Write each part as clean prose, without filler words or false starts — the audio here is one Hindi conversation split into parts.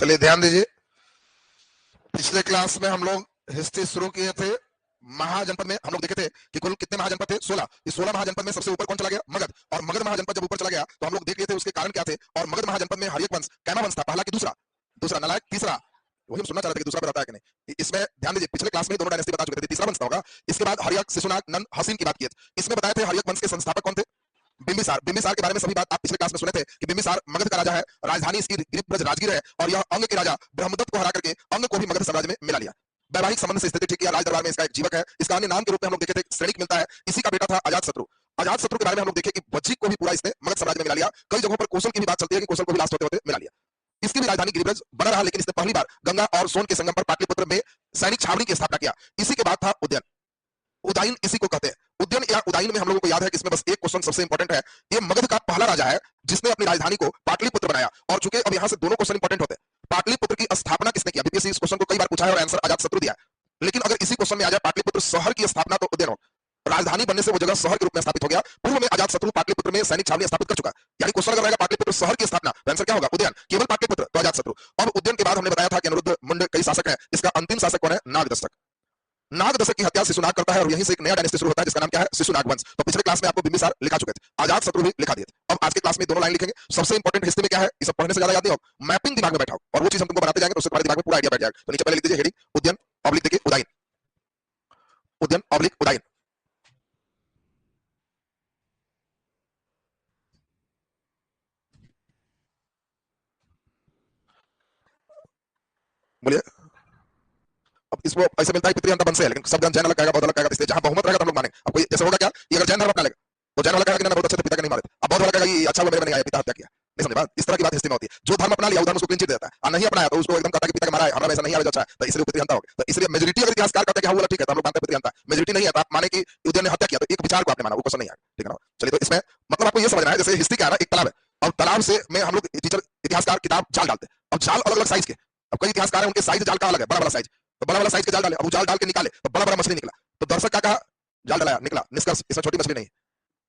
चलिए ध्यान दीजिए, पिछले क्लास में हम लोग हिस्ट्री शुरू किए थे। महाजनपद में हम लोग देखे थे कि कुल कितने महाजनपद थे? 16। इस 16 महाजनपद में सबसे ऊपर कौन चला गया? मगध। और मगध महाजनपद जब ऊपर चला गया तो हम लोग देख लिए थे उसके कारण क्या थे। और मगध महाजनपद में हर्यक वंश, कैमा वंश था पहला कि दूसरा? दूसरा। नालायक तीसरा। वही हम सुनना चाह रहे थे कि दूसरा बताता है कि नहीं। इसमें ध्यान दीजिए, पिछले क्लास में दोनों डायनेस्टी बता चुके थे, तीसरा वंश था होगा। इसके बाद हर्यक, शिशुनाग, नंद, हसीन की बात की थी। इसमें बताए थे हर्यक वंश के संस्थापक कौन थे? बिंबिसार। बिंबिसार के बारे में सभी बात आप पिछले क्लास में सुने थे कि बिंबिसार मगध का राजा है, राजधानी इसकी गिरिब्रज राजगीर है, और यह अंग के राजा ब्रह्मदत्त को हरा करके अंग को भी मगध साम्राज्य में मिला लिया। वैवाहिक संबंध से स्थिति ठीक किया। राज दरबार में इसका एक जीवक है। इसका अन्य नाम के रूप में हम लोग देखे थे श्रेणिक मिलता है। इसी का बेटा था अजातशत्रु। अजातशत्रु के बारे में हम लोग देखे कि वज्जिक को भी पूरा इसने मगध साम्राज्य में मिला लिया। कई जगहों पर कौशल की भी बात चलती है कि कौशल को भी लास्ट होते होते मिला लिया। इसकी भी राजधानी गिरिब्रज बना रहा, लेकिन इसने पहली बार गंगा और सोन के संगम पर पाटलिपुत्र में सैनिक छावनी की स्थापना किया। इसी के बाद था उद्यन। उदाइन इसी को कहते हैं। उद्यन या उदाइन में हम लोगों को याद है कि इसमें बस एक क्वेश्चन सबसे इंपॉर्टेंट है। ये मगध का पहला राजा है जिसने अपनी राजधानी को पाटलिपुत्र बनाया। और चूंकि अब यहां से दोनों क्वेश्चन इंपॉर्टेंट होते हैं, पाटलिपुत्र की स्थापना किसने किया? बीपीएससी इस क्वेश्चन को कई बार पूछा है और आंसर अजातशत्रु दिया है। लेकिन अगर इसी क्वेश्चन में आ जाए पाटलिपुत्र शहर की स्थापना, तो उद्यन हो। राजधानी बनने से वो जगह शहर के रूप में स्थापित हो गया। पूर्व में अजातशत्रु पाटलिपुत्र में सैनिक छावनी स्थापित कर चुका। यानी क्वेश्चन अगर रहेगा पाटलिपुत्र शहर की स्थापना, तो आंसर क्या होगा? उद्यन। केवल पाटलिपुत्र तो अजातशत्रु। अब उद्यन के बाद हमने बताया था कि अनिरुद्ध मुंड कई शासक है। इसका अंतिम शासक कौन है? नागदशक। नागदशक की हत्या शिशुनाग करता है और यहीं से एक नया डायनेस्टी शुरू होता है जिसका नाम क्या है? शिशुनाग वंश। तो पिछले क्लास में आपको बिंबिसार लिखा चुके थे, अजातशत्रु भी लिखा दिए थे। अब आज के क्लास में दोनों लाइन लिखेंगे। सबसे इंपॉर्टेंट हिस्ट्री में क्या है, ये सब पढ़ने से ज्यादा याद नहीं हो, मैपिंग दिमाग में बैठाओ, और वो चीज हम तुमको बनाते जाएंगे तो उससे तुम्हारे दिमाग में पूरा आइडिया बैठ जाएगा। तो नीचे पहले लिख दीजिए हेडिंग उद्यन ऑब्लिक देखिए उदाइन। उद्यन ऑब्लिक उदाइन। बोलिए। अब इसको ऐसे मिलता है पितृ अंत वंश है, लेकिन सब जैन अलग कहेगा, बौद्ध अलग कहेगा। इसलिए जहां बहुमत रहेगा तो हम लोग मानेंगे। अब कोई जैसे होगा क्या, ये अगर जैन धर्म अपना लेगा तो जैन वाला कहेगा कि ना बहुत अच्छे थे, पिता के नहीं मारे थे। अब बौद्ध वाला कहेगा ये अच्छा हुआ मेरे में नहीं आया, पिता हत्या किया। नहीं समझे बात? इस तरह की बात हिस्ट्री में होती है। जो धर्म अपना लिया वो धर्म उसको क्लीन चिट देता है, और नहीं अपनाया तो उसको एकदम कहता है कि पिता का मारा है, हमारा ऐसा नहीं आया अच्छा है, तो इसलिए पितृ हत्या हो गया। तो इसलिए मेजॉरिटी अगर इतिहासकार कहते हैं कि हाँ वो ठीक है तो हम लोग मानते हैं पितृ हत्या। मेजॉरिटी नहीं है तो आप माने कि उद्यन ने हत्या किया, तो एक विचार को आपने माना, वो क्वेश्चन नहीं आया। ठीक है ना? चलिए, तो इसमें मतलब आपको ये समझना है, जैसे हिस्ट्री क्या है ना, एक तालाब है और तालाब से में हम लोग टीचर इतिहासकार किताब जाल डालते हैं। अब जाल अलग अलग साइज के, अब कई इतिहासकार हैं उनके साइज जाल का अलग है, बड़ा बड़ा साइज, तो बड़ा बड़ा साइज के जाल डाले। अब वो जाल डाल के निकाले तो बड़ा बड़ा मछली निकला, तो दर्शक क्या कहा? जाल डाला, निकला निष्कर्ष इसमें छोटी मछली नहीं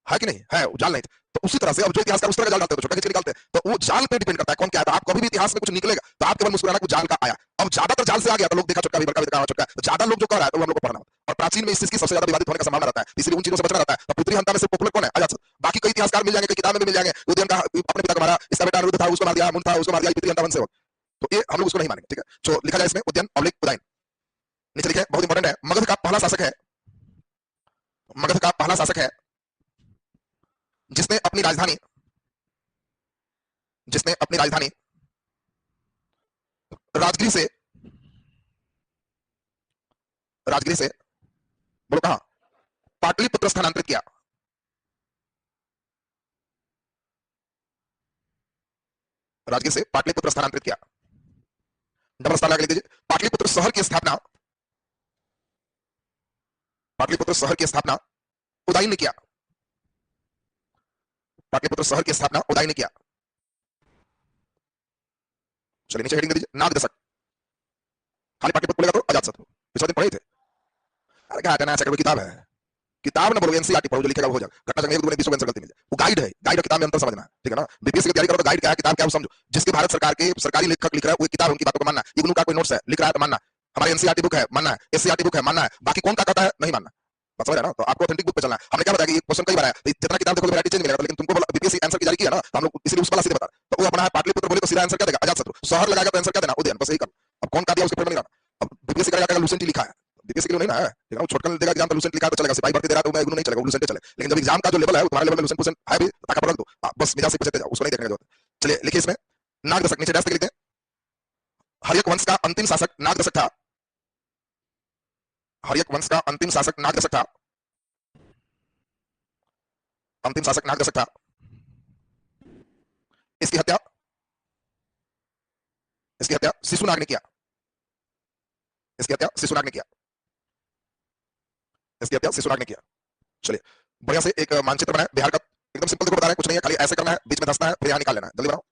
है कि नहीं है, वो जाल नहीं। तो उसी तरह से अब जो इतिहासकार उस तरह का जाल डालते हैं तो छोटा खींच के निकालते हैं, तो वो जाल पे डिपेंड करता है कौन क्या है। तो आप कभी भी इतिहास में कुछ निकलेगा तो आप केवल मुस्कुराना कुछ जाल का आया। अब ज्यादातर जाल से आ गया तो लोग देखा छोटा भी बड़का भी देखा छोटा, तो ज्यादा लोग जो कह रहा है तो हम लोग को पढ़ना। और प्राचीन में इस चीज की सबसे ज्यादा विवादित होने का संभावना रहता है, इसलिए उन चीजों से बचना रहता है। तो पितृ हत्या में से पॉपुलर कौन है? अजातशत्रु। बाकी कई इतिहासकार मिल जाएंगे, कई किताबें में मिल जाएंगे, उद्यन का अपने पिता को मारा, इसका बेटा अनिरुद्ध था उसको मार दिया, मुंड था उसको मार दिया, पितृ हत्या वंश से हो। तो ये हम लोग उसको नहीं मानेंगे। ठीक है, तो लिखा जाए इसमें उद्यन ऑब्लिक उदाइन। नीचे लिखे, बहुत इंपॉर्टेंट है, मगध का पहला शासक है, मगध का पहला शासक है जिसने अपनी राजधानी राजगिरी से बोलो कहां? पाटलिपुत्र स्थानांतरित किया। राजगिर से पाटलिपुत्र स्थानांतरित किया। डबल स्टार लगा लीजिए। पाटलिपुत्र शहर की स्थापना, पाटलिपुत्र शहर की स्थापना उदाइन ने किया। पाटलिपुत्र शहर की स्थापना उदाइन ने किया। चलिए नीचे हेडिंग दे दीजिए नागदशक। खाली पाटलिपुत्र बोलेगा तो अजातशत्रु। पिछले दिन पढ़े थे। अरे क्या करना है, किताब है, किताब ना बोलो, एनसीईआरटी पढ़ो, जो लिखेगा वो हो जाएगा। घटना जंग 1 2 20 आंसर गलती मिल जाए। वो गाइड है, गाइड और किताब में अंतर समझना है। ठीक है ना? बीपीएससी की तैयारी करो तो गाइड क्या है, किताब क्या है वो समझो। जिसकी भारत सरकार के सरकारी लेखक लिख रहा है वो किताब, उनकी बातों को मानना। इग्नू का कोई नोट्स है लिख रहा है तो मानना। हमारे एनसीईआरटी बुक है मानना है, एससीईआरटी बुक है मानना है, बाकी कौन क्या कहता है नहीं मानना। बात समझ रहे ना? तो आपको ऑथेंटिक बुक पे चलना है। हमने क्या बताया कि ये क्वेश्चन कई बार आया, जितना किताब देखो वैरायटी चेंज मिलेगा, लेकिन तुमको बीपीएससी आंसर की जारी किया ना, तो हम लोग इसलिए उस वाला सीधे बता। तो वो अपना है पाटलिपुत्र बोले तो सीधा आंसर क्या देगा? अजातशत्रु। शहर लगाएगा तो आंसर क्या देना? उदयन। बस यही कर। अब कौन का दिया उसके ऊपर नहीं रहना। अब बीपीएससी करेगा लूसेंट लिखा है, बीपीएससी के लिए नहीं ना है। ठीक है ना? छोटकन देगा एग्जाम तो लूसेंट लिखा तो चलेगा, सिपाही भर्ती दे रहा तो मैं नहीं चलेगा, लूसेंट चले। लेकिन जब एग्जाम का जो लेवल है तुम्हारे लेवल में लूसेंट क्वेश्चन है भी, ताका पकड़ दो बस, मिजाज से पूछते जाओ, उसको नहीं देखने का जरूरत। चलिए लिखिए इसमें नागदशक, नीचे डैश लिखते हैं। हर्यक वंश का अंतिम शासक नागदशक था। हर्यक वंश का अंतिम शासक नागदशक था। अंतिम शासक नागदशक था। इसकी हत्या शिशुनाग ने किया। इसकी हत्या शिशुनाग ने किया। इसकी हत्या शिशुनाग ने किया। चलिए बढ़िया से एक मानचित्र बनाए बिहार का, एकदम सिंपल देखो बता रहे हैं, कुछ नहीं है, खाली ऐसे करना है, बीच में धंसना है, फिर यहाँ निकाल लेना है। जल्दी बनाओ,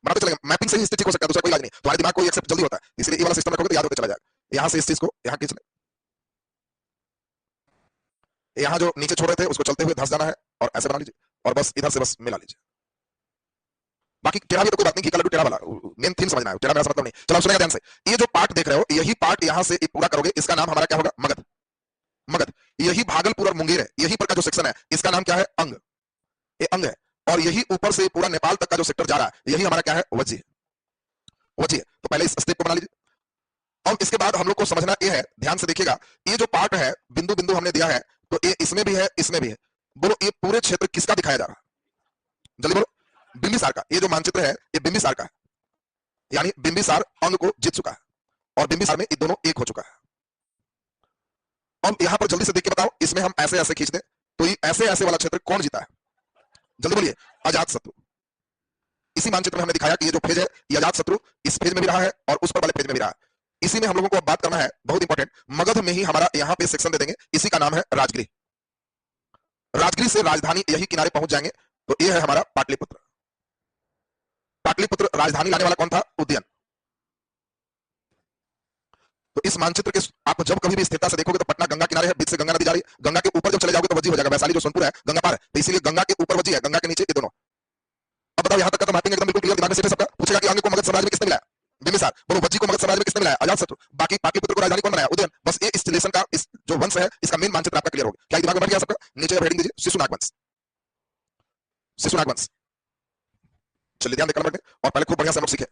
बनाते चलेंगे। मैपिंग से ही स्थिति हो सकता है, दूसरा कोई इलाज नहीं। तुम्हारे दिमाग को एक्सेप्ट जल्दी होता है, इसलिए ये वाला सिस्टम रखोगे तो याद होते चला जाएगा। यहाँ से इस चीज को यहाँ खींच ले, यहाँ जो नीचे छोड़ रहे थे उसको चलते हुए धंस जाना है और ऐसे बना लीजिए, और बस इधर से बस मिला लीजिए। बाकी टेढ़ा भी तो कोई बात नहीं, घी का लड्डू टेढ़ा वाला, मेन थीम समझना है, टेढ़ा मेरा मतलब नहीं। चलो सुनेगा ध्यान से, ये जो पार्ट देख रहे हो, यही पार्ट यहां से पूरा करोगे, इसका नाम हमारा क्या होगा? मगध। मगध। यही भागलपुर और मुंगेर है, यही पर का जो सेक्शन है इसका नाम क्या है? अंग। ये अंग है। और यही ऊपर से पूरा नेपाल तक का जो सेक्टर जा रहा है, यही हमारा क्या है? वज्जी है। वज्जी है। तो पहले इस स्टेप को बना लीजिए। अब इसके बाद हम लोग को समझना ये है, ध्यान से देखिएगा, ये जो पार्ट है बिंदु बिंदु हमने दिया है, तो ये इसमें भी है, इसमें भी है। बोलो ये पूरे क्षेत्र किसका दिखाया जा रहा है? जल्दी बोलो। बिंबिसार का। ये जो मानचित्र है ये बिंबिसार का है, यानी बिंबिसार अंग को जीत चुका है और बिंबिसार में ये दोनों एक हो चुका है। अब यहां पर जल्दी से देख के बताओ, इसमें हम ऐसे ऐसे खींच दें तो ये ऐसे ऐसे वाला क्षेत्र कौन जीता है? जल्दी बोलिए। अजात शत्रु। इसी मानचित्र में हमने दिखाया कि ये जो फेज है ये अजात शत्रु इस फेज में भी रहा है और उस पर वाले फेज में भी रहा है। इसी में हम लोगों को अब बात करना है, बहुत इंपॉर्टेंट, मगध में ही हमारा यहां पे सेक्शन दे देंगे, इसी का नाम है राजगिरी। राजगिरी से राजधानी यही किनारे पहुंच जाएंगे, तो ये है हमारा पाटलिपुत्र। पाटलिपुत्र राजधानी लाने वाला कौन था? उदयन। तो इस मानचित्र के आप जब कभी भी स्थिरता से देखोगे तो पटना गंगा किनारे है, बीच से गंगा नदी जा रही है, गंगा के ऊपर जब चले जाओगे तो वज्जी हो जाएगा। वैशाली जो सोनपुर है गंगा पार है, तो इसीलिए गंगा के ऊपर वज्जी है, गंगा के नीचे ये दोनों। अब बताओ यहां तक का तो मैपिंग एकदम बिल्कुल क्लियर, दिमाग में सेट है सबका। पूछेगा कि अंग को मगध साम्राज्य में किसने मिलाया? बिंबिसार। बोलो वज्जी को मगध साम्राज्य में किसने मिलाया? अजातशत्रु। बाकी पाटलिपुत्र को राजधानी कौन बनाया? उदयन। बस ये इस रिलेशन का, इस जो वंश है इसका मेन मानचित्र आपका क्लियर हो गया। क्या दिमाग में बैठ गया सबका? नीचे हेडिंग दीजिए, शिशुनाग वंश। शिशुनाग वंश। चलिए ध्यान देकर बैठे और पहले खूब बढ़िया से हम लोग सीखे।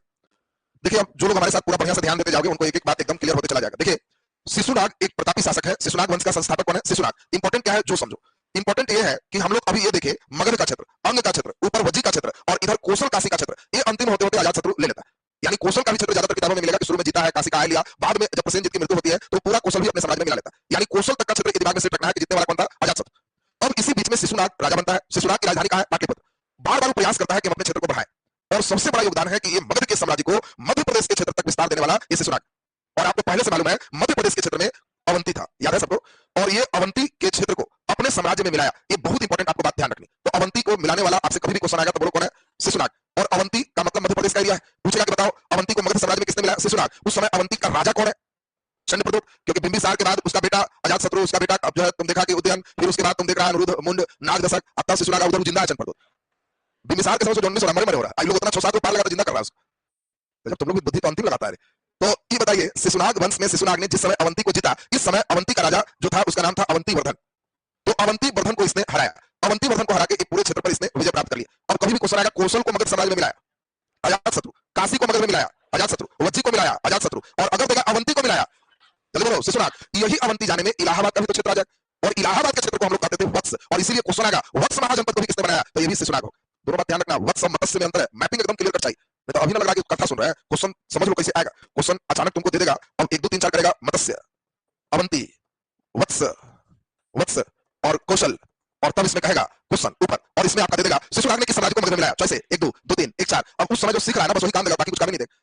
देखिए अब जो लोग हमारे साथ पूरा बढ़िया से ध्यान देते जाओगे उनको एक एक बात एकदम क्लियर होते चला जाएगा। देखिए शिशुनाग एक प्रतापी शासक है। शिशुनाग वंश का संस्थापक कौन है? शिशुनाग। इंपॉर्टेंट क्या है जो समझो। इंपॉर्टेंट ये है कि हम लोग अभी ये देखे मगध का क्षेत्र, अंग का क्षेत्र, ऊपर वज्जी का क्षेत्र और इधर कौशल काशी का क्षेत्र, ये अंतिम होते होते अजातशत्रु ले लेता है। यानी कौशल का भी क्षेत्र ज्यादातर किताबों में मिलेगा कि शुरू में जीता है, काशी का आय लिया, बाद में जब प्रसेनजीत की मृत्यु होती है तो पूरा कौशल भी अपने समाज में मिला लेता है। यानी कौशल तक का क्षेत्र के दिमाग में सेट रखना है कि जीतने वाला कौन था? अजातशत्रु। अब इसी बीच में शिशुनाग राजा बनता है। शिशुनाग की राजधानी कहां है? पाटलिपुत्र। बार बार प्रयास करता है कि हम अपने क्षेत्र को बढ़ाएं और सबसे बड़ा योगदान है कि ये मगध के साम्राज्य को मध्य प्रदेश के क्षेत्र तक विस्तार देने वाला ये शिशुनाग। और आपको पहले से मालूम है मध्य प्रदेश के क्षेत्र में अवंती था, याद है सबको, और ये अवंती के क्षेत्र को अपने साम्राज्य में मिलाया। ये बहुत इंपॉर्टेंट आपको बात ध्यान रखनी। तो अवंती को मिलाने वाला आपसे कभी भी क्वेश्चन आएगा तो बोलो कौन है? शिशुनाग। और अवंती का मतलब मध्य प्रदेश का एरिया है। पूछेगा कि बताओ अवंती को मगध साम्राज्य में किसने मिलाया? शिशुनाग। उस समय अवंती का राजा कौन है? चंद्रप्रद्युम्न। क्योंकि बिंबिसार के बाद उसका बेटा अजातशत्रु, उसका बेटा अब जो है तुम देखा कि उदयन, फिर उसके बाद तुम देख रहा है अनिरुद्ध, मुंड, नागदशक, अब तक शिशुनाग उधर जिंदा है चंद्रप्रद्युम्न। बिंबिसार के समय से जोड़ने से मरे हो रहा है, लोग इतना 6-7 को पार लगा जिंदा कर रहा है उसको। जब तुम लोग भी बुद्धि तो अंतिम लगाता है। तो ये बताइए शिशुनाग वंश में शिशुनाग ने जिस समय अवंती को जीता, इस समय अवंती का राजा जो था उसका नाम था अवंतीवर्धन। तो अवंतीवर्धन को इसने हराया। अवंतीवर्धन को हरा के पूरे क्षेत्र पर इसने विजय प्राप्त कर लिया। अब कभी भी क्वेश्चन आएगा कौशल को मगध साम्राज्य में मिलाया अजातशत्रु, काशी को मगध में मिलाया अजातशत्रु, वज्जी को मिलाया अजातशत्रु, और अगर देखा अवंती को मिलाया, जल्दी बोलो, शिशुनाग। यही अवंती जाने में इलाहाबाद का भी तो क्षेत्र आ जाए, और इलाहाबाद के क्षेत्र को हम लोग कहते थे वत्स, और इसीलिए क्वेश्चन आएगा वत्स महाजनपद को भी किसने बनाया? तो ये भी शिशुनाग हो। दोनों बात ध्यान रखना, वत्स और मत्स्य में अंतर है। मैपिंग एकदम क्लियर कर चाहिए, तो अभी ना लगा कि कथा सुन रहा है। क्वेश्चन समझ लो कैसे आएगा। क्वेश्चन अचानक तुमको दे देगा और 1 2 3 4 करेगा, मत्स्य, अवंती, वत्स, वत्स और कौशल, और तब इसमें कहेगा क्वेश्चन ऊपर, और इसमें आपका दे देगा शिशुनाग ने किस साम्राज्य को मगध में मिलाया? चॉइस है 1 2 2 3 1 4। अब उस समय जो सीख रहा है ना बस वही काम देगा, बाकी कुछ काम नहीं देगा।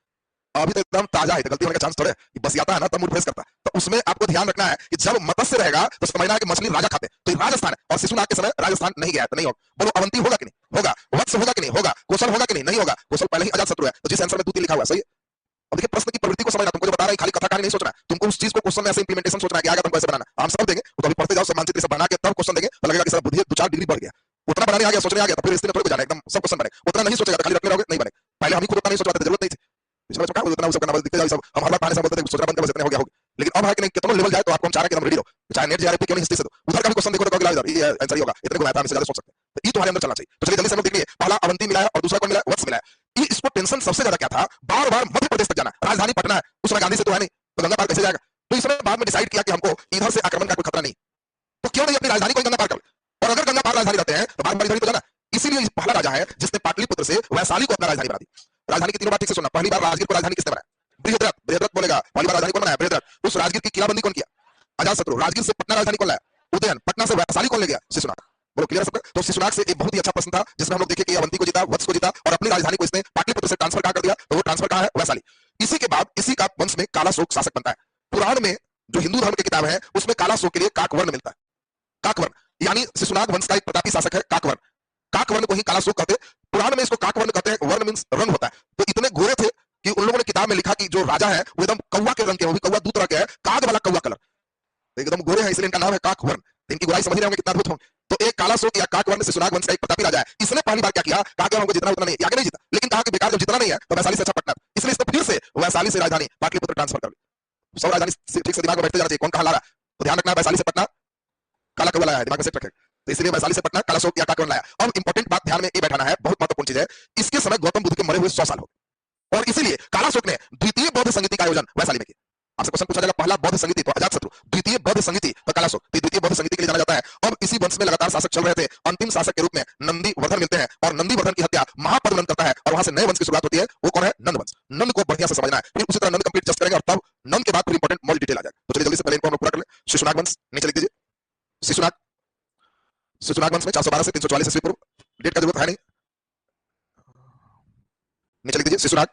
अभी तो एकदम ताजा है, गलती होने का चांस थोड़ा है। बस आता है ना तब मूड फ्रेश करता है। तो उसमें आपको ध्यान रखना है कि जब मत्स्य रहेगा तो समझना है कि मछली राजा खाते, तो ये राजस्थान है, और शिशुनाग के समय राजस्थान नहीं गया तो नहीं होगा। बोलो अवंती होगा कि नहीं होगा? वत्स होगा कि नहीं होगा? कौशल होगा कि नहीं? नहीं होगा। कौशल पहले ही अजातशत्रु है, तो जिस आंसर में 2 3 लिखा हुआ है सही है। अब देखिए प्रश्न की प्रवृत्ति को समझना, तुमको जो बता रहा है खाली कथा कहानी नहीं सोचना, तुमको उस चीज को क्वेश्चन में ऐसे इंप्लीमेंटेशन सोचना है कि आगे तुमको ऐसे बनाना। हम सब देंगे तो अभी पढ़ते जाओ, सब मानचित्र से बना के तब क्वेश्चन देंगे तो लगेगा कि सर बुद्धि 2-4 डिग्री बढ़ गया। उतना बनाने आ गया, सोचने आ गया, तो फिर इसमें थोड़ी जाना एकदम सब क्वेश्चन बने। उतना नहीं सोचेगा खाली रखने रहोगे नहीं बने। पहले हम ही खुद उतना नहीं सोच पाते, जरूरत नहीं थी। इसमें क्या उतना सब करना, बस दिखते जाओ सब। हम हर बार पढ़ाने से बोलते थे सोचना बंद कर, बस इतने हो गया होगा। लेकिन अब है कि नहीं, कितना लेवल जाए तो आपको हम चाह रहे हैं कि हम रेडी हो, चाहे नेट जीआरएफ क्यों नहीं हिस्ट्री से दो, उधर का भी क्वेश्चन देखो तो कहोगे यार ये आंसर ही होगा, इतने को आता है, हम इससे ज्यादा सोच सकते हैं। तो ये तुम्हारे अंदर चलना चाहिए। तो चलिए जल्दी से हम लोग देख लिए, पहला अवंती मिलाया और दूसरा कौन मिलाया? वत्स मिलाया। ये इसको टेंशन सबसे ज्यादा क्या था, बार बार मध्य प्रदेश तक जाना, राजधानी पटना है, उस समय गांधी से तो है नहीं, तो गंगा पार कैसे जाएगा? तो इसने बाद में डिसाइड किया कि हमको इधर से आक्रमण का कोई खतरा नहीं, तो क्यों नहीं अपनी राजधानी को गंगा पार कर, और अगर गंगा पार राजधानी रहते हैं तो बार बार इधर ही तो जाना। इसीलिए पहला राजा है जिसने पाटलिपुत्र से वैशाली को अपना राजधानी बना दी। राजधानी की तीनों बात ठीक से सुनना। पहली बार राजगीर को राजधानी किसने बनाया? बृहद्रथ। बृहद्रथ बोलेगा पहली बार राजधानी कौन बनाया? बृहद्रथ। उस राजगीर की किलाबंदी कौन किया? अजातशत्रु। राजगीर से पटना राजधानी कौन लाया? उदयन। पटना से वैशाली कौन ले गया? शिशुनाग। बोलो क्लियर सबका? तो शिशुनाग से एक बहुत ही अच्छा प्रश्न था जिसमें हम लोग देखे कि अवंती को जीता, वत्स को जीता, और अपनी राजधानी को इसने पाटलिपुत्र से ट्रांसफर कहां कर दिया? तो वो ट्रांसफर कहां है? वैशाली। इसी के बाद इसी का वंश में कालाशोक शासक बनता है। पुराण में जो हिंदू धर्म की किताब है उसमें कालाशोक के लिए काकवर्ण मिलता है। काकवर्ण यानी शिशुनाग वंश का एक प्रतापी शासक है काकवर्ण। काकवर्ण को ही कालाशोक कहते हैं। पुराण में इसको काकवर्ण कहते हैं। वर्ण मींस रंग होता है। तो इतने गोरे थे कि उन लोगों ने किताब में लिखा कि जो राजा है वो एकदम कौवा के रंग के, वो भी कौवा 2 तरह के है, काग वाला कौवा कलर, एकदम गोरे हैं, इसलिए इनका नाम है काकवर्ण। इनकी गोराई समझ रहे होंगे कितना अद्भुत होंगे। तो एक काला शोक या काकवर्ण शिशुनाग वंश का एक प्रतापी राजा है, इसने पहली बार क्या किया, कहा कि हमको जितना उतना नहीं, आगे नहीं जीता, लेकिन कहा कि बेकार जब जितना नहीं है तो वैशाली से अच्छा पटना, इसलिए इसने फिर से वैशाली से राजधानी पाटलिपुत्र ट्रांसफर कर ली। सब राजधानी ठीक से दिमाग में बैठते जाना चाहिए, कौन कहां ला रहा है, तो ध्यान रखना वैशाली से पटना काला कौवा लाया है, दिमाग में सेट रखें। तो इसलिए वैशाली से पटना काला शोक या काकवर्ण लाया। अब इंपॉर्टेंट बात ध्यान में ये बैठाना है, बहुत महत्वपूर्ण चीज है, इसके समय गौतम बुद्ध के मरे हुए 100 साल हो गए, और इसीलिए काला शोक ने द्वितीय बौद्ध संगीति का आयोजन वैशाली में किया। आपसे क्वेश्चन पूछा जाएगा, पहला बौद्ध संगीति तो अजातशत्रु, द्वितीय बौद्ध संगीति तो काला शोक, द्वितीय बौद्ध संगीति के लिए जाना जाता है। अब इसी वंश में लगातार शासक चल रहे थे, अंतिम शासक के रूप में नंदीवर्धन मिलते हैं, और नंदीवर्धन की हत्या महापद्मनंद करता है, और वहां से नए वंश की शुरुआत होती है। वो कौन है, नंद वंश। नंद को बढ़िया से समझना है, फिर उसी तरह नंद कंप्लीट जस्ट करेंगे, और तब नंद के बाद फिर इंपॉर्टेंट मॉल डिटेल आ जाएगा। तो चलिए जल्दी से पहले इनको हम पूरा कर लें। शिशुनाग वंश नीचे लिख दीजिए, शिशुनाग, शिशुनाग वंश में 412 से 344 ईस्वी पूर्व, डेट का जरूरत है नहीं, नीचे लिख दीजिए शिशुनाग,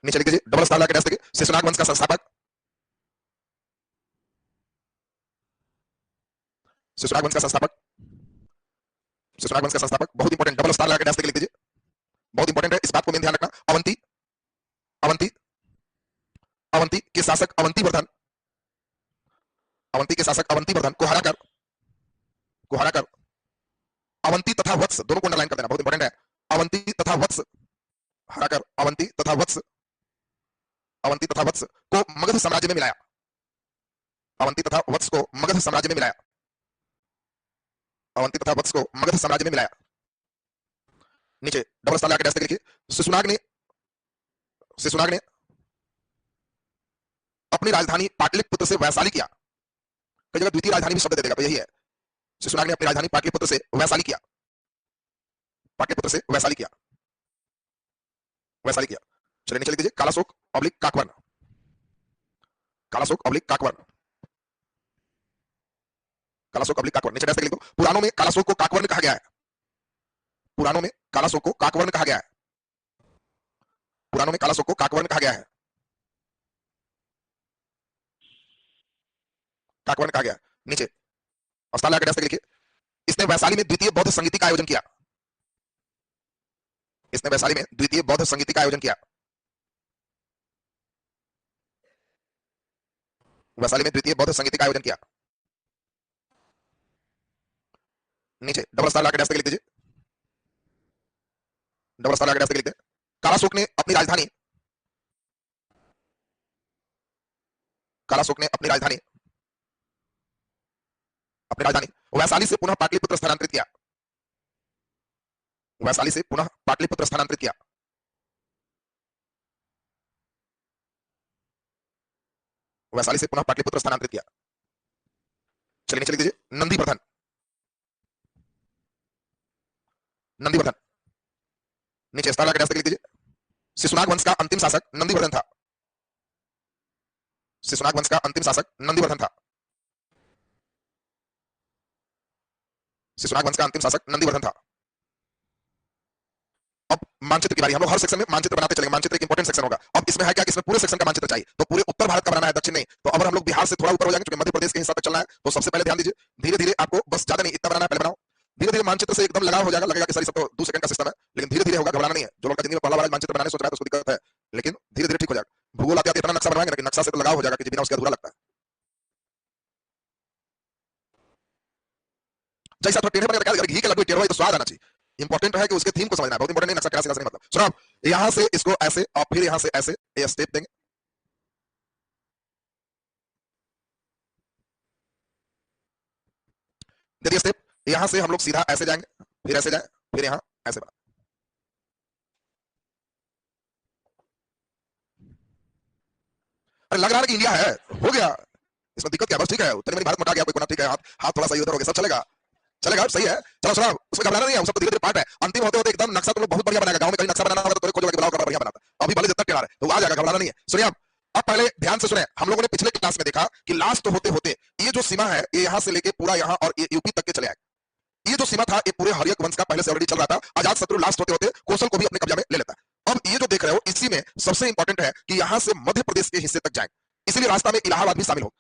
नीचे लिख दीजिए डबल स्टार लगा के डैश देखिए, शिशुनाग वंश का संस्थापक, शिशुनाग वंश का संस्थापक, शिशुनाग वंश का संस्थापक, बहुत इंपॉर्टेंट, डबल स्टार लगा के डैश देखिए, लिख दीजिए, बहुत इंपॉर्टेंट है, इस बात को मेन ध्यान रखना। अवंती, अवंती, अवंती के शासक अवंतीवर्धन, अवंती के शासक अवंतीवर्धन को हराकर, को हराकर अवंती तथा वत्स दोनों को अंडरलाइन कर देना, बहुत इंपॉर्टेंट है, अवंती तथा वत्स हराकर अवंती तथा वत्स, अवंती तथा वत्स को मगध साम्राज्य में मिलाया, अवंती तथा वत्स को मगध साम्राज्य में मिलाया, अवंती तथा वत्स को मगध साम्राज्य में मिलाया। नीचे डबल स्टार लगा के डैश लिखिए, शिशुनाग ने, शिशुनाग ने अपनी राजधानी पाटलिपुत्र से वैशाली किया, कई जगह द्वितीय राजधानी भी शब्द दे देगा, तो यही है, शिशुनाग ने अपनी राजधानी पाटलिपुत्र से वैशाली किया, पाटलिपुत्र से वैशाली किया, वैशाली किया। चलिए नीचे लिख दीजिए काला शोक ऑब्लिक काकवर्ण, काला शोक ऑब्लिक काकवर्ण, काला शोक ऑब्लिक काकवर्ण, नीचे डैश लिख दो। पुराणों में काला शोक को काकवर्ण कहा गया है, पुराणों में काला शोक को काकवर्ण कहा गया है, पुराणों में काला शोक को काकवर्ण कहा गया है, काकवर्ण कहा गया। नीचे अस्ताला के डैश लिखिए, इसने वैशाली में द्वितीय बौद्ध संगीति का आयोजन किया, इसने वैशाली में द्वितीय बौद्ध संगीति का आयोजन किया, वैशाली में द्वितीय बौद्ध संगीति का आयोजन किया। नीचे डबल स्टार लगा के डैश लिख दीजिए, डबल स्टार लगा के डैश लिख दीजिए, काला शोक ने अपनी राजधानी, काला शोक ने अपनी राजधानी, अपनी राजधानी वैशाली से पुनः पाटलिपुत्र स्थानांतरित किया, वैशाली से पुनः पाटलिपुत्र स्थानांतरित किया, वैशाली से पुनः पाटलिपुत्र स्थानांतरित किया। चलिए नीचे लिख दीजिए नंदीवर्धन, नंदीवर्धन, नीचे स्टार लगा के लिख दीजिए, शिशुनाग वंश का अंतिम शासक नंदीवर्धन था, शिशुनाग वंश का अंतिम शासक नंदीवर्धन था, शिशुनाग वंश का अंतिम शासक नंदीवर्धन था। अब मानचित्र की बारी, हम लोग हर सेक्शन में मानचित्र बनाते चलेंगे, मानचित्र एक इंपॉर्टेंट सेक्शन होगा। अब इसमें है क्या कि इसमें पूरे सेक्शन का मानचित्र चाहिए, तो पूरे उत्तर भारत का बनाना है, दक्षिण नहीं। तो अगर हम लोग बिहार से थोड़ा ऊपर हो जाएंगे, क्योंकि मध्य प्रदेश के हिसाब से चलना है, तो सबसे पहले ध्यान दीजिए, धीरे धीरे आपको, बस ज्यादा नहीं, इतना बनाना है, पहले बनाओ, धीरे धीरे मानचित्र से एकदम लगाव हो जाएगा, लगेगा कि सर सब तो 2 सेकंड का सिस्टम है, लेकिन धीरे धीरे होगा, घबराना नहीं है। जो लोग जिंदगी में पहला बार मानचित्र बनाने सोच रहा है तो उसको दिक्कत है, लेकिन धीरे धीरे ठीक हो जाएगा। भूगोल आते आते इतना नक्शा बनवाएंगे ना कि नक्शा से तो लगाव हो जाएगा कि बिना उसके अधूरा लगता है। जैसा थोड़ा टेढ़े बनेगा, अगर घी के लड्डू टेढ़े हो तो स्वाद आना चाहिए। इंपॉर्टेंट है कि उसके थीम को समझना है, बहुत इंपॉर्टेंट नहीं, नक्शा कैसे कैसे नहीं, मतलब सुनो, यहां से इसको ऐसे और फिर यहां से ऐसे, ये स्टेप देंगे, दे दिए स्टेप, यहां से हम लोग सीधा ऐसे जाएंगे, फिर ऐसे जाए, फिर यहां ऐसे बना। अरे लग रहा है कि इंडिया है, हो गया, इसमें दिक्कत क्या, बस ठीक है, उत्तरी में भारत मटा गया, कोई कोना ठीक है, हाथ हाथ थोड़ा सा इधर हो गया, सब चलेगा, चलेगा, सही है। चलो सुनो, उसमें घबराना नहीं है, सब धीरे धीरे पार्ट है, अंतिम होते होते एकदम नक्शा तो लोग बहुत बढ़िया बनाएगा। गांव में कहीं नक्शा बनाना होगा तो तेरे को जो बुलाओ कर बढ़िया बनाता, अभी भले जब तक टेढ़ा है तो आ जाएगा, घबराना नहीं है। सुनिए अब पहले ध्यान से सुने, हम लोगों ने पिछले क्लास में देखा कि लास्ट होते होते ये जो सीमा है, ये यहां से लेके पूरा यहां और ये यूपी तक के चले आए। ये जो सीमा था, ये पूरे हर्यक वंश का पहले से ऑलरेडी चल रहा था। अजातशत्रु लास्ट होते होते कौशल को भी अपने कब्जा में ले लेता है। अब ये जो देख रहे हो, इसी में सबसे इंपॉर्टेंट है कि यहां से मध्य प्रदेश के हिस्से तक जाए, इसलिए रास्ता में इलाहाबाद भी शामिल हो।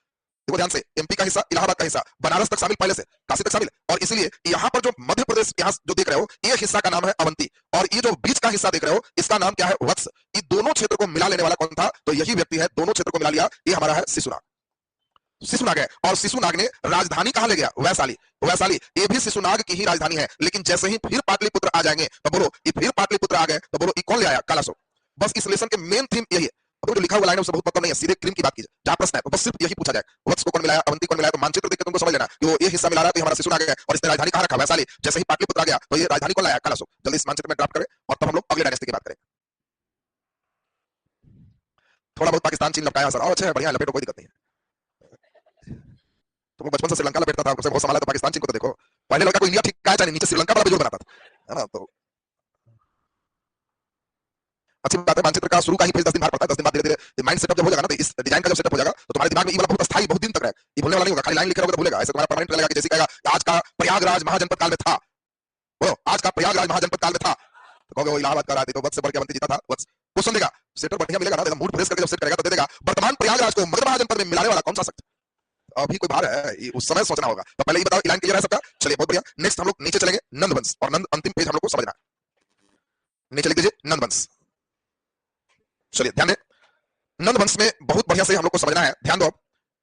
देखो ध्यान से, एमपी का हिस्सा, इलाहाबाद का हिस्सा, बनारस तक शामिल, पहले से काशी तक शामिल, और इसलिए यहां पर जो मध्य प्रदेश यहां जो देख रहे हो, ये हिस्सा का नाम है अवंती, और ये जो बीच का हिस्सा देख रहे हो, इसका नाम क्या है, वत्स। ये दोनों क्षेत्र को मिला लेने वाला कौन था, तो यही व्यक्ति है, दोनों क्षेत्र को मिला लिया, ये हमारा है शिशुनाग। शिशुनाग है, और शिशुनाग ने राजधानी कहां ले गया? वैशाली। वैशाली ये भी शिशुनाग की ही राजधानी है, लेकिन जैसे ही फिर पाटलिपुत्र आ जाएंगे तो बोलो ये फिर पाटलिपुत्र आ गए तो बोलो ये कौन ले आया? कालाशोक। बस इस लेसन के मेन थीम यही है। अब जो लिखा हुआ लाइन है उससे बहुत मतलब नहीं है, सीधे क्रीम की बात कीजिए। जहां प्रश्न है तो बस सिर्फ यही पूछा जाए, वत्स को कौन मिलाया, अवंती कौन मिलाया, तो मानचित्र देख के तुमको समझ लेना कि वो ये हिस्सा मिला रहा है तो हमारा शिशुनाग है, और इसने राजधानी कहां रखा? वैशाली। जैसे ही पाटलिपुत्र आ गया तो ये राजधानी कौन लाया? कालाशोक। जल्दी इस मानचित्र में ड्राफ्ट करें और तब हम लोग अगले डायनेस्टी की बात करें। थोड़ा बहुत पाकिस्तान चीन लपटाया सर, और अच्छा है, बढ़िया लपेटो, कोई दिक्कत नहीं है। तो बचपन से श्रीलंका लपेटता था, उससे बहुत संभाला, तो पाकिस्तान चीन को तो देखो, पहले लड़का को इंडिया ठीक कहा चाहे नीचे श्रीलंका वाला बेजोड़ बनाता था, है ना। तो अच्छी बात है, मानचित्र का शुरू का ही फेज 10 दिन बाहर पड़ता है, 10 दिन बाद धीरे धीरे माइंड सेटअप जब हो जाएगा ना, तो इस डिजाइन का जब सेटअप हो जाएगा तो तुम्हारे दिमाग में ये वाला बहुत स्थायी, बहुत दिन तक रहेगा, ये भूलने वाला नहीं होगा। खाली लाइन लिखे रहोगे तो भूलेगा, ऐसे तुम्हारा परमानेंट रहेगा कि जैसे कहेगा आज का प्रयागराज महाजनपद काल में था, बोलो आज का प्रयागराज महाजनपद काल में था, तो कहोगे वो इलाहाबाद का राज, तो वत्स से बढ़ के अवंती जीता था, वत्स। क्वेश्चन देगा, सेटअप बढ़िया मिलेगा ना, मूड फ्रेश करके जब सेट करेगा तो दे देगा वर्तमान प्रयागराज को मगध महाजनपद में मिलाने वाला कौन सा शख्स? अभी कोई बाहर है, उस समय सोचना होगा, तो पहले ये बताओ, लाइन क्लियर है सबका? चलिए बहुत बढ़िया। नेक्स्ट हम लोग नीचे चलेंगे, नंदवंश, और नंद अंतिम पेज हम लोग को समझना है। नीचे लिख दीजिए नंदवंश। चलिए ध्यान दें, नंदवंश में बहुत बढ़िया से हम लोग को समझना है, ध्यान दो।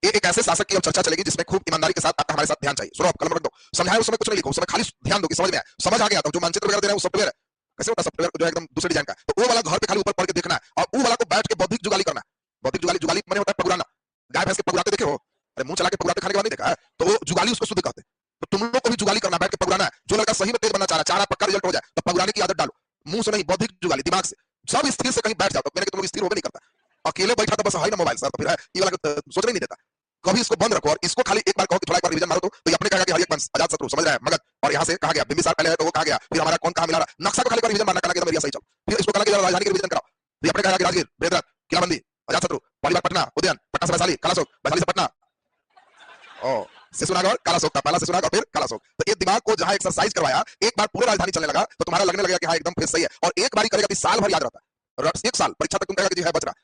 ये एक ऐसे शासक की अब चर्चा चलेगी जिसमें खूब ईमानदारी के साथ आपका हमारे साथ ध्यान चाहिए। सुनो, कलम रख दो, समझाए उस समय कुछ नहीं लिखो, उस समय खाली ध्यान दो कि समझ में आए। समझ आ गया तो जो मानचित्र वगैरह दे रहे हैं वो सॉफ्टवेयर है, कैसे होता है सॉफ्टवेयर को जो है एकदम दूसरे डिजाइन का, तो वो वाला घर पे खाली ऊपर पढ़ के देखना है, और वो वाला को बैठ के बौद्धिक जुगाली करना है। बौद्धिक जुगाली, जुगाली माने होता है पगुराना, गाय भैंस के पगुराते देखे हो? अरे मुंह चला के पगुराते खाने के बाद नहीं देखा है? तो वो जुगाली उसको शुद्ध कहते हैं। तो तुम लोग को भी जुगाली करना, बैठ के पगुराना है। जो लड़का सही में तेज बनना चाह रहा है, चाह रहा पक्का रिजल्ट हो जाए, तो पगुराने की आदत डालो, मुंह से नहीं, बौद्धिक जुगाली, दिमाग से। सब स्थिर से कहीं बैठ जाओ, तो मैंने कि तुम लोग स्थिर होकर नहीं करता, अकेले बैठा तो बस है ना मोबाइल सर, तो फिर ये वाला सोचने नहीं देता। कभी इसको बंद रखो और इसको खाली एक बार कहो कि थोड़ा एक बार रिवीजन मारो, तो ये अपने कहेगा कि हरियक वंश, अजात शत्रु, समझ रहा है, मगध, और यहाँ से कहा गया बिंबिसार पहले है तो वो कहा गया, फिर हमारा कौन कहां मिला रहा, नक्शा को खाली का रिवीजन मारना, कहना कि एकदम एरिया सही चल, फिर इसको कहना कि राजधानी के रिवीजन कराओ, फिर अपने कहा कि राजगीर, बेदरत, किलाबंदी, अजात शत्रु, पहली बार पटना, उदयन, पटना से वैशाली, कालाशोक, वैशाली से पटना, ओ शिशुनाग और कालाशोक का, पहला शिशुनाग और फिर कालाशोक। तो ये दिमाग को जहां एक्सरसाइज करवाया, एक बार पूरे राजधानी चलने लगा तो तुम्हारा लगने लगेगा कि हाँ एकदम फिर सही है, और एक बार ही करेगा कि साल भर याद रहता है, एक साल परीक्षा तक तुम कहेगा कि है बच रहा,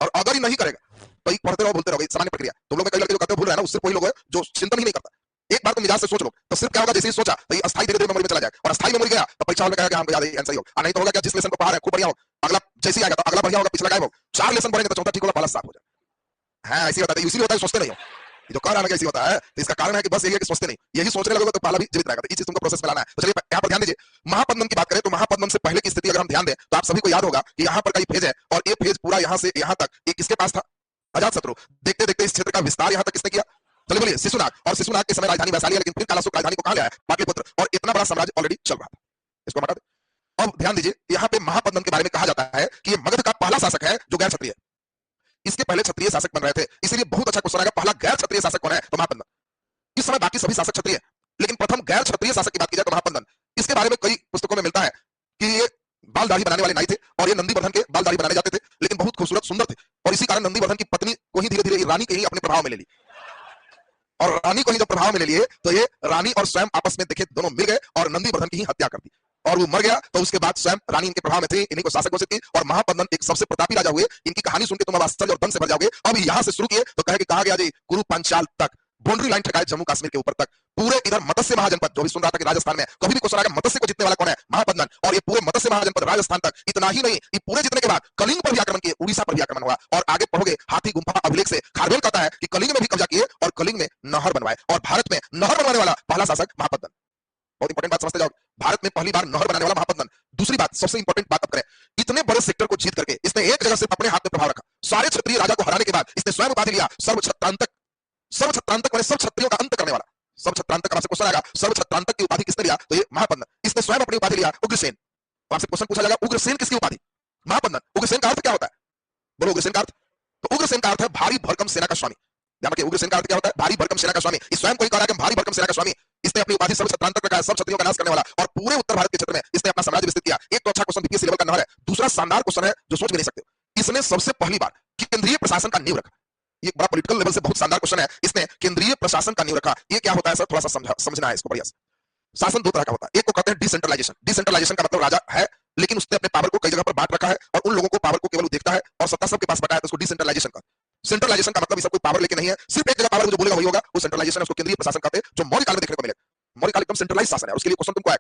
और अगर ही नहीं करेगा तो ये पढ़ते रहो भूलते रहोगे, सामान्य प्रक्रिया। तुम लोग में कई लड़के जो कहते हो भूल रहे हैं ना, उससे कोई लोग है जो चिंतन ही नहीं करता। एक बार तुम मिजाज से सोच लो तो सिर्फ क्या होगा, जैसे ही सोचा तो ये अस्थायी धीरे धीरे मेमोरी में चला जाएगा, और अस्थायी मेमोरी गया तो परीक्षा हॉल में कहेगा कि हमको याद है, आंसर ही होगा, नहीं तो होगा क्या, जिस लेसन को पढ़ा रहे खूब बढ़िया हो, अगला जैसे आएगा तो अगला बढ़िया होगा, पिछला गायब हो, 4 लेसन पढ़ेंगे तो चौथा ठीक होगा, पहला साफ हो जाए। हाँ ऐसी होता है, इसी होता है, सोचते नहीं हो, ये जो कह रहा है कैसी होता है, तो इसका कारण है कि बस यही है कि सोचते नहीं, यही सोचने लगोगे तो पहला भी जीवित रहेगा, तो ये चीज तुमको प्रोसेस में लाना है। तो चलिए यहाँ पर ध्यान दीजिए, महापद्मन की बात करें तो महापद्मन से पहले की स्थिति अगर हम ध्यान दें तो आप सभी को याद होगा कि यहाँ पर कई फेज है, और ये फेज पूरा यहाँ से यहाँ तक ये किसके पास था? अजात शत्रु। देखते देखते इस क्षेत्र का विस्तार यहाँ तक किसने किया? चलिए बोलिए शिशुनाग, और शिशुनाग के समय राजधानी वैशाली है, लेकिन फिर कालाशोक राजधानी को कहां ले आया? पाटलिपुत्र, और इतना बड़ा साम्राज्य ऑलरेडी चल रहा था। इसको हटा दे। अब ध्यान दीजिए, यहाँ पे महापद्मन के बारे में कहा जाता है कि ये मगध का पहला शासक है जो गैर क्षत्रिय, इसके पहले क्षत्रिय शासक बन रहे थे, इसीलिए बहुत अच्छा क्वेश्चन आएगा, पहला गैर क्षत्रिय शासक कौन है? तो महापद्मन। इस समय बाकी सभी शासक क्षत्रिय, लेकिन प्रथम गैर क्षत्रिय शासक की बात की जाए तो महापद्मन। इसके बारे में कई पुस्तकों में मिलता है कि ये बाल दाढ़ी बनाने वाले नहीं थे, और ये नंदीवर्धन के बाल दाढ़ी बनाने जाते थे, लेकिन बहुत खूबसूरत सुंदर थे, और इसी कारण नंदीवर्धन की पत्नी को ही धीरे धीरे रानी के ही अपने प्रभाव में ले ली, और रानी को ही जब प्रभाव में ले लिए तो ये रानी और स्वयं आपस में देखे दोनों मिल गए और नंदीवर्धन की ही हत्या कर दी, और वो मर गया। तो उसके बाद स्वयं रानी इनके प्रभाव में थी, इन्हीं को शासक घोषित की, और महापद्मन एक सबसे प्रतापी राजा हुए। इनकी कहानी सुन के तुम अब आश्चर्य और दंग से भर जाओगे। अब यहाँ से शुरू किए तो कहे कि कहा गया जी गुरु पंचाल तक, बाउंड्री लाइन ठकाए जम्मू कश्मीर के ऊपर तक, पूरे इधर मत्स्य महाजनपद, जो भी सुन रहा था कि राजस्थान में कभी भी क्वेश्चन आएगा मत्स्य को जीतने वाला कौन है? महापद्मन। और ये पूरे मत्स्य महाजनपद राजस्थान तक, इतना ही नहीं, ये पूरे जीतने के बाद कलिंग पर भी आक्रमण किए, उड़ीसा पर भी आक्रमण हुआ, और आगे पढ़ोगे हाथी गुम्फा अभिलेख से खारवेल कहता है कि कलिंग में भी कब्जा किए और कलिंग में नहर बनवाए, और भारत में नहर बनवाने वाला पहला शासक महापद्मन। बहुत इंपॉर्टेंट बात समझते जाओ, भारत में पहली बार नहर बनाने वाला महापद्मन। दूसरी बात, सबसे इंपॉर्टेंट बात अब करें, इतने बड़े सेक्टर को जीत करके इसने एक जगह सिर्फ अपने हाथ में प्रभाव रखा, सारे क्षत्रिय राजा को हराने के बाद इसने स्वयं उपाधि लिया सर्वछत्रांतक। सर्वछत्रांतक माने सब क्षत्रियों का अंत करने वाला। सर्वछत्रांतक का आपसे क्वेश्चन आएगा, सर्वछत्रांतक की उपाधि किसने लिया? तो ये महापद्मन। इसने स्वयं अपनी उपाधि लिया उग्रसेन। तो आपसे क्वेश्चन पूछा जाएगा उग्रसेन किसकी उपाधि? महापद्मन। उग्रसेन का अर्थ क्या होता है? बोलो उग्रसेन का अर्थ। तो उग्रसेन का अर्थ है भारी भरकम सेना का स्वामी। ध्यान रखिए, उग्रसेन का अर्थ क्या होता है? भारी भरकम सेना का स्वामी। इस स्वयं को ही कहा है कि भारी भरकम सेना का स्वामी। इसने अपनी उपाधि सर्वछत्रांतक रखा है, सब क्षत्रियों का नाश करने वाला, और पूरे उत्तर भारत के क्षेत्र में इसने अपना साम्राज्य विस्तृत किया। एक तो अच्छा क्वेश्चन बीपीएससी लेवल का नहर है, दूसरा शानदार क्वेश्चन है जो सोच भी नहीं सकते, इसने सबसे पहली बार केंद्रीय प्रशासन का नींव रखा। ये बड़ा पॉलिटिकल लेवल से बहुत शानदार क्वेश्चन है, इसने केंद्रीय प्रशासन का नींव रखा। ये क्या होता है सर, थोड़ा सा समझना है इसको बढ़िया से। शासन दो तरह का होता है, एक को कहते हैं डिसेंट्रलाइजेशन। डिसेंट्रलाइजेशन का मतलब राजा है लेकिन उसने अपने पावर को कई जगह पर बांट रखा है, और उन लोगों को पावर को केवल वो देखता है, और सत्ता सबके पास बटा है, तो उसको डिसेंट्रलाइजेशन का। सेंट्रलाइजेशन का मतलब सब कोई पावर लेके नहीं है, सिर्फ एक जगह पावर जो बोलेगा वही होगा, वो सेंट्रलाइजेशन है, उसको केंद्रीय प्रशासन कहते हैं, जो मौर्य काल में देखने को मिले। मौर्य काल एकदम सेंट्रलाइज शासन है, उसके लिए क्वेश्चन तुमको है,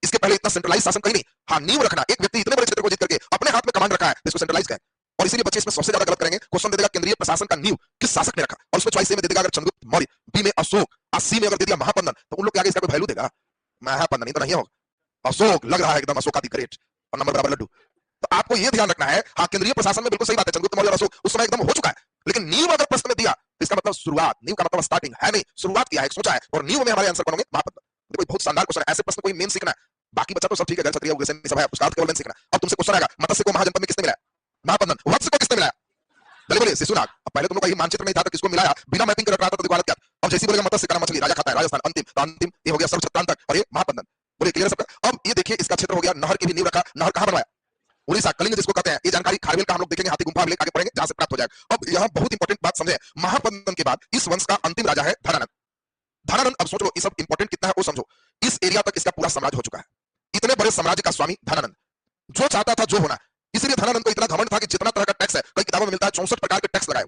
इसके पहले इतना सेंट्रलाइज शासन कहीं नहीं। हाँ, नींव रखना, एक व्यक्ति इतने बड़े क्षेत्र को जीत करके अपने हाथ में कमांड रखा है, इसको सेंट्रलाइज कहें। और इसीलिए बच्चे इसमें सबसे ज्यादा गलत करेंगे। क्वेश्चन दे देगा केंद्रीय प्रशासन का नींव किस शासक ने रखा, और उसमें चॉइस ए में दे देगा अगर चंद्रगुप्त मौर्य, बी में अशोक, और सी में अगर दे दिया महापद्मन, तो उन लोग के आगे इसका कोई वैल्यू देगा? महापद्मन तो नहीं होगा, अशोक लग रहा है एकदम, अशोक आदि ग्रेट, और नंबर बराबर लड्डू। तो आपको यह ध्यान रखना है। हाँ, केंद्रीय प्रशासन में बिल्कुल सही बात है, चंद्रगुप्त मौर्य और अशोक उस समय एकदम हो चुका है, लेकिन नींव अगर प्रश्न में दिया तो इसका मतलब शुरुआत, नींव का मतलब स्टार्टिंग है नहीं, शुरुआत किया है, सोचा है, और नींव में हमारे आंसर बनोगे महापद्मन। देखो बहुत शानदार क्वेश्चन है, ऐसे प्रश्न कोई मेन सीखना है, बाकी बच्चा तो सब ठीक है, क्षत्रिय उग्रसेन सब है, पुरुषार्थ केवल मेन सीखना। अब तुमसे क्वेश्चन आएगा, मत्स्य को महाजनपद में किसने मिलाया? महापद्मन। वत्स को किसने मिलाया? जल्दी बोलिए, शिशुनाग। अब पहले तुम लोग का ये मानचित्र नहीं था, तो किसको मिलाया बिना मैपिंग कर रखा था, तो देखो हालत क्या। अब जैसे बोलेगा मत्स्य का मछली राजा खाता है, राजस्थान अंतिम, तो अंतिम ये हो गया सर्वक्षत्रांतक, और ये महापद्मन। बोलिए क्लियर सबका? अब ये देखिए इसका क्षेत्र हो गया, नहर की भी नींव रखा, नहर कहां बनवाया? उड़ीसा, कलिंग जिसको कहते हैं। ये जानकारी खारवेल का हम लोग देखेंगे, हाथी गुम्फा आगे पढ़ेंगे, जहां से प्राप्त हो जाएगा। अब यहाँ बहुत इंपॉर्टेंट बात समझे, महापद्मन के बाद इस वंश का अंतिम राजा है धनानंद। धनानंद, अब सोच लो ये सब इंपॉर्टेंट कितना है वो समझो। इस एरिया तक इसका पूरा साम्राज्य हो चुका है, इतने बड़े साम्राज्य का स्वामी धनानंद, जो चाहता था जो होना। इसलिए धनानंद को इतना घमंड था कि जितना तरह का टैक्स है, कई किताबों में मिलता है 64 प्रकार के टैक्स लगाए।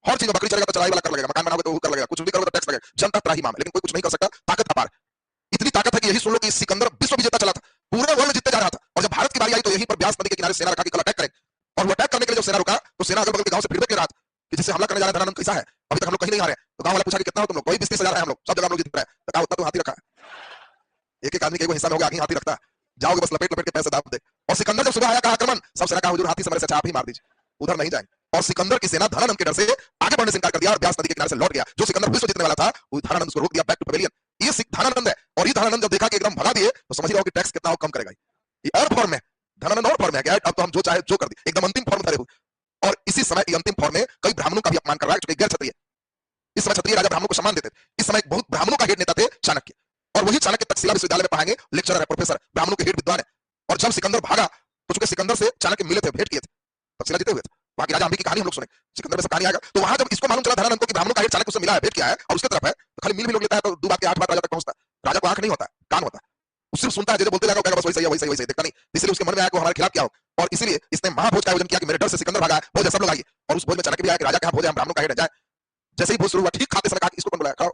हर चीज में, बकरी चलेगा तो चढ़ाई वाला कर लगेगा, मकान बनाओगे तो वो कर लगेगा, कुछ भी करोगे तो टैक्स लगेगा, जनता त्राही माम है, लेकिन कोई कुछ नहीं कर सकता, ताकत अपार। इतनी ताकत है कि यही सुन लो कि सिकंदर विश्व विजेता चला था, पूरे वर्ल्ड जीतते जा रहा था, और जब भारत की बारी आई तो यहीं पर ब्यास नदी के किनारे सेना रखा कि कल अटैक करें। और वो अटैक करने के लिए जब सेना रुका, तो सेना अगल बगल के गांव से फीडबैक ले रहा था कि जिससे हमला करने जा रहा है धनानंद कैसा है, अभी तक हम लोग कहीं नहीं आ रहे। तो गांव वाला पूछा कि कितना हो तुम लोग? कोई 20-30 हजार है हम लोग, सब जगह हम लोग जीत रहे हैं। तो कहा उतना तो हाथी रखा है, एक एक आदमी के हिस्सा में होगा, आगे हाथी रखता है, जाओगे बस लपेट लपेट के पैसे दाब दे। और सिकंदर जब सुबह आया, कहा आक्रमण, सब सेना कहा हुजूर हाथी से मेरे से आप ही मार दीजिए, उधर नहीं जाएंगे। और सिकंदर की सेना धनानंद के डर से आगे बढ़ने से इनकार कर दिया, और ब्यास नदी के किनारे से लौट गया। जो सिकंदर विश्व जीतने वाला था, वो धनानंद उसको रोक दिया, बैक टू पवेलियन। ये धनानंद है, और ये धनानंद जब देखा कि एकदम भगा दिए, तो समझ रहे हो कि टैक्स कितना कम करेगा। ये और फॉर्म में धनानंद, और फॉर्म में क्या, अब तो हम जो चाहे जो कर दिए, एकदम अंतिम फॉर्म धरे हुए। और इसी समय ये अंतिम फॉर्म में कई ब्राह्मणों का भी अपमान कर रहा है, जो गैर क्षत्रिय। इस समय क्षत्रिय राजा ब्राह्मणों को सम्मान देते थे। इस समय बहुत ब्राह्मणों का हेड नेता थे चाणक्य, और वही चाणक्य तक्षशिला विश्वविद्यालय में पढ़ाएंगे, लेक्चरर है, प्रोफेसर, ब्राह्मणों के हेड विद्वान है। और जब सिकंदर भागा, तो चूंकि सिकंदर से चाणक्य मिले थे, भेंट किए थे, तक्षशिला जीते हुए थे। वहां की राजा अंबी की कहानी हम लोग सुने, सिकंदर में सब कहानी आएगा। तो वहां जब इसको मालूम चला धनानंद को कि ब्राह्मणों का हेड चाणक्य उससे मिला है, भेंट किया है, और उसके तरफ है, तो खाली मिल भी लोग लेता है, तो 2 बात के 8 बात राजा तक पहुंचता है। राजा को आंख नहीं होता, कान होता है, वो सिर्फ सुनता है, जो बोलते जाएगा बस वही सही है, वही सही, वही सही, देखता नहीं। इसलिए उसके मन में आया कि हमारे खिलाफ क्या हो, और इसीलिए इसने महाभोज का आयोजन किया कि मेरे डर से सिकंदर भागा है, भोज सब लोग आइए। और उस भोज में चाणक्य भी आया कि राजा क्या भोज है, हम ब्राह्मणों का हेड है, जाए। जैसे ही भोज शुरू हुआ, ठीक खाते समय कहा कि इसको कौन बुलाया, खाओ।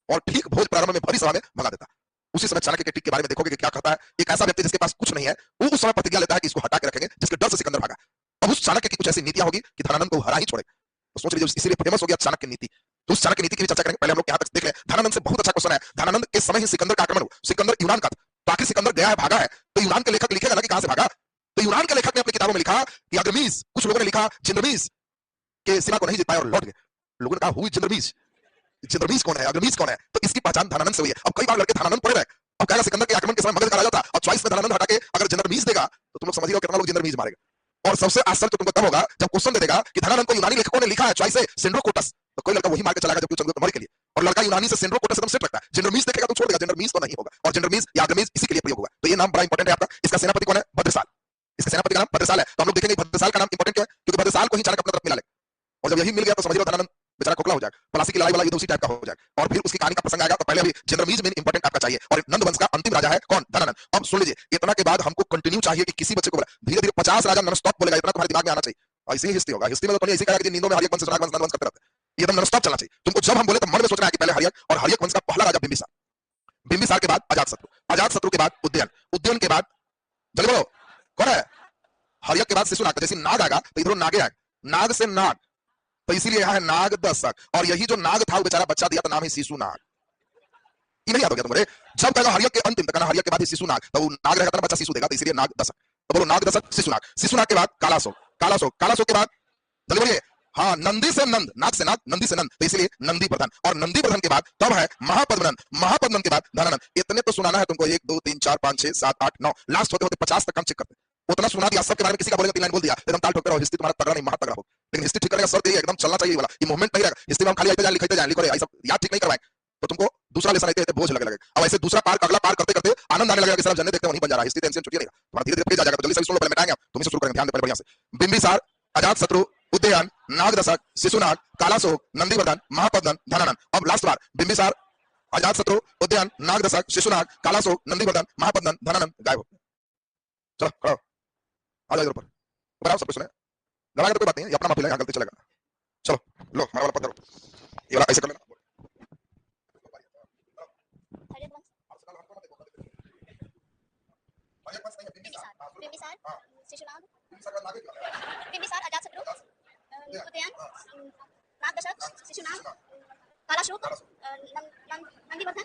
और ठीक भोज प्रारंभ में भरी सभा में भगा देता। उसी समय चाणक्य के टिक के बारे में देखोगे कि क्या कहता है। एक ऐसा व्यक्ति जिसके पास कुछ नहीं है, वो उस समय प्रतिज्ञा लेता है कि इसको हटा के रखेंगे, जिसके डर से सिकंदर भागा। अब उस चाणक्य की कुछ ऐसी नीतियां होगी कि धनानंद को हरा ही छोड़े। तो सोच लीजिए, इसीलिए फेमस हो गया चाणक्य नीति। तो उस चाणक्य नीति की भी चर्चा करेंगे, पहले हम लोग यहां तक देख लें। धनानंद से बहुत अच्छा क्वेश्चन है। धनानंद के समय ही सिकंदर का आक्रमण हुआ। सिकंदर यूनान का था, तो आखिर सिकंदर गया है, भागा है, तो यूनान के लेखक लिखेगा ना कि कहां से भागा। तो यूनान के लेखक ने अपनी किताबों में लिखा कि अग्रमीज, कुछ लोगों ने लिखा जिंद्रमीज के सीमा को नहीं जीत पाए और लौट गए। लोगों ने कहा हुई जिंद्रमीज, जिंद्रमीज कौन है, अग्रमीज कौन है? तो इसकी पहचान धनानंद से हुई है। अब कई बार लड़के धनानंद पढ़ रहे, अब कहेगा सिकंदर के आक्रमण के समय मगध का राजा था, अब चॉइस में धनानंद हटा के अगर जिंद्रमीज देगा, तो तुम लोग समझ लो कितना लोग जिंद्रमीज मारेगा। और सबसे आश्चर्य तो तुमको तब होगा जब क्वेश्चन दे देगा कि धनानंद को यूनानी लेखकों ने लिखा है चॉइस है सेंड्रोकोटस, तो कोई लड़का वही मार के चला गया जबकि चंद्रगुप्त मौर्य के लिए। और लड़का यूनानी से सेंड्रोकोटस एकदम सेट रखता है, जिंद्रमीज देखेगा तो छोड़ देगा, जिंद्रमीज तो नहीं होगा। और जिंद्रमीज या अग्रमीज इसी के लिए प्रयोग हुआ। तो ये नाम बड़ा इंपॉर्टेंट है आपका। इसका सेनापति कौन है? भद्रसाल। इसका सेनापति का नाम भद्रसाल है। तो हम लोग देखेंगे भद्रसाल का नाम इंपॉर्टेंट क्यों है, क्योंकि भद्रसाल को ही चाणक्य अपने तरफ मिला ले। और जब यही मिल गया तो समझ लो धनानंद बेचारा खोखला हो जाएगा। पलासी की लड़ाई वाला युद्ध उसी टाइप का हो जाएगा। और फिर उसकी कहानी का प्रसंग आएगा, तो पहले अभी जिंद्रमीज में इंपॉर्टेंट आपका चाहिए। और नंद वंश का अंतिम राजा है कौन? धनानंद। अब सुन लीजिए, इतना के बाद हमको कंटिन्यू चाहिए कि किसी बच्चे को धीरे धीरे 50 राजा नॉन स्टॉप बोलेगा, इतना तुम्हारे दिमाग में आना चाहिए। ऐसे ही हिस्ट्री होगा। हिस्ट्री में तो ऐसे कहा कि नींदों में हरियक वंश सुनाग वंश नंद वंश करते रहते हैं, ये एकदम नॉन स्टॉप चलना चाहिए तुमको। जब हम बोले तो मन में सोचना है कि पहले हरियक, और हरियक वंश का पहला राजा बिंबिसार, बिंबिसार के बाद अजातशत्रु, अजातशत्रु के बाद उदयन, उदयन के बाद जल्दी बोलो कौन है? हरियक के बाद शिशुनाग। जैसे नाग आएगा तो इधर नागे आएगा, नाग से नाग, तो इसीलिए यहाँ है नाग दशक। और यही जो नाग था वो बेचारा बच्चा दिया, तो नाम है शिशुनाग। ये नहीं याद हो गया तुमको? जब कहेगा हरियक के अंतिम, तो कहना हरियक के बाद ही शिशुनाग, तो वो नाग रहेगा तो बच्चा शिशु देगा, तो इसलिए नाग दशक। तो बोलो नाग दशक शिशुनाग। शिशुनाग के बाद कालाशोक, कालाशोक, कालाशोक के बाद जल्दी बोलिए, हाँ नंदी से नंद, नाग से नाग, नंदी से नंद, तो इसलिए नंदी प्रधान। और नंदी प्रधान के बाद तब है महापद्मनंद, महापद्मनंद के बाद धनानंद। इतने तो सुनाना है तुमको, 1 2 3 4 5 6 7 8 9, लास्ट होते होते 50 तक हम चेक करते। उतना सुना दिया, सबके बारे में किसी का बोलेगा 3 लाइन बोल दिया, एकदम ताल ठोक रहा हो, हिस्ट्री तुम्हारा तगड़ा नहीं महा तगड़ा हो। लेकिन हिस्ट्री ठीक करेगा सर, एकदम चलना चाहिए वाला, ये मूवमेंट नहीं रहेगा। हिस्ट्री में हम खाली आते जाए लिखते जाए, लिखो रे, सब याद ठीक नहीं करवाए तो तुमको दूसरा लेसन आते बोझ लगे लगेगा। अब ऐसे दूसरा पार अगला पार करते करते आनंद आने लगेगा कि सब जन्नत देखते वहीं बन जा रहा है। हिस्ट्री टेंशन छुट्टी नहीं, तुम्हारा धीरे धीरे पेज आ जाएगा। जल्दी से सुन लो, पहले मिटाएंगे, तुम से शुरू करेंगे, ध्यान दे पहले बढ़िया से। बिंबिसार, अजातशत्रु, उदयन, नागदशक, शिशुनाग, कालाशोक, नंदीवर्धन, महापद्मनंद, धनानंद। अब लास्ट बार बिंबिसार, अजातशत्रु, उदयन, नागदशक, शिशुनाग, कालाशोक, नंदीवर्धन, महापद्मनंद, धनानंद गायब हो। चलो खड़ो, आ जाओ ऊपर, बनाओ सब कुछ सुने, लड़ाई तो कोई बात नहीं है, ये अपना माफी लेगा, गलती चलेगा। चलो लो हमारा वाला पकड़ो, ये वाला ऐसे कर लेना। बिंबिसार, शिशुनाग, बिंबिसार, अजातशत्रु, उदयन, नागदशरथ, शिशुनाग, कालाशोक, नंदीवर्धन,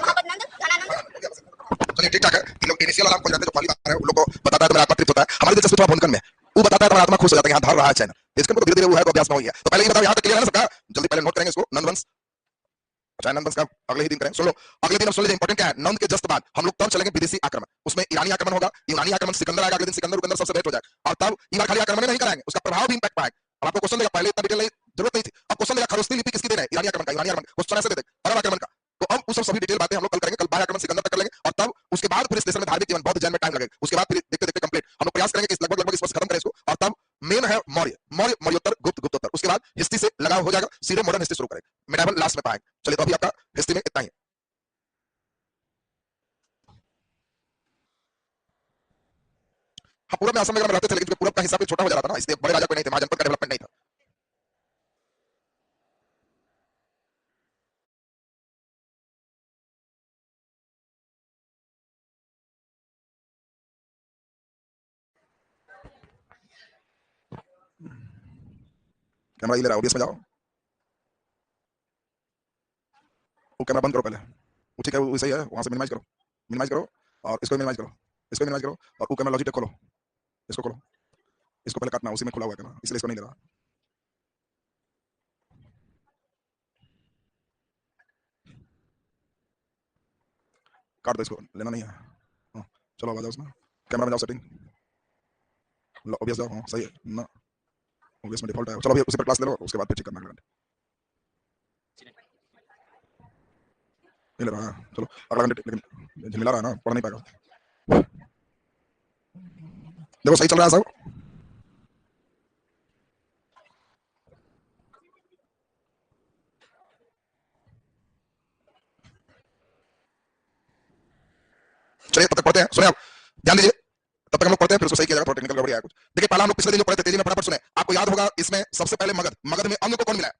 महापद्मनंद, धनानंद। चलिए ठीक ठाक है। इन लोग इनिशियल अलार्म खोल जाते हैं जो पहली बार है, उन लोग को बताता है तो मेरा आत्मा तृप्त होता है। हमारी दिलचस्पी थोड़ा भूनकन में है, वो बताता है तो हमारा आत्मा खुश हो जाता है, यहाँ धर रहा है चैन। इसके ऊपर धीरे धीरे वो है तो अभ्यास में हो गया। तो पहले ये बताओ यहाँ तक क्लियर है ना सबका? जल्दी पहले नोट करेंगे इसको। नंदवंश, चाहे नंदवंश का अगले ही दिन करें। सुन लो, अगले दिन अब सुन लीजिए, इंपॉर्टेंट क्या है, नंद के जस्ट बाद हम लोग तब चलेंगे विदेशी आक्रमण। उसमें ईरानी आक्रमण होगा, यूनानी आक्रमण, सिकंदर आएगा, अगले दिन सिकंदर उकंदर सबसे भेंट हो जाएगा। और तब इस बार खाली आक्रमण नहीं कराएंगे, उसका प्रभाव भी इंपैक्ट पाएगा। अब आपको क्वेश्चन देगा, पहले इतना डिटेल जरूरत नहीं थी, अब क्वेश्चन देगा खरोस्ती लिपि किसकी देना है? ईरानी आक्रमण का, यूनानी आक्रमण क्वेश्चन ऐसे दे दे, अरब आक्रमण का। तो अब उस सभी डिटेल बातें हम लोग कल करेंगे, कल बाह्य आक्रमण सिकंदर तक कर लेंगे, और तब उसके बाद फिर इस देश में धार्मिक जीवन बौद्ध जैन में टाइम लगेगा। उसके बाद फिर देखते देखते कंप्लीट हम लोग प्रयास करेंगे कि लगभग लगभग इस वर्ष खत्म करें इसको। और तब मेन है मौर्य, मौर्य, मौर्योत्तर, गुप्त, गुप्तोत्तर। उसके बाद हिस्ट्री से लगाव हो जाएगा, सीधे मॉडर्न हिस्ट्री शुरू करेंगे, मेडावल लास्ट में पाएंगे। चलिए, तो अभी आपका हिस्ट्री में इतना ही है। हाँ, पूरब में असम वगैरह में रहते थे, लेकिन पूरब का हिस्सा भी छोटा हो जा रहा था ना, इसलिए बड़े राजा कोई नहीं थे, महाजनपद का डेवलपमेंट नहीं था। कैमरा ये ले रहा है, ओबीएस में जाओ, वो कैमरा बंद करो पहले। वो ठीक है, वो सही है, वहां से मिनिमाइज करो, और इसको मिनिमाइज करो, इसको मिनिमाइज करो, और वो कैमरा लॉजिटेक खोलो, इसको खोलो, इसको पहले काटना, उसी में खुला हुआ है कैमरा, इसलिए इसको नहीं ले रहा। काट दो, इसको लेना नहीं है। हाँ, चलो आ जाओ उसमें, कैमरा में जाओ, सेटिंग, ओबीएस जाओ। हाँ सही है ना, ओबीएस में डिफॉल्ट है। चलो अभी उसी पर क्लास ले लो, उसके बाद फिर ठीक करना अगला घंटे। नहीं ले रहा है, चलो अगला घंटे, लेकिन झिलमिला रहा है ना, पढ़ नहीं पाएगा। देखो सही चल रहा है सब। चलिए तब तक पढ़ते हैं, सुने आप, ध्यान दीजिए, तब तक हम लोग पढ़ते हैं, फिर उसको सही किया जाएगा, थोड़ा टेक्निकल गड़बड़ी आया कुछ। देखिए पहला हम लोग पिछले दिन जो पढ़े थे, तेजी में फटाफट सुने। आपको याद होगा, इसमें सबसे पहले मगध, मगध में अंग को कौन मिला?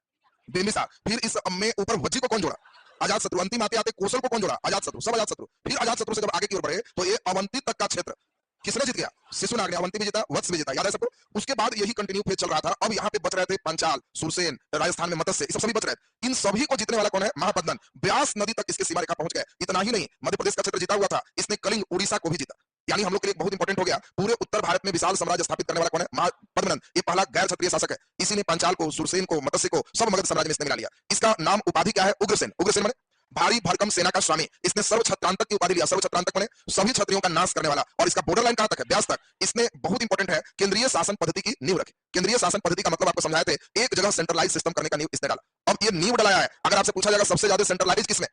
बिंबिसार। फिर इस में ऊपर वज्जी को कौन जोड़ा? अजात शत्रु। अंतिम आते आते कौशल को कौन जोड़ा? अजात शत्रु, सब अजात शत्रु। फिर अजात शत्रु से जब आगे की ओर बढ़े तो ये अवंती तक का क्षेत्र किसने जीत गया? शिशुनाग ने। अवंती भी जीता, वत्स भी जीता, याद है सबको? उसके बाद यही कंटिन्यू फेज चल रहा था। अब यहाँ पे बच रहे थे पंचाल, सुरसेन, राजस्थान में मत्स्य, ये सब सभी बच रहे थे। इन सभी को जीतने वाला कौन है? महापद्मन। ब्यास नदी तक इसकी सीमा रेखा पहुंच गए। इतना ही नहीं, मध्य प्रदेश का क्षेत्र जीता हुआ था इसने, कलिंग, उड़ीसा को भी जीता। यानी हम लोग के लिए बहुत इंपॉर्टेंट हो गया, पूरे उत्तर भारत में विशाल साम्राज्य स्थापित करने वाला कौन है? महापद्मनंद। ये पहला गैर क्षत्रिय शासक है, इसी ने पंचाल को, सुरसेन को, मत्स्य को, सब मगध साम्राज्य में इसने मिला लिया। इसका नाम, उपाधि क्या है? उग्रसेन। उग्रसेन माने भारी भरकम सेना का स्वामी। इसने सर्व छत्रांतक की उपाधि लिया। सर्व छत्रांतक माने सभी क्षत्रियों का नाश करने वाला। और इसका बॉर्डर लाइन कहां तक है? ब्यास तक। इसने, बहुत इंपॉर्टेंट है, केंद्रीय शासन पद्धति की नींव रखी। केंद्रीय शासन पद्धति का मतलब आपको समझाए थे, एक जगह सेंट्रलाइज सिस्टम करने का नींव इसने डाला। अब ये नींव डाला है, अगर आपसे पूछा जाएगा सबसे ज्यादा सेंट्रलाइज किसमें?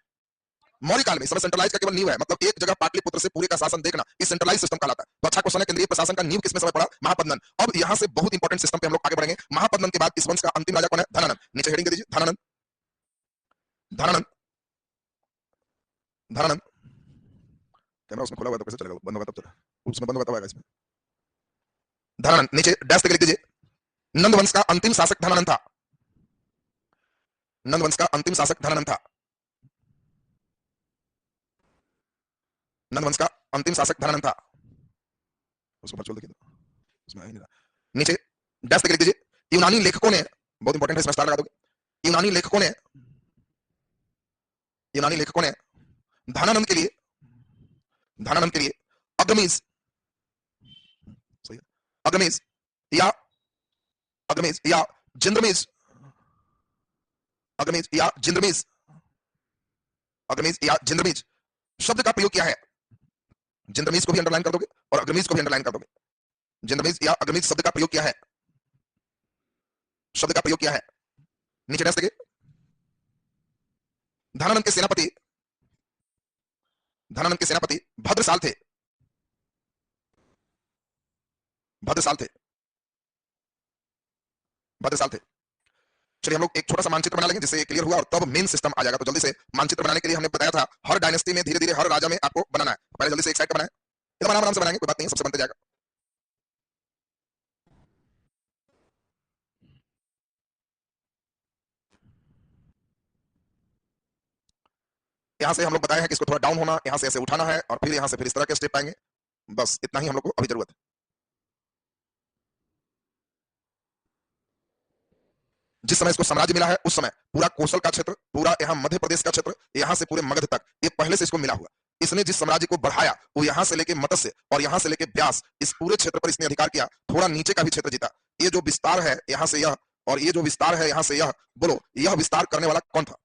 मौर्य काल में। इस समय सेंट्रलाइज का केवल नींव है, मतलब एक जगह पाटलिपुत्र से पूरे का शासन देखना, इस सेंट्रलाइज सिस्टम कहलाता है। तो अच्छा क्वेश्चन है, केंद्रीय प्रशासन का नींव किसमें समय पड़ा? महापद्मन। अब यहां से बहुत इंपॉर्टेंट सिस्टम पे हम लोग आगे बढ़ेंगे। महापद्मन के बाद इस वंश का अंतिम राजा कौन है? धनानंद। नीचे हेडिंग दे दीजिए, धनानंद, धनानंद, धनानंद। कैमरा उसमें खुला हुआ तो कैसे चलेगा? बंद होगा तब चलेगा, उसमें बंद होगा तब आएगा इसमें। धनानंद, नीचे डैश तक लिख दीजिए। नंद वंश का अंतिम शासक धनानंद था। नंद वंश का अंतिम शासक धनानंद था। नंद वंश का अंतिम शासक धनानंद था। उसको छोड़ देखिए, उसमें आ ही नहीं रहा। नीचे डैश तक लिख दीजिए। यूनानी लेखकों ने, बहुत इंपॉर्टेंट है, इसमें स्टार लगा दोगे। यूनानी लेखकों ने, यूनानी लेखकों ने धनानंद के लिए, धनानंद के लिए अग्रमीज, सही है, अग्रमीज या अग्रमीज या जिंद्रमीज, अग्रमीज या जिंद्रमीज, अग्रमीज या जिंद्रमीज शब्द का प्रयोग किया है। जिंद्रमीज को भी अंडरलाइन कर दोगे और अग्रमीज को भी अंडरलाइन कर दोगे। जिंद्रमीज या अग्रमीज शब्द का प्रयोग किया है, शब्द का प्रयोग किया है। नीचे डैश देखिए। धनानंद के सेनापति, धनानंद के सेनापति भद्रसाल थे, भद्रसाल थे, भद्रसाल थे। चलिए हम लोग एक छोटा सा मानचित्र बना लेंगे जिससे क्लियर हुआ, और तब मेन सिस्टम आ जाएगा। तो जल्दी से मानचित्र बनाने के लिए हमने बताया था, हर डायनेस्टी में धीरे धीरे हर राजा में आपको बनाना है। पहले जल्दी से एक साइड का बनाए, एकदम आराम से बनाएंगे, कोई बात नहीं है, सबसे बनते जाएगा। यहां से हम लोग बताए हैं कि इसको थोड़ा डाउन होना, यहां से ऐसे उठाना है, और फिर यहां से फिर इस तरह के स्टेप आएंगे। बस इतना ही हम लोग को अभी जरूरत है। जिस समय इसको साम्राज्य मिला है उस समय पूरा कोसल का क्षेत्र, पूरा यहाँ मध्य प्रदेश का क्षेत्र, यहाँ से पूरे मगध तक, ये पहले से इसको मिला हुआ। इसने जिस साम्राज्य को बढ़ाया वो यहाँ से लेके मत्स्य और यहाँ से लेके व्यास, इस पूरे क्षेत्र पर इसने अधिकार किया। थोड़ा नीचे का भी क्षेत्र जीता। ये जो विस्तार है यहाँ से यह, और ये जो विस्तार है यहाँ से यह, बोलो यह विस्तार करने वाला कौन था?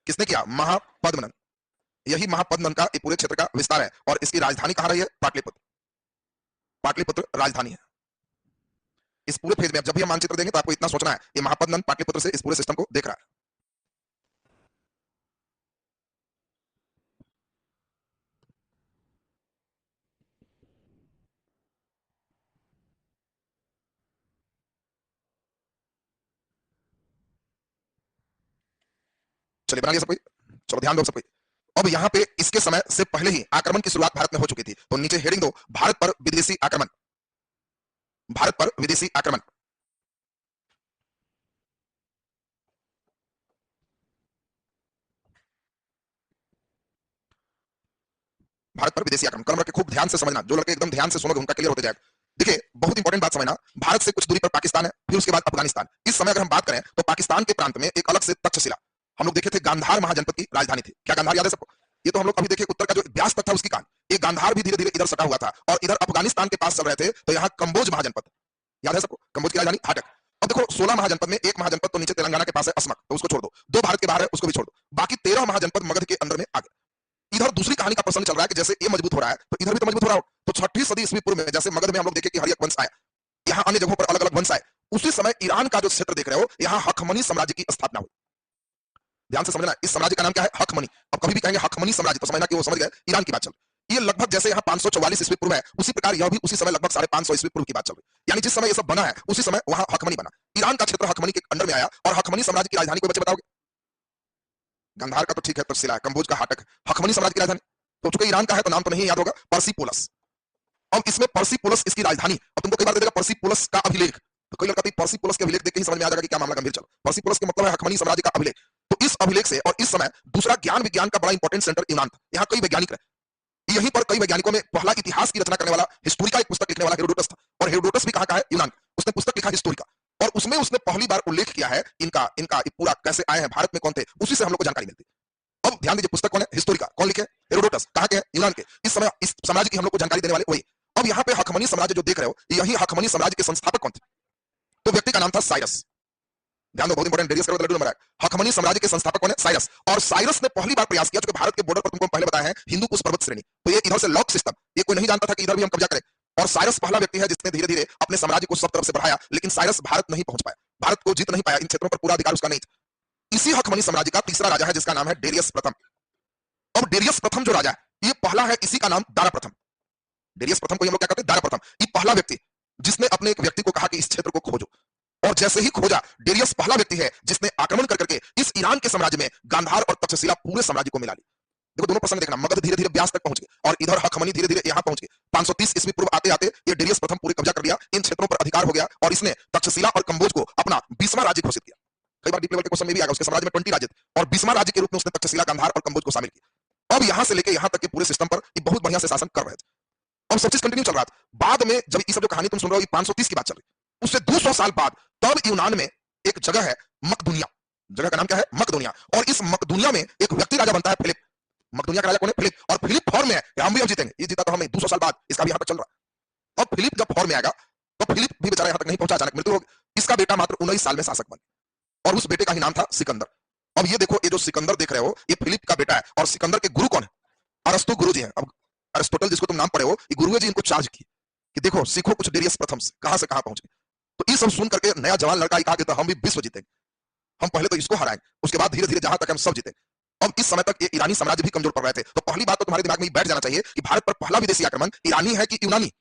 किसने किया? महापद्मनंद। यही महापद्मनंद का ये पूरे क्षेत्र का विस्तार है। और इसकी राजधानी कहां रही है? पाटलिपुत्र। पाटलिपुत्र राजधानी है। इस पूरे फेज में जब भी हम मानचित्र देंगे तो आपको इतना सोचना है, ये महापद्मनंद पाटलिपुत्र से इस पूरे सिस्टम को देख रहा है। चलिए बना लिया सब कोई? चलो ध्यान दो सब कोई। अब यहाँ पे इसके समय से पहले ही आक्रमण की शुरुआत भारत में हो चुकी थी। तो नीचे हेडिंग दो, भारत पर विदेशी आक्रमण। भारत पर विदेशी आक्रमण। भारत पर विदेशी आक्रमण। कलम रख के खूब ध्यान से समझना। जो लड़के एकदम ध्यान से सुनोगे उनका क्लियर होते जाएगा। देखिए बहुत इंपॉर्टेंट बात समझना, भारत से कुछ दूरी पर पाकिस्तान है, फिर उसके बाद अफगानिस्तान। इस समय अगर हम बात करें तो पाकिस्तान के प्रांत में एक अलग से तक्षशिला, हम लोग देखे थे, गांधार महाजनपद की राजधानी थी। क्या गांधार याद है सबको? ये तो हम लोग अभी देखे उत्तर का जो व्यास तक था उसकी कहानी। ये गांधार भी धीरे धीरे इधर सटा हुआ था और इधर अफगानिस्तान के पास चल रहे थे। तो यहाँ कंबोज महाजनपद याद है सबको? कंबोज की राजधानी हाटक। अब देखो 16 महाजनपद में एक महाजनपद तो नीचे तेलंगाना के पास है असमक, तो उसको छोड़ दो। 2 भारत के बाहर है, उसको भी छोड़ दो। बाकी 13 महाजनपद मगध के अंदर में आ गए। इधर दूसरी कहानी का प्रसंग चल रहा है कि जैसे ये मजबूत हो रहा है तो इधर भी तो मजबूत हो रहा हो। तो 6वीं सदी ईस्वी पूर्व में जैसे मगध में हम लोग देखे कि हर्यक वंश आया, यहाँ अन्य जगहों पर अलग अलग वंश आए, उसी समय ईरान का जो क्षेत्र देख रहे हो यहाँ हखमनी साम्राज्य की स्थापना हुई। ध्यान से समझना, इस साम्राज्य का नाम क्या है? हखमनी। अब कभी भी कहेंगे हखमनी साम्राज्य तो समझना कि वो समझ गए ईरान की बात चल। ये लगभग जैसे यहाँ 544 ईस्वी पूर्व है, उसी प्रकार यह भी उसी समय लगभग 550 ईस्वी पूर्व की बात चल रही। यानी जिस समय ये सब बना है उसी समय वहां हखमनी बना। ईरान का क्षेत्र हखमनी के अंडर में आया और हखमनी साम्राज्य की राजधानी कोई बच्चे बताओगे? गांधार का तो ठीक है, तक्षशिला है, कंबोज का हाटक, हखमनी साम्राज्य की राजधानी तो चूंकि ईरान का है तो नाम तो नहीं याद होगा, पर्सिपोलस। अब इसमें पर्सिपोलस इसकी राजधानी। अब तुमको कई बार दे देगा पर्सिपोलस का अभिलेख, तो कोई लड़का पर्सिपोलस के अभिलेख देख के ही समझ में आ जाएगा कि क्या मामला गंभीर चल। पर्सिपोलस के मतलब है हखमनी साम्राज्य का अभिलेख। तो इस अभिलेख से और इस समय दूसरा ज्ञान विज्ञान का बड़ा इंपॉर्टेंट सेंटर यूनान था। यहाँ कई वैज्ञानिक रहे। यहीं पर कई वैज्ञानिकों में पहला इतिहास की रचना करने वाला हिस्टोरिका एक पुस्तक लिखने वाला हेरोडोटस था। और हेरोडोटस भी कहाँ का है? यूनान। उसने पुस्तक लिखा हिस्टोरिका और उसमें उसने पहली बार उल्लेख किया है इनका इनका पूरा कैसे आए हैं, भारत में कौन थे, उसी से हम लोग को जानकारी मिलती है। अब ध्यान दीजिए, पुस्तक कौन है? हिस्टोरिका। कौन लिखे? हेरोडोटस। कहाँ के? यूनान के। इस समय इस साम्राज्य की हम लोग को जानकारी देने वाले वही। अब यहाँ पे हखमनी साम्राज्य जो देख रहे हो, यही हखमनी साम्राज्य के संस्थापक कौन थे? तो व्यक्ति का नाम था साइरस। ध्यान दो, बहुत इंपॉर्टेंट, डेरियस करो तो नंबर है। हखमनी साम्राज्य के संस्थापक कौन है? साइरस। और साइरस ने पहली बार प्रयास किया, क्योंकि भारत के बॉर्डर पर तुमको पहले बताया है हिंदू कुश पर्वत श्रेणी, तो ये इधर से लॉक सिस्टम, ये कोई नहीं जानता था कि इधर भी हम कब्जा करें। और साइरस पहला व्यक्ति है जिसने धीरे धीरे अपने साम्राज्य को सब तरफ से बढ़ाया, लेकिन साइरस भारत नहीं पहुंच पाया, भारत को जीत नहीं पाया, इन क्षेत्रों पर पूरा अधिकार उसका नहीं था। इसी हखमनी साम्राज्य का तीसरा राजा है जिसका नाम है डेरियस प्रथम। अब डेरियस प्रथम जो राजा है, ये पहला है, इसी का नाम दारा प्रथम। डेरियस प्रथम को हम लोग क्या कहते हैं? दारा प्रथम। ये पहला व्यक्ति जिसने अपने एक व्यक्ति को कहा कि इस क्षेत्र को खोजो, और जैसे ही खोजा, डेरियस पहला व्यक्ति है जिसने आक्रमण कर करके इस ईरान के साम्राज्य में गांधार और तक्षशिला पूरे साम्राज्य को मिला ली। देखो दोनों प्रसंग देखना, मगध धीरे धीरे व्यास तक पहुंच गए और इधर हखमनी धीरे धीरे यहां पहुंच गए। 530 ईस्वी पूर्व आते आते ये डेरियस प्रथम पूरे कब्जा कर लिया, इन क्षेत्रों पर अधिकार हो गया और इसने तक्षशिला और कंबोज को अपना 20वां राज्य घोषित किया। कई बार डीप लेवल के क्वेश्चन में भी आएगा, उसके साम्राज्य में 20 राज्य थे और 20वां राज्य के रूप में उसने तक्षशिला, गांधार और कंबोज को शामिल किया। अब यहां से लेकर यहां तक के पूरे सिस्टम पर ये बहुत बढ़िया से शासन कर रहे थे। अब सब चीज कंटिन्यू चल रहा था। बाद में जब ये सब जो कहानी तुम सुन रहे हो, 530 की बात चल रही, उससे 200 साल बाद तब यूनान में एक जगह है मकदुनिया, जगह का नाम क्या है? मकदुनिया। और इस मकदुनिया में एक व्यक्ति राजा बनता है, फिलिप। मकदुनिया का राजा कौन है? फिलिप। और फिलिप फॉर्म में है, हम भी अब जीतेंगे, ये जीता तो हमें 200 साल बाद, इसका भी यहां तक चल रहा है। अब फिलिप जब फॉर्म में आएगा तो फिलिप भी बेचारा यहां तक नहीं पहुंचा, अचानक मृत्यु हो गई। इसका बेटा मात्र 19 साल में शासक बना और उस बेटे का ही नाम था सिकंदर। अब ये देखो, ये जो सिकंदर देख रहे हो, ये फिलिप का बेटा है और सिकंदर के गुरु कौन है? अरस्तु गुरु जी हैं। अब अरिस्टोटल जिसको तुम नाम पढ़े हो, ये गुरुए जी इनको चार्ज किए कि देखो सीखो कुछ डेरियस प्रथम से, कहां से कहां पहुंचे। तो ये सब सुन करके नया जवान लड़का ही कहा कि तो हम भी विश्व जीतेंगे, हम पहले तो इसको हराएंगे, उसके बाद धीरे धीरे जहां तक हम सब जीतेंगे। अब इस समय तक ये ईरानी साम्राज्य भी कमजोर पड़ रहे थे। तो पहली बात तो तुम्हारे दिमाग में बैठ जाना चाहिए कि भारत पर पहला विदेशी आक्रमण ईरानी है कि यूनानी?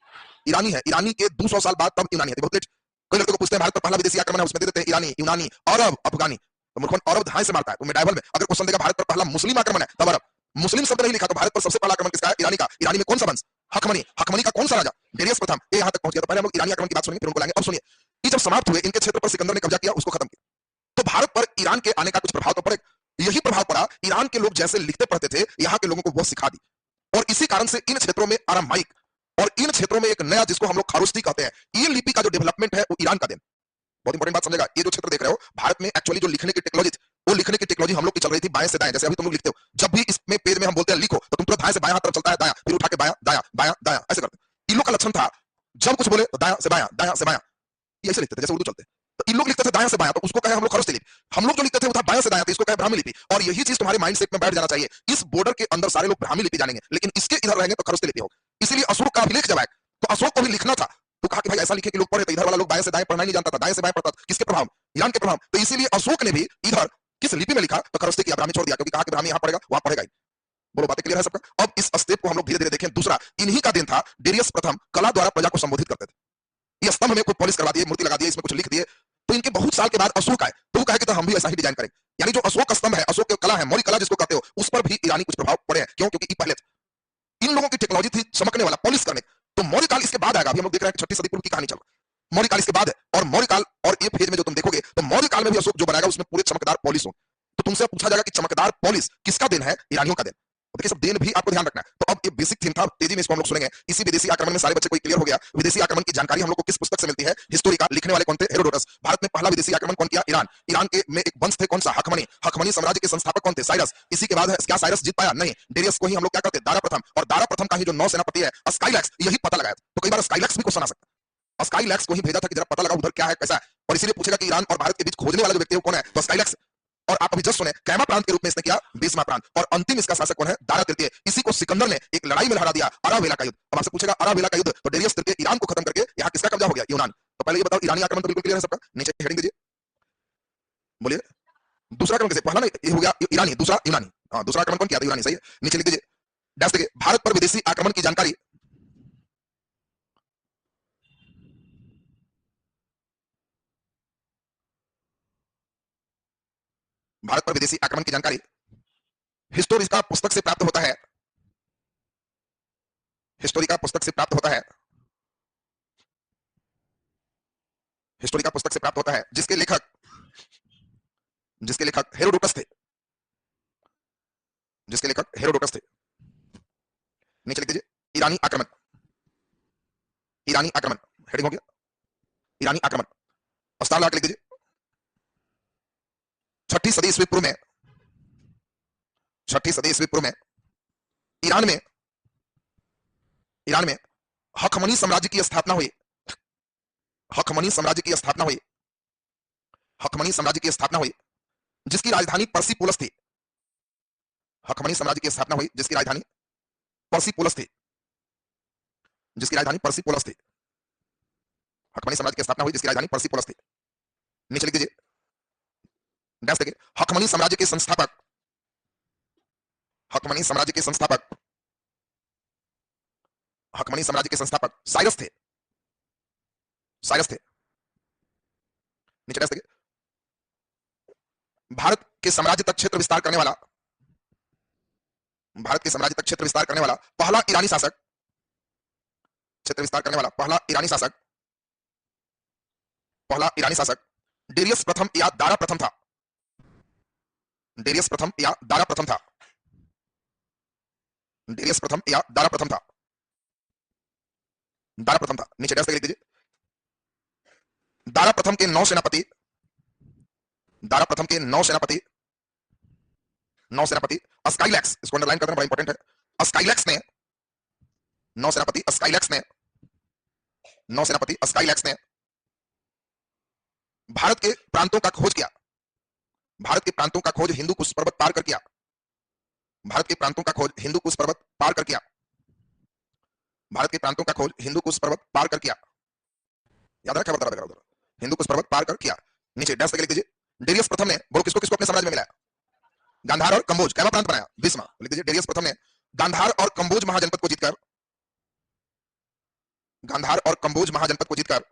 ईरानी है। ईरानी के 200 साल बाद तब यूनानी है। बहुत लेट। कोई लड़के को पूछते हैं भारत पर पहला विदेशी आक्रमण है, उसमें दे देते हैं ईरानी, यूनानी, अरब, अफगानी। तो मूर्खन अरब धाए से मारता है, वो मेडाइवल में अगर क्वेश्चन देगा भारत पर पहला मुस्लिम आक्रमण है तब अरब। मुस्लिम शब्द नहीं लिखा, तो भारत पर सबसे पहला आक्रमण किसका है? ईरानी का। ईरानी में कौन सा वंश? हखमनी। हखमनी का कौन सा राजा? डेरियस प्रथम। ये यहां तक पहुंच गया। तो पहले हम लोग ईरानी आक्रमण की बात सुनेंगे, फिर उनको लाएंगे। अब सुनिए, ये जब समाप्त हुए, इनके क्षेत्र पर सिकंदर ने कब्जा किया, उसको खत्म किया, तो भारत पर ईरान के आने का कुछ प्रभाव तो पड़ेगा। यही प्रभाव पड़ा, ईरान के लोग जैसे लिखते पढ़ते थे, यहाँ के लोगों को वो सिखा दी। और इसी कारण से इन क्षेत्रों में अरामाइक और इन क्षेत्रों में एक नया, जिसको हम लोग खारोस्ती कहते हैं, ये लिपि का जो डेवलपमेंट है वो ईरान का देन। बहुत इंपॉर्टेंट बात समझेगा। ये जो क्षेत्र देख रहे हो, भारत में एक्चुअली जो लिखने की टेक्नोलॉजी थी, वो लिखने की टेक्नोलॉजी हम लोग की चल रही थी बाएं से दाएं। जैसे अभी तुम लोग लिखते हो, जब भी इसमें पेज में हम बोलते हैं लिखो, तो तुम तुरंत दाएं से बाएं हाथ तरफ चलता है, दायां, फिर उठा के बायां दायां बायां दायां ऐसे करते। इन लोग का लक्षण था, जब कुछ बोले तो दायां से बायां, दायां से बायां, ये ऐसे लिखते थे जैसे उर्दू चलते। तो इन लोग लिखते थे दायां से बायां, तो उसको कहे हम लोग खरस्ती लिपि। हम लोग जो लिखते थे वो था बायां से दायां, तो इसको कहे ब्राह्मी लिपि। और यही चीज तुम्हारे माइंडसेट में बैठ जाना चाहिए। इस बॉर्डर के अंदर सारे लोग ब्राह्मी लिपि जानेंगे, लेकिन इसके इधर रहेंगे तो खरस्ती लिपि होगी। इसीलिए अशोक का अभिलेख जब आए, तो अशोक को भी लिखना था, तो कहा कि भाई ऐसा लिखे कि लोग पढ़े। तो इधर वाला लोग बाएं से दाएं पढ़ना ही नहीं जानता था, दाएं से बाएं पढ़ता था। किसके प्रभाव? ईरान के प्रभाव। तो इसीलिए अशोक ने भी इधर किस लिपि में लिखा, तो खरस्ती किया, ब्राह्मी छोड़ दिया, क्योंकि कहा कि ब्राह्मी यहां पढ़ेगा वहां पढ़ेगा ही। बोलो बातें क्लियर है सबका? अब इस स्टेप को हम लोग धीरे धीरे देखें। दूसरा, इन्हीं का दिन था, डेरियस प्रथम कला द्वारा प्रजा को संबोधित करते थे। ये स्तंभ में कोई पॉलिश करवा दिए, मूर्ति लगा दिए, इसमें कुछ लिख दिए। तो इनके बहुत साल के बाद अशोक आए, तो वो कहे कि तो हम भी ऐसा ही डिजाइन करेंगे। यानी जो अशोक स्तंभ है, अशोक की कला है, मौर्य कला जिसको कहते हो, उस पर भी ईरानी कुछ प्रभाव पड़े हैं। क्यों? क्योंकि ये पहले इन लोगों की टेक्नोलॉजी थी चमकने वाला, पॉलिश करने। तो मौर्य काल इसके बाद आएगा। अभी हम लोग देख रहे हैं 6ठी सदी पूर्व की कहानी चल रहा है, मौर्य काल इसके बाद है। और मौर्य काल और ये फेज में जो तुम देखोगे, तो मौर्य काल में भी अशोक जो बनाएगा उसमें पूरे चमकदार पॉलिश हो। तो तुमसे पूछा जाएगा कि चमकदार पॉलिश किसका दिन है? ईरानियों का दिन। देखिए सब दिन भी आपको ध्यान रखना है। तो अब ये बेसिक थीम था, तेजी में इसको हम लोग सुनेंगे। इसी विदेशी आक्रमण में सारे बच्चे को क्लियर हो गया। विदेशी आक्रमण की जानकारी हम लोग को किस पुस्तक से मिलती है? हिस्टोरी का। लिखने वाले कौन थे? हेरोडोटस। भारत में पहला विदेशी आक्रमण कौन किया? ईरान। ईरान के में एक वंश थे, कौन सा? हखमनी। हखमनी साम्राज्य के संस्थापक कौन थे? साइरस। इसी के बाद क्या साइरस जीत पाया? नहीं। डेरियस को ही हम लोग क्या कहते हैं? दारा प्रथम। और दारा प्रथम का ही जो नौ सेनापति है स्काईलैक्स, यही पता लगाया था। तो कई बार स्काईलैक्स भी क्वेश्चन आ सकता है। स्काईलैक्स को ही भेजा था कि जरा पता लगाओ उधर क्या है, कैसा है। और इसीलिए पूछेगा कि ईरान और भारत के बीच खोजने वाला जो व्यक्ति है कौन है? तो स्काईलैक्स। और आप अभी जस्ट सुने, कैमा प्रांत के रूप में इसने किया 20वां प्रांत। और अंतिम इसका शासक कौन है? दारा तृतीय। इसी को सिकंदर ने एक लड़ाई में हरा दिया, अरावेला का युद्ध। अब आपसे पूछेगा अरावेला का युद्ध, तो डेरियस तृतीय ईरान को खत्म करके यहाँ किसका कब्जा हो गया? यूनान। तो पहले ये बताओ, ईरानी आक्रमण तो बिल्कुल क्लियर है सबका? नीचे हेडिंग दीजिए, बोलिए। दूसरा आक्रमण कैसे? पहला नहीं, ये हो गया ईरानी, दूसरा यूनानी। हाँ, दूसरा आक्रमण कौन किया था? यूनानी। सही है। नीचे लिख दीजिए, डैश देखिए, भारत पर विदेशी आक्रमण की जानकारी। भारत पर विदेशी आक्रमण की जानकारी हिस्टोरी का पुस्तक से प्राप्त होता है। हिस्टोरी का पुस्तक से प्राप्त होता है। हिस्टोरी का पुस्तक से प्राप्त होता है, जिसके लेखक हेरोडोटस थे। जिसके लेखक हेरोडोटस थे। नीचे लिख दीजिए, ईरानी आक्रमण। ईरानी आक्रमण हेडिंग हो गया, ईरानी आक्रमण। स्टार लगा के लिख दीजिए। 6ठी सदी ईस्वी पूर्व में, 6ठी सदी ईस्वी पूर्व में ईरान में हखमनी साम्राज्य की स्थापना हुई। हखमनी साम्राज्य की स्थापना हुई। हखमनी साम्राज्य की स्थापना हुई, जिसकी राजधानी पर्सिपोलस थी। हखमनी साम्राज्य की स्थापना हुई, जिसकी राजधानी पर्सिपोलस थी। जिसकी राजधानी पर्सिपोलस थी। हखमनी साम्राज्य की स्थापना हुई, जिसकी राजधानी पर्सिपोलस थी। नीचे लिख दीजिए, डैश देखिए, हखमनी साम्राज्य के संस्थापक, हखमनी साम्राज्य के संस्थापक, हखमनी साम्राज्य के संस्थापक साइरस थे। साइरस थे। नीचे डैश देखिए, भारत के साम्राज्य तक क्षेत्र विस्तार करने वाला, भारत के साम्राज्य तक क्षेत्र विस्तार करने वाला पहला ईरानी शासक, क्षेत्र विस्तार करने वाला पहला ईरानी शासक, पहला ईरानी शासक डेरियस प्रथम या दारा प्रथम था। डेरियस प्रथम या दारा प्रथम था। डेरियस प्रथम या दारा प्रथम था। दारा प्रथम था। नीचे डैश लिख दीजिए, दारा प्रथम के 9 सेनापति, दारा प्रथम के 9 सेनापति, 9 सेनापति स्काईलैक्स, इसको अंडरलाइन करना बड़ा इंपॉर्टेंट है। स्काईलैक्स ने 9 सेनापति, स्काईलैक्स ने 9 सेनापति, स्काईलैक्स ने भारत के प्रांतों का खोज किया। भारत के प्रांतों का खोज हिंदू कुश पर्वत पार कर किया। भारत के प्रांतों का खोज हिंदू कुश पर्वत पार कर किया। भारत के प्रांतों का खोज हिंदू कुश पर्वत पार कर किया। याद रखा, बता रहा हूं, हिंदू कुश पर्वत पार कर किया। नीचे डैश लिख दीजिए, डेरियस प्रथम ने, बोलो किसको किसको अपने साम्राज्य में मिलाया? गांधार और कंबोज। कैवा प्रांत बनाया? 20वां। लिख दीजिए, डेरियस प्रथम ने गांधार और कंबोज महाजनपद को जीतकर, गांधार और कंबोज महाजनपद को जीतकर,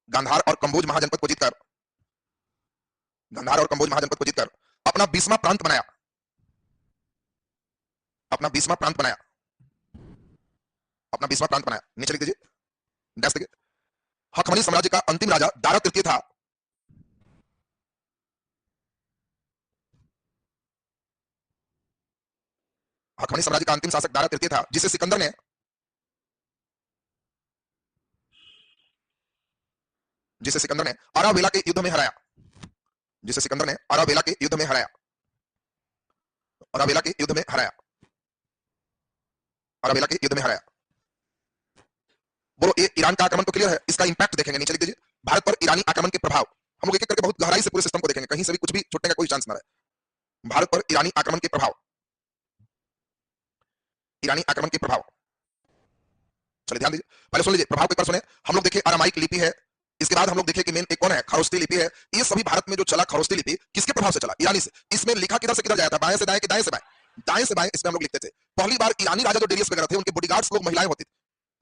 गांधार और कंबोज महाजनपद को जीतकर, गांधार और कंबोज महाजनपद को जीतकर अपना 20वां प्रांत बनाया। अपना 20वां प्रांत बनाया। अपना 20वां प्रांत बनाया। नीचे लिख दीजिए, डैश देखिए, हखमनी साम्राज्य का अंतिम राजा दारा तृतीय था। हखमनी साम्राज्य का अंतिम शासक दारा तृतीय था, जिसे सिकंदर ने जिसे सिकंदर ने अरावेला के युद्ध में हराया, जिसे सिकंदर ने अरावेला के युद्ध में हराया, अरावेला के युद्ध में हराया, अरावेला के युद्ध में हराया। बोलो, ये ईरान का आक्रमण तो क्लियर है, इसका इंपैक्ट देखेंगे, नीचे लिख दीजिए भारत पर ईरानी आक्रमण के प्रभाव। हम लोग एक एक करके बहुत गहराई से पूरे सिस्टम को देखेंगे, कहीं से भी कुछ भी छूटने का कोई चांस ना रहे। भारत पर ईरानी आक्रमण के प्रभाव, ईरानी आक्रमण के प्रभाव। चलिए ध्यान दीजिए, पहले सुन लीजिए प्रभाव के पर सुने। हम लोग देखे अरामाइक लिपि है, इसके बाद हम लोग देखे कि मेन एक कौन है, खरोस्ती लिपि है। ये सभी भारत में जो चला खरोस्ती लिपि किसके प्रभाव से चला? ईरानी से। इसमें लिखा किधर से किधर जाया था? बाएं से दाएं कि दाएं से बाएं? दाएं से बाएं इसमें हम लोग लिखते थे। पहली बार ईरानी राजा जो डेरियस वगैरह थे, उनके बॉडीगार्ड्स लोग महिलाएं होती थी।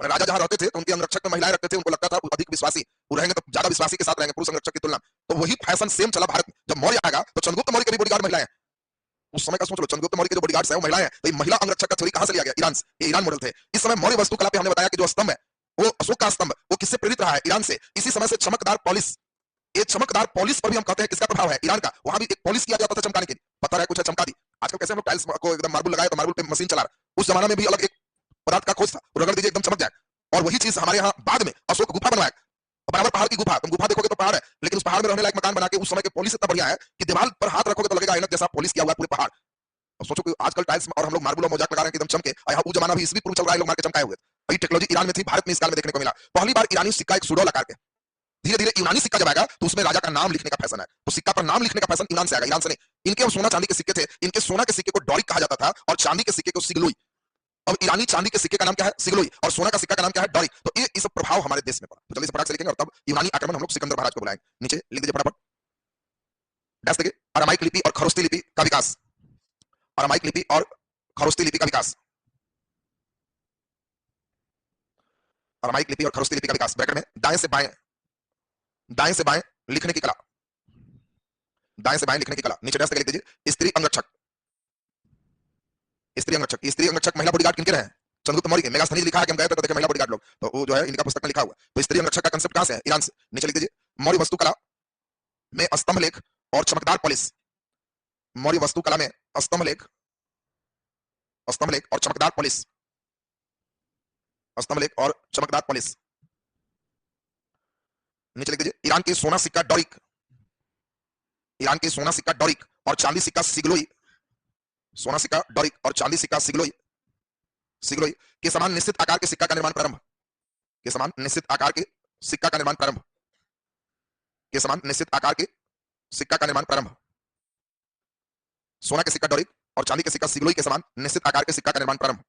राजा जहां रहते थे तो उनके अंगरक्षक में महिलाएं रखते थे, उनको लगता था अधिक विश्वासी वो रहेंगे तो ज्यादा विश्वासी के साथ रहेंगे पुरुष अंगरक्षक की तुलना। तो वही फैशन सेम चला भारत में। जब मौर्य आएगा तो चंद्रगुप्त मौर्य के भी बॉडीगार्ड महिलाएं। उस समय का सोच लो, चंद्रगुप्त मौर्य के जो बॉडीगार्ड्स हैं वो महिलाएं हैं, तो ये महिला अंगरक्षक का थ्योरी कहां से लिया गया? ईरान से। ये ईरान मॉडल थे। इस समय मौर्य वास्तुकला पे हमने बताया कि जो स्तंभ है वो अशोक का स्तंभ, वो किससे प्रेरित रहा है? ईरान से। इसी समय से चमकदार पॉलिश, ये चमकदार पॉलिश पर भी हम कहते हैं किसका प्रभाव है? ईरान का। वहां भी एक पॉलिश किया जाता था चमकाने के लिए, पत्थर है कुछ है चमका दी। आजकल कैसे हम लोग टाइल्स को एकदम मार्बल लगाए तो मार्बल पे मशीन चला रहा, उस जमाना में भी अलग एक पदार्थ का खोज था, रगड़ दीजिए एकदम चमक जाए। और वही चीज हमारे यहाँ बाद में अशोक गुफा बनवाया, बराबर पहाड़ की गुफा। तुम गुफा देखोगे तो पहाड़ है, लेकिन उस पहाड़ में रहने लायक मकान बना के उस समय के पॉलिश इतना बढ़िया है कि दीवार पर हाथ रखोगे तो लगेगा ऐनक जैसा पॉलिश किया हुआ पूरे पहाड़। और सोचो कि आजकल टाइल्स और हम लोग मार्बल और मजाक लगा रहे हैं कि एकदम चमके, और यहाँ वो जमाना भी इसलिए पूर्व चल रहा है, लोग मार के चमकाए हुए। वही टेक्नोलॉजी ईरान में थी, भारत में इस काल में देखने को मिला। पहली बार ईरानी सिक्का एक सुडोल आकार के, धीरे धीरे यूनानी सिक्का जब आएगा तो उसमें राजा का नाम लिखने का फैशन है, तो सिक्का पर नाम लिखने का फैशन यूनान से आएगा, ईरान से नहीं। इनके सोना चांदी के सिक्के थे, इनके सोना के सिक्के को डोरिक कहा जाता था और चांदी के सिक्के को सिगलोई। अब ईरानी चांदी के सिक्के का नाम क्या है? सिगलोई, और सोना का सिक्का का नाम क्या है? डोरिक। तो ये इस प्रभाव हमारे देश में पड़ा। तो जल्दी से फटाक से लिखेंगे और तब यूनानी आक्रमण हम लोग सिकंदर महाराज को बुलाएंगे। नीचे लिख दीजिए फटाफट, डैश देखिए, अरामाइक लिपि और खरोस्ती लिपि का विकास, अरामाइक लिपि और खरोस्ती लिपि का विकास, अरामाइक लिपि और खरोस्ती लिपि का विकास। ब्रैकेट में दाएं से बाएं, दाएं से बाएं लिखने की कला, दाएं से बाएं लिखने की कला। नीचे डैश लिख दीजिए स्त्री अंगरक्षक, स्त्री अंगरक्षक। स्त्री अंगरक्षक महिला बॉडीगार्ड किनके रहे हैं? चंद्रगुप्त मौर्य के। मेगास्थनीज लिखा है कि हम गए थे तो देखे महिला बॉडीगार्ड लोग, तो वो जो है इनका पुस्तक में लिखा हुआ। तो स्त्री अंगरक्षक का कांसेप्ट कहां से है? ईरान से। नीचे लिख दीजिए मौर्य वास्तुकला में स्तंभ लेख और चमकदार पॉलिश, मौर्य वास्तुकला में स्तंभ लेख, स्तंभ लेख और चमकदार पॉलिश, स्तंभ लेख और चमकदार पॉलिश। नीचे लिख दीजिए ईरान के सोना सिक्का डोरिक, ईरान के सोना सिक्का डोरिक और चांदी सिक्का सिगलोई, सोना सिक्का डोरिक और चांदी सिक्का सिगलोई, सिगलोई के समान निश्चित आकार के सिक्का का निर्माण प्रारंभ, के समान निश्चित आकार के सिक्का का निर्माण प्रारंभ, के समान निश्चित आकार के सिक्का का निर्माण प्रारंभ। सोना के सिक्का डोरिक और चांदी के सिक्का सिगलोई के समान निश्चित आकार के सिक्का का निर्माण प्रारंभ।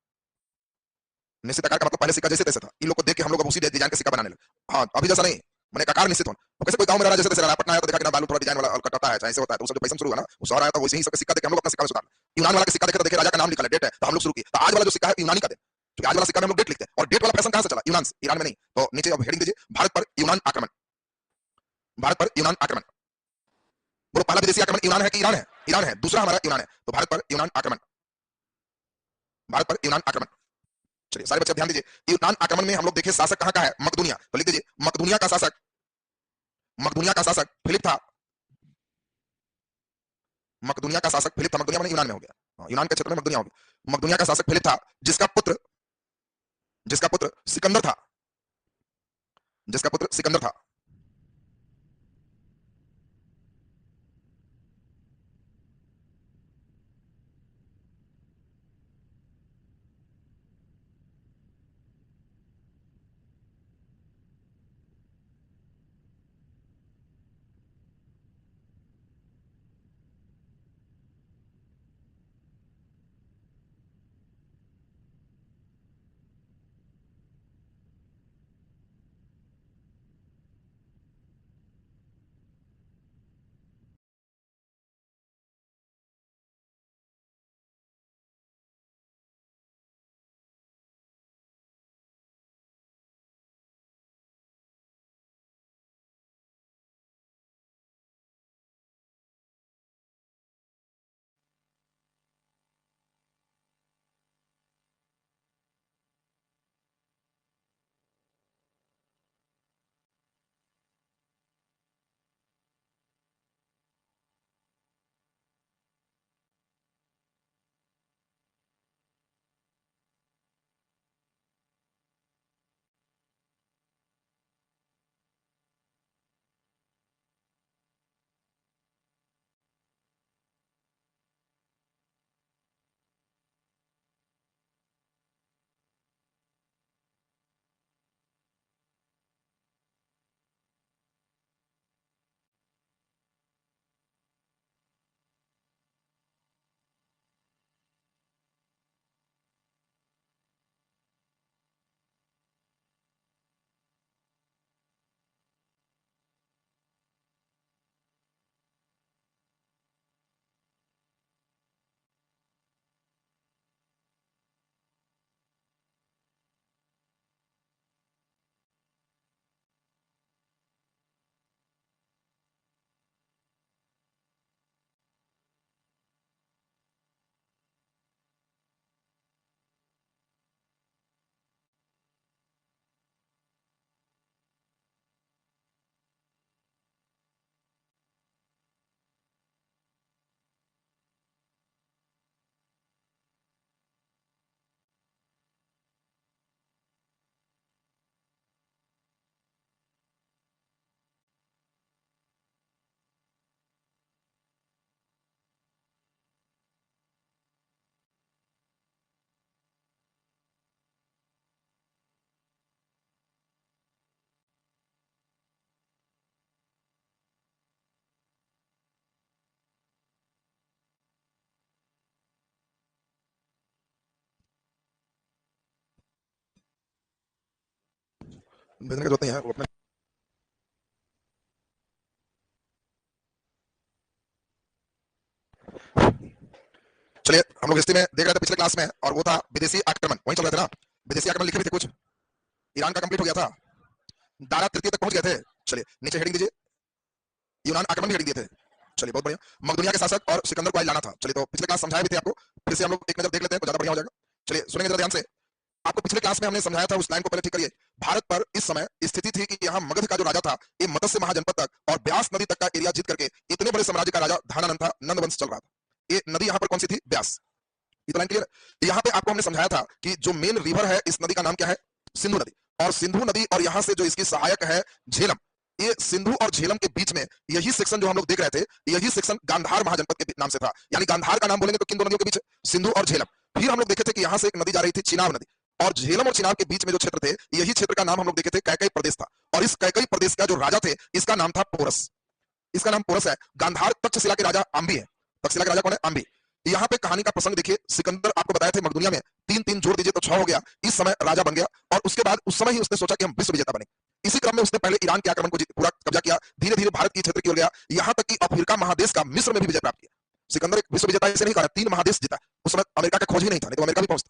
निश्चित आकार का मतलब पहले सिक्का जैसे तैसे था, इन लोग को देख के हम लोग अब उसी डिजाइन का सिक्का बनाने लगे। हाँ, अभी जैसा नहीं, मैंने एक आकार निश्चित हो। तो कैसे कोई गांव में रहा जैसे तैसे रहा, पटना आया तो देखा कि ना बालू थोड़ा डिजाइन वाला कटाता है, ऐसे होता है, तो उसका जो पैसा शुरू हुआ ना, वो शहर आया था वैसे ही सबका सिक्का देख के हम लोग अपना सिक्का में सुधार। यूनान वाला का सिक्का देखे तो देखे राजा का नाम लिखा है, डेट है, तो हम लोग शुरू किए। तो आज वाला जो सिक्का है यूनानी का दिन, क्योंकि आज वाला सिक्का में हम लोग डेट लिखते हैं, और डेट वाला फैशन कहां से चला? यूनान से, ईरान में नहीं। तो नीचे अब हेडिंग दीजिए भारत पर यूनान आक्रमण, भारत पर यूनान आक्रमण। बोलो पहला विदेशी आक्रमण यूनान है कि ईरान है? ईरान है। दूसरा हमारा यूनान है। तो भारत पर यूनान आक्रमण, भारत पर यूनान आक्रमण। चलिए सारे बच्चे ध्यान दीजिए, यूनान आक्रमण में हम लोग देखे शासक कहां का है? मकदूनिया। तो लिख दीजिए मकदूनिया का शासक, मकदूनिया का शासक फिलिप था, मकदूनिया का शासक फिलिप था। मकदूनिया में यूनान में हो गया, यूनान के क्षेत्र में मकदूनिया हो गया। मकदूनिया का शासक फिलिप था, जिसका पुत्र, जिसका पुत्र सिकंदर था, जिसका पुत्र सिकंदर था। भेजने की जरूरत नहीं है, वो अपने। चलिए, हम लोग हिस्ट्री में देख रहे थे पिछले क्लास में, और वो था विदेशी आक्रमण, वहीं चल रहे थे ना। विदेशी आक्रमण लिखे भी थे कुछ, ईरान का कंप्लीट हो गया था, दारा तृतीय तक पहुंच गए थे। चलिए नीचे हेडिंग दीजिए, यूनान आक्रमण भी हेडिंग दिए थे। चलिए बहुत बढ़िया, मकदूनिया के शासक और सिकंदर को आज लाना था। चलिए तो पिछले क्लास समझाए भी थे आपको, फिर से हम लोग एक नजर देख लेते हैं तो ज्यादा बढ़िया हो जाएगा। चलिए सुनेंगे जरा ध्यान से। आपको पिछले क्लास में हमने समझाया था, उस लाइन को पहले ठीक करिए। भारत पर इस समय स्थिति थी कि यहाँ मगध का जो राजा था, ये मत्स्य महाजनपद तक और ब्यास नदी तक का एरिया जीत करके इतने बड़े साम्राज्य का राजा धानानंद था, नंद वंश चल रहा था। ये नदी यहाँ पर कौन सी थी? ब्यास। ये तो लाइन क्लियर है। यहाँ पे आपको हमने समझाया था कि जो मेन रिवर है इस नदी का नाम क्या है? सिंधु नदी। और सिंधु नदी और यहाँ से जो इसकी सहायक है झेलम, ये सिंधु और झेलम के बीच में यही सेक्शन जो हम लोग देख रहे थे, यही सेक्शन गांधार महाजनपद के नाम से था। यानी गांधार का नाम बोलेंगे तो किन दो नदियों के बीच? सिंधु और झेलम। फिर हम लोग देखे थे कि यहाँ से एक नदी जा रही थी, चिनाब नदी, और झेलम और चिनाब के बीच में जो क्षेत्र थे, यही क्षेत्र का नाम हम लोग देखे थे कैकई प्रदेश था। और इस कैकई प्रदेश का जो राजा थे, इसका नाम था पोरस। इसका नाम पोरस है। गांधार तक्षशिला के राजा आंबी है। तक्षशिला के राजा कौन है? आंबी। यहाँ पे कहानी का प्रसंग देखिए, सिकंदर आपको बताए थे मकदूनिया में तीन तीन जोड़ दीजिए तो 6 हो गया। इस समय राजा बन गया, और उसके बाद उस समय ही उसने सोचा कि हम विश्व विजेता बने। इसी क्रम में उसने पहले ईरान के आक्रमण को पूरा कब्जा किया, धीरे धीरे भारत की क्षेत्र की ओर गया, यहाँ तक कि अफ्रीका महादेश का मिस्र में भी विजय प्राप्त किया। सिकंदर एक विश्व विजेता ऐसे नहीं कहा, 3 महादेश जीता। उस समय अमेरिका का खोज ही नहीं था, नहीं तो अमेरिका भी पहुंचता।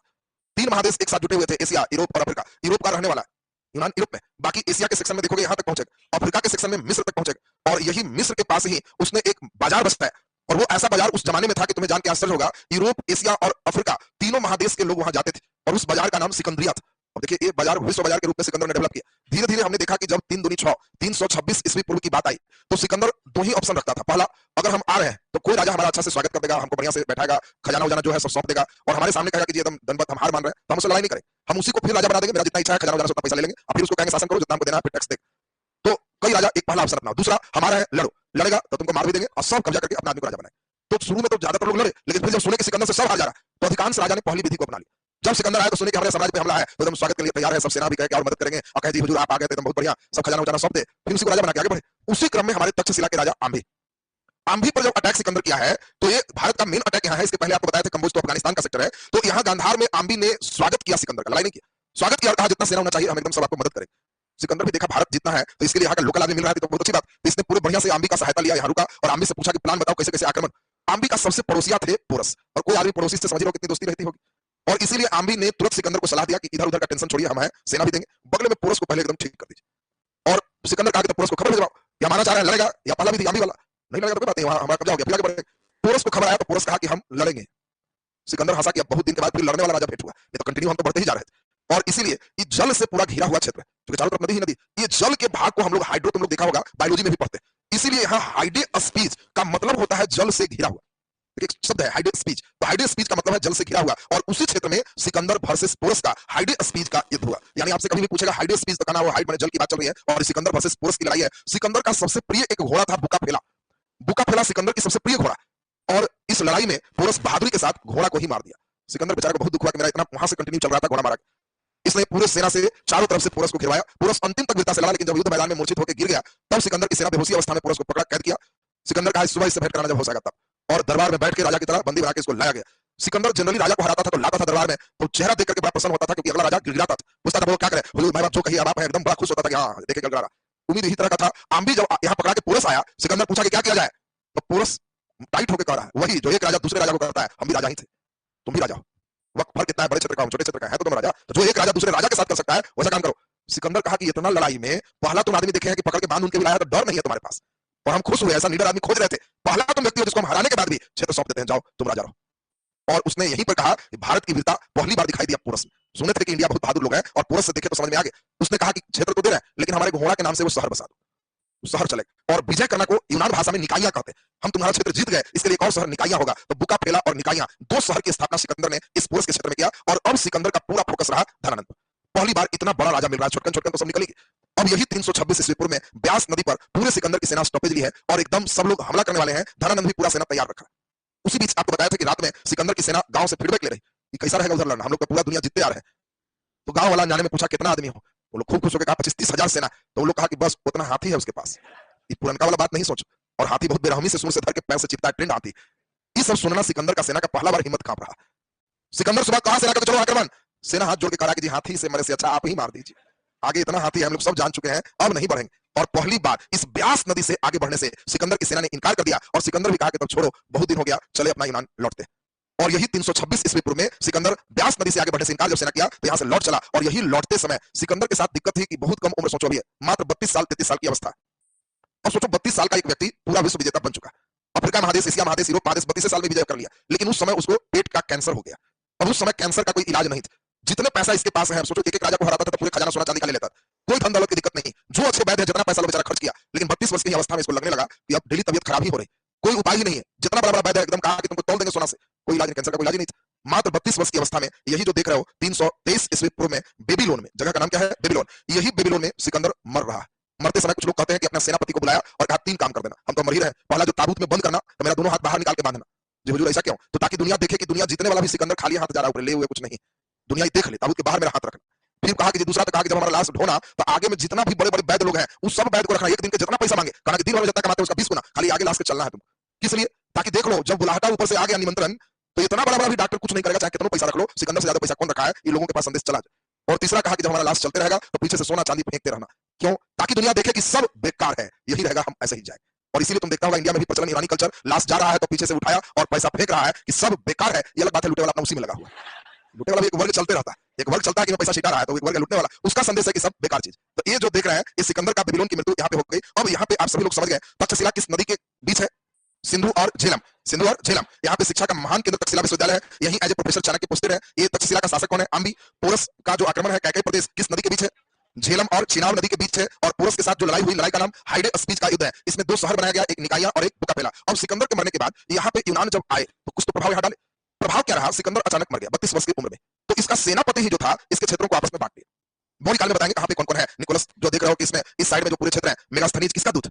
3 महादेश एक साथ जुटे हुए थे, एशिया, यूरोप और अफ्रीका। यूरोप का रहने वाला यूनान यूरोप में, बाकी एशिया के सेक्शन में देखोगे यहाँ तक पहुंचेगा, अफ्रीका के सेक्शन में मिस्र तक पहुंचेगा, और यही मिस्र के पास ही उसने एक बाजार बसता है। और वो ऐसा बाजार उस जमाने में था कि तुम्हें जान के आश्चर्य होगा, यूरोप, एशिया और अफ्रीका तीनों महादेश के लोग वहां जाते थे, और उस बाजार का नाम सिकंदरिया था। और देखिए ये बाजार विश्व बाजार के रूप में सिकंदर ने डेवलप किया। धीरे धीरे हमने देखा कि जब 3 दूनी 6 326 ईस्वी पूर्व की बात आई, तो सिकंदर 2 ही ऑप्शन रखता था। पहला, अगर हम आ रहे हैं तो कोई राजा हमारा अच्छा से स्वागत कर देगा, हमको बढ़िया से बैठाएगा, खजाना उजाना जो है सब सौंप देगा, और हमारे सामने कहेगा कि जी एकदम दंडवत हम हार मान रहे हैं, तो हम उससे लड़ाई नहीं करें, हम उसी को फिर राजा बना देंगे, मेरा जितना इच्छा है खजाना उजाना सब पैसा ले लेंगे, और फिर उसको कहेंगे शासन करो, जितना हमको देना है फिर टैक्स दे। तो कई राजा एक पहला अवसर अपनाओ। दूसरा, हमारा है लड़ो, लड़ेगा तो तुमको मार भी देंगे और सब कब्जा करके अपना आदमी को राजा बनाए। तो शुरू में तो ज्यादातर लोग लड़े, लेकिन फिर जब सुने कि सिकंदर से सब हार जा रहा, तो अधिकांश राजा ने पहली विधि को अपना लिया। जब सिकंदर आया तो सुने कि हमारे साम्राज्य पे हमला है, तो एकदम स्वागत के लिए तैयार है, सब सेना भी कहे कि और मदद करेंगे, और कहे जी हुजूर आप आ गए थे, एकदम बहुत बढ़िया, सब खजाना उजाना सब दे, फिर उसी को राजा बना के आगे बढ़े। उसी क्रम में हमारे तक्षशिला के राजा आंभी, आंभी पर जब अटैक सिकंदर किया है, तो ये भारत का मेन अटैक यहाँ है। इसके पहले आपको बताया था कंबोज तो अफगानिस्तान का सेक्टर है। तो यहाँ गांधार में आंभी ने स्वागत किया सिकंदर का, लड़ाई नहीं किया, स्वागत किया और कहा जितना सेना होना चाहिए हम एकदम सब आपको मदद करें। सिकंदर भी देखा भारत जितना है, तो इसके लिए यहाँ का लोकल आदमी मिल रहा है, तो बहुत अच्छी बात। तो इसने पूरे बढ़िया से आंभी का सहायता लिया, यहाँ रुका, और आंभी से पूछा कि प्लान बताओ कैसे कैसे आक्रमण। आंभी का सबसे पड़ोसिया थे पोरस, और कोई आदमी पड़ोसी से समझ लो कितनी दोस्ती रहती होगी। और इसीलिए आंभी ने तुरंत सिकंदर को सलाह दिया कि इधर उधर का टेंशन छोड़िए, हम हैं, सेना भी देंगे, बगल में पोरस को पहले एकदम ठीक कर दीजिए। और सिकंदर कहा कि पोरस को खबर भेजवाओ, या माना चाह रहा है लड़ेगा, या पहला भी आंभी वाला नहीं लड़ेगा तो कोई बात नहीं, वहां हमारा कब्जा हो गया, फिर आगे बढ़ेंगे। पोरस को खबर आया तो पोरस कहा कि हम लड़ेंगे। सिकंदर हंसा कि अब बहुत दिन के बाद फिर लड़ने वाला राजा भेंट हुआ, ये तो कंटिन्यू हम तो बढ़ते ही जा रहे थे। और इसीलिए ये जल से पूरा घिरा हुआ क्षेत्र है, क्योंकि चारों तरफ नदी ही नदी, ये जल के भाग को हम लोग हाइड्रो, तुम लोग देखा होगा बायोलॉजी में भी पढ़ते हैं। इसीलिए यहाँ हाइडे स्पीच का मतलब होता है जल से घिरा हुआ। एक शब्द है हाइडे स्पीच, तो हाइडे स्पीच का मतलब है जल से घिरा हुआ, और उसी क्षेत्र में सिकंदर वर्सेस पोरस का हाइडे स्पीच का युद्ध हुआ। यानी आपसे कभी भी पूछेगा हाइडे स्पीच, तो कहना वो हाइड माने जल की बात चल रही है, और सिकंदर वर्सेस पोरस की लड़ाई है। सिकंदर का सबसे प्रिय एक घोड़ा था बुका फेला, बुका फेला सिकंदर की सबसे प्रिय घोड़ा, और इस लड़ाई में पोरस बहादुरी के साथ घोड़ा को ही मार दिया। सिकंदर बेचारे को बहुत दुख हुआ कि मेरा इतना वहां से कंटिन्यू चल रहा था, घोड़ा मारा। इसने पूरे सेना से चारों तरफ से पोरस को घिरवाया, पोरस अंतिम तक वीरता से लड़ा, लेकिन जब युद्ध मैदान में मूर्छित होकर गिर गया, तब सिकंदर की सेना बेहोशी अवस्था में पोरस को पकड़ा कैद किया। सिकंदर का सुबह इससे भेंट कराना जब हो सका तब, और दरबार में बैठ के राजा की तरह बंदी बना के इसको लाया गया। सिकंदर जनरली राजा को हराता था तो लाता था दरबार में, तो चेहरा देख करके बड़ा प्रसन्न होता था, क्योंकि अगला राजा गिड़गिड़ाता था, पूछता था वो क्या करे, हुजूर मैं बाप जो कहिए आप है, एकदम बड़ा खुश होता था कि हां देखे गिड़गिड़ा रहा। उम्मीद इसी तरह का था। आंधी जब यहाँ पकड़ा के पोरस आया, सिकंदर पूछा कि क्या किया जाए, तो पोरस टाइट होकर कह रहा है वही जो एक राजा दूसरे राजा को करता है, हम भी राजा ही थे, तुम भी राजा हो, वक्त फर्क कितना है, बड़े क्षेत्र का छोटे क्षेत्र का है, तो तुम राजा, तो जो एक राजा दूसरे राजा के साथ कर सकता है वैसा काम करो। सिकंदर कहा कि इतना लड़ाई में पहला तुम आदमी देखे हैं कि पकड़ के बांध उनके भी लाया, तो डर नहीं है तुम्हारे पास, और हम खुश हुए, ऐसा लीडर आदमी खोज रहे थे। पहला तुम व्यक्ति हो जिसको हम हराने के बाद भी क्षेत्र सौंप देते हैं, जाओ तुम राजा रहो। और उसने यहीं पर कहा कि भारत की वीरता पहली बार दिखाई दी अब पोरस में। सुने थे कि इंडिया बहुत बहादुर लोग हैं, और पोरस से देखे तो समझ में आ गए। उसने कहा कि क्षेत्र तो दे रहे हैं, लेकिन हमारे घोड़ा के नाम से वो शहर बसा दो, शहर चले। और विजय करना को यूनान भाषा में निकाया कहते हैं। हम तुम्हारा क्षेत्र जीत गए, इसके लिए एक और शहर निकाया होगा, तो बुका फेला और निकाया 2 शहर की स्थापना सिकंदर ने इस पोरस के क्षेत्र में किया। और अब सिकंदर का पूरा फोकस रहा धनानंद पर। पहली बार इतना बड़ा राजा मिल रहा है, छोटकन छोटकन तो सब निकलेगी। अब यही 326 ईस्वी पूर्व में ब्यास नदी पर पूरे सिकंदर की सेना स्टॉपेज ली है, और एकदम सब लोग हमला करने वाले हैं। धनानंद भी पूरा सेना तैयार रखा। उसी बीच आपको बताया था कि रात में सिकंदर की सेना गांव से फीडबैक ले रही कि कैसा रहेगा उधर लड़ना, हम लोग तो पूरा दुनिया जीतते आ रहे हैं। तो गांव वाला जाने में पूछा कितना आदमी हो, वो लोग खूब खुश होकर कहा 25-30 हजार सेना। तो वो लोग कहा कि बस उतना हाथी है उसके पास, ये पुरनका वाला बात नहीं सोच, और हाथी बहुत बेरहमी से सूर से धर के पैर से चिपता है, ट्रेंड हाथी। ये सब सुनना सिकंदर का सेना का पहला बार हिम्मत कांप रहा। सिकंदर सुबह कहा सेना का चलो आक्रमण, सेना हाथ जोड़ के कहा कि जी हाथी से मरे से अच्छा आप ही मार दीजिए, आगे इतना हाथी है, हम लोग सब जान चुके हैं, अब नहीं बढ़ेंगे। और पहली बार इस ब्यास नदी से आगे बढ़ने से सिकंदर की सेना ने इनकार कर दिया और सिकंदर भी कहा कि तब छोड़ो, बहुत दिन हो गया, चले अपना यूनान लौटते। और यही 326 ईस्वी पूर्व में सिकंदर ब्यास नदी से आगे बढ़ने से इनकार जब सेना किया तो यहां से लौट चला। और यही लौटते समय सिकंदर के साथ दिक्कत थी कि बहुत कम उम्र, सोचो अभी है मात्र 32 साल 33 साल की अवस्था। और सोचो 32 साल का एक व्यक्ति पूरा विश्व विजेता बन चुका, अफ्रीका महादेश, एशिया महादेश, यूरोप महादेश 32 साल में विजय कर लिया। लेकिन उस समय उसको पेट का कैंसर हो गया और उस समय कैंसर का कोई इलाज नहीं था। जितने पैसा इसके पास है, सोचो एक एक राजा को हराता था तो पूरे खजाना सोना चांदी का ले लेता, कोई धन दौलत की दिक्कत नहीं, जो अच्छे वैद्य है जितना पैसा लो बेचारा खर्च किया। लेकिन 32 वर्ष की अवस्था में इसको लगने लगा कि अब डेली तबियत खराब ही हो रही, कोई उपाय ही नहीं है। जितना बड़ा बड़ा वैद्य एकदम कहा कि तुमको तोल देंगे सोना से, कोई इलाज नहीं, कैंसर का कोई इलाज नहीं था। मात्र 32 वर्ष की अवस्था में यही जो देख रहे हो 323 ईस्वी पूर्व में बेबीलोन में, जगह का नाम क्या है? बेबीलोन। यही बेबीलोन में सिकंदर मर रहा है। मरते समय कुछ लोग कहते हैं कि अपना सेनापति को बुलाया और कहा 3 काम कर देना, हम तो मर ही रहे, पहला जो ताबूत में बंद करना, तो मेरा दोनों हाथ बाहर निकाल के बांधना। जी हुजूर ऐसा क्यों? तो ताकि दुनिया देखे कि दुनिया जीतने वाला भी सिकंदर खाली हाथ जा रहा है, ऊपर ले हुए कुछ नहीं, दुनिया ही देख ले, ताबूत के बाहर मेरा हाथ रखना। फिर कहा कि दूसरा, तो कहा कि जब हमारा लाश ढोना तो आगे में जितना भी बड़े बड़े वैद्य लोग हैं उस सब वैद्य को रखना, एक दिन के जितना पैसा मांगे, कहा कि दिन भर में जितना कमाते हैं उसका 20 गुना, खाली आगे लाश के चलना है तुम। किस लिए? ताकि देख लो जब बुलाहटा ऊपर से आ गया निमंत्रण, तो इतना बड़ा बड़ा भी डॉक्टर कुछ नहीं करेगा, चाहे कितना पैसा रख लो, सिकंदर से ज्यादा पैसा कौन रखा है, ये लोगों के पास संदेश चला जाए। और तीसरा कहा कि जब हमारा लाश चलते रहेगा तो पीछे से सोना चांदी फेंकते रहना, क्यों? ताकि दुनिया देखे कि सब बेकार है, यही रहेगा, हम ऐसे ही जाए। और इसीलिए तुम देखता होगा इंडिया में भी प्रचलन ईरानी कल्चर, लाश जा रहा है तो पीछे से उठाया और पैसा फेंक रहा है कि सब बेकार है। ये अलग बात है, लुटे वाला अपना उसी में लगा हुआ, लुटे वाला भी एक वर्ग चलते रहता है, एक वर्ग चलता है कि मैं पैसा छिटा रहा है, तो एक वर्ग लुटने वाला, उसका संदेश है कि सब बेकार चीज। तो ये जो देख रहे हैं ये सिकंदर का बेबीलोन की मृत्यु यहाँ पे हो गई। अब यहाँ पे आप सभी लोग समझ गए तक्षशिला किस नदी के बीच है? सिंधु और झेलम, सिंधु और झेलम। यहाँ पे शिक्षा का महान केंद्र तक्षशिला विश्वविद्यालय है, यही एज ए प्रोफेसर चाणक्य पूछते रहे। ये तक्षशिला का शासक कौन है? अम्बी। पोरस का जो आक्रमण है कैकेय प्रदेश किस नदी के बीच है? झेलम और चिनाब नदी के बीच है। और पोरस के साथ जो लड़ाई हुई, लड़ाई का नाम हाइडे स्पीच का युद्ध है। इसमें 2 शहर बनाया गया, एक निकाया और एक बुकापेला। अब सिकंदर के मरने के बाद यहाँ पे यूनान जब आए तो कुछ तो प्रभाव यहाँ डाले। प्रभाव क्या रहा? सिकंदर अचानक मर गया 32 वर्ष की उम्र में, तो इसका सेनापति ही जो था इसके क्षेत्रों को आपस में बांट दिया। मौलिक काल में बताएंगे कहां पे कौन कौन है। निकोलस जो देख रहे हो कि इसमें इस साइड में जो पूरे क्षेत्र है, मेगास्थनीज किसका दूत?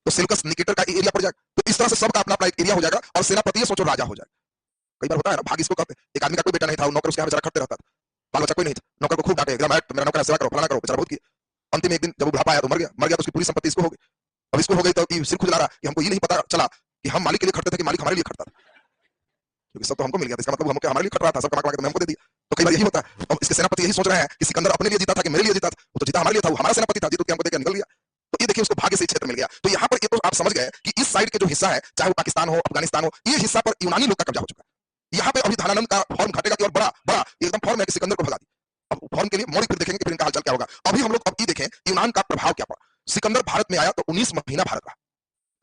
तो सिल्कस निकेटर का एरिया पड़ जाएगा। तो इस तरह से सबका अपना अपना एक एरिया हो जाएगा और सेनापति सोचो राजा हो जाएगा। कई बार होता है ना, भाग इसको कहते हैं। एक आदमी का कोई बेटा नहीं था, नौकर उसके यहाँ बेचारा खटते रहता था, बाल बच्चा कोई नहीं था, नौकर को खूब डांटे, मेरा नौकर सेवा करो, फलाना करो, बेचारा बहुत किया। अंतिम में एक दिन जब वो बुढ़ापा आया तो मर गया तो उसकी पूरी संपत्ति इसको हो गई। अब इसको हो गई तो सिर खुजला रहा कि हमको ये नहीं पता चला कि हम मालिक के लिए खटते थे कि मालिक हमारे लिए खटता था, क्योंकि सब तो हमको मिल गया था, इसका मतलब हमको हमारे लिए खट रहा था, सब कमा के हमको दे दिया। तो कई बार यही होता है। अब इसके सेनापति यही सोच रहे हैं कि सिकंदर अपने लिए जीता था कि मेरे लिए जीता था? वो तो जीता हमारे लिए था, वो हमारा सेनापति था, जीत के हमको देकर निकल गया। तो ये देखिए उसको भाग्य से क्षेत्र मिल गया। तो यहाँ पर ये तो आप समझ गए कि इस साइड के जो हिस्सा है, चाहे वो पाकिस्तान हो, अफगानिस्तान हो, ये हिस्सा पर यूनानी लोग का कब्जा हो चुका है। यहाँ पे अभी धनानंद का फॉर्म घटेगा कि और बड़ा बड़ा एकदम फॉर्म है कि सिकंदर को भगा दी। अब फॉर्म के लिए मौलिक फिर देखेंगे फिर इनका हालचाल क्या होगा। अभी हम लोग अब ये देखें यूनान का प्रभाव क्या पड़ा। सिकंदर भारत में आया तो 19 महीना भारत रहा,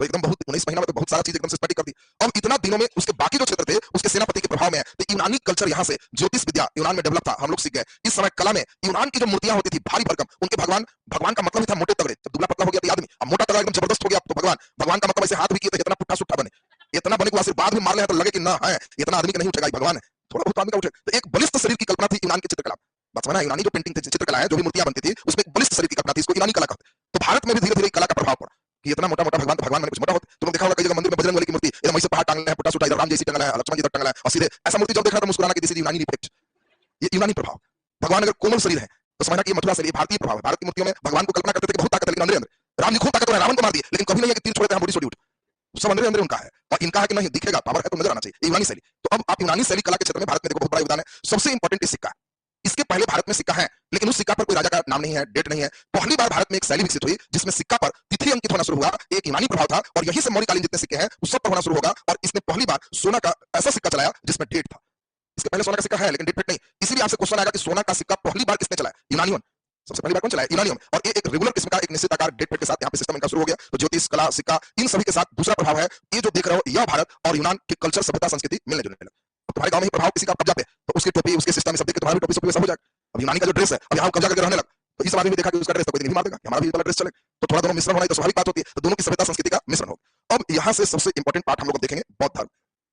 तो एकदम बहुत 19 महीना में तो बहुत सारा चीज एकदम से स्टडी कर दी। अब इतना दिनों में उसके बाकी जो क्षेत्र थे उसके सेनापति के प्रभाव में है। तो यूनानी कल्चर यहाँ से ज्योतिष विद्या यूनान में डेवलप था, हम लोग सीख गए। इस समय कला में यूनान की जो मूर्तियां होती थी भारी भरकम, उनके भगवान का मतलब ही था मोटे तगड़े। जब दुबला पतला हो गया तो आदमी, अब मोटा तगड़ा एकदम जबरदस्त हो गया तो भगवान का मतलब ऐसे हाथ भी किए तो इतना पुट्ठा सुट्ठा बने, इतना बने को आशीर्वाद भी मार ले तो लगे कि ना है इतना आदमी का नहीं उठेगा, भगवान है, थोड़ा बहुत आदमी का उठे। तो एक बलिष्ठ शरीर की कल्पना थी यूनान की चित्रकला। बात समझना, यूनानी जो पेंटिंग थी, चित्रकला है, जो भी मूर्तियां बनती थी उसमें एक बलिष्ठ शरीर की कल्पना थी, इसको यूनानी कला कहते। तो भारत में भी धीरे धीरे कला का प्रभाव पड़ा कि इतना मोटा मोटा भगवान मैंने कुछ मोटा होता। तुमने देखा होगा कई जगह मंदिर में बजरंगबली की मूर्ति एकदम ऐसे पहाड़ टांगना है, पुट्टा सुट्टा, इधर राम जैसी टंगना है, लक्ष्मण जी टंगना है, और सीधे ऐसा मूर्ति जब देखा तो मुस्कुराना कि दिस इज यूनानी इफेक्ट, ये यूनानी प्रभाव। भगवान अगर कोमल शरीर है तो समझना कि मथुरा शरीर भारतीय प्रभाव है। भारत की मूर्तियों में भगवान को कल्पना करते थे कि बहुत ताकत है, लेकिन अंदर अंदर राम जी खूब ताकत है, रावण को मार दिए, लेकिन कभी नहीं है कि तीर छोड़ते हैं बॉडी छोड़ी उठ, सब अंदर अंदर उनका है। और इनका है कि नहीं दिखेगा, पावर है तो नजर आना चाहिए, यूनानी शैली। तो अब आप यूनानी शैली कला के क्षेत्र में भारत में देखो बहुत बड़ा योगदान है। सबसे इंपॉर्टेंट सिक्का, इसके पहले भारत में सिक्का है लेकिन उस सिक्का पर कोई राजा का नाम नहीं है, डेट नहीं है। पहली बार भारत में एक शैली विकसित हुई जिसमें सिक्का पर तिथि अंकित होना शुरू हुआ, एक यूनानी प्रभाव था और यही से मौर्यकालीन जितने सिक्के हैं उस सब पर होना शुरू होगा। और इसने पहली बार सोना का ऐसा सिक्का चलाया जिसमें डेट था। इसके पहले सोना का सिक्का है लेकिन डेट फेट नहीं। इसीलिए आपसे क्वेश्चन आएगा कि सोना का सिक्का पहली बार किसने चलाया? यूनानियों। सबसे पहली बार कौन चलाया? यूनानियों। और ये एक रेगुलर किस्म का एक निश्चित आकार डेट फेट के साथ यहाँ पे सिस्टम इनका शुरू हो गया। तो ज्योतिष कला सिक्का इन सभी के साथ दूसरा प्रभाव है, ये जो देख रहे हो यह भारत और यूनान के कल्चर सभ्यता संस्कृति मिलने जुलने लगा। तुम्हारे गांव में प्रभाव किसी का कब्जा पे तो उसकी टोपी उसके सिस्टम में सब देख के तुम्हारी टोपी सब वैसा हो जाएगा। अब यूनानी का जो ड्रेस है अब यहाँ कब्जा करके रहने लगा तो इस आदमी भी देखा कि उसका ड्रेस तो कोई नहीं मार देगा, हमारा भी ड्रेस चले, तो थोड़ा दोनों मिश्रण होना तो स्वाभाविक बात होती है। तो दोनों की सभ्यता संस्कृति का मिश्रण होगा। अब यहाँ से सबसे इंपॉर्टेंट पार्ट हम लोग देखेंगे बौद्ध धर्म।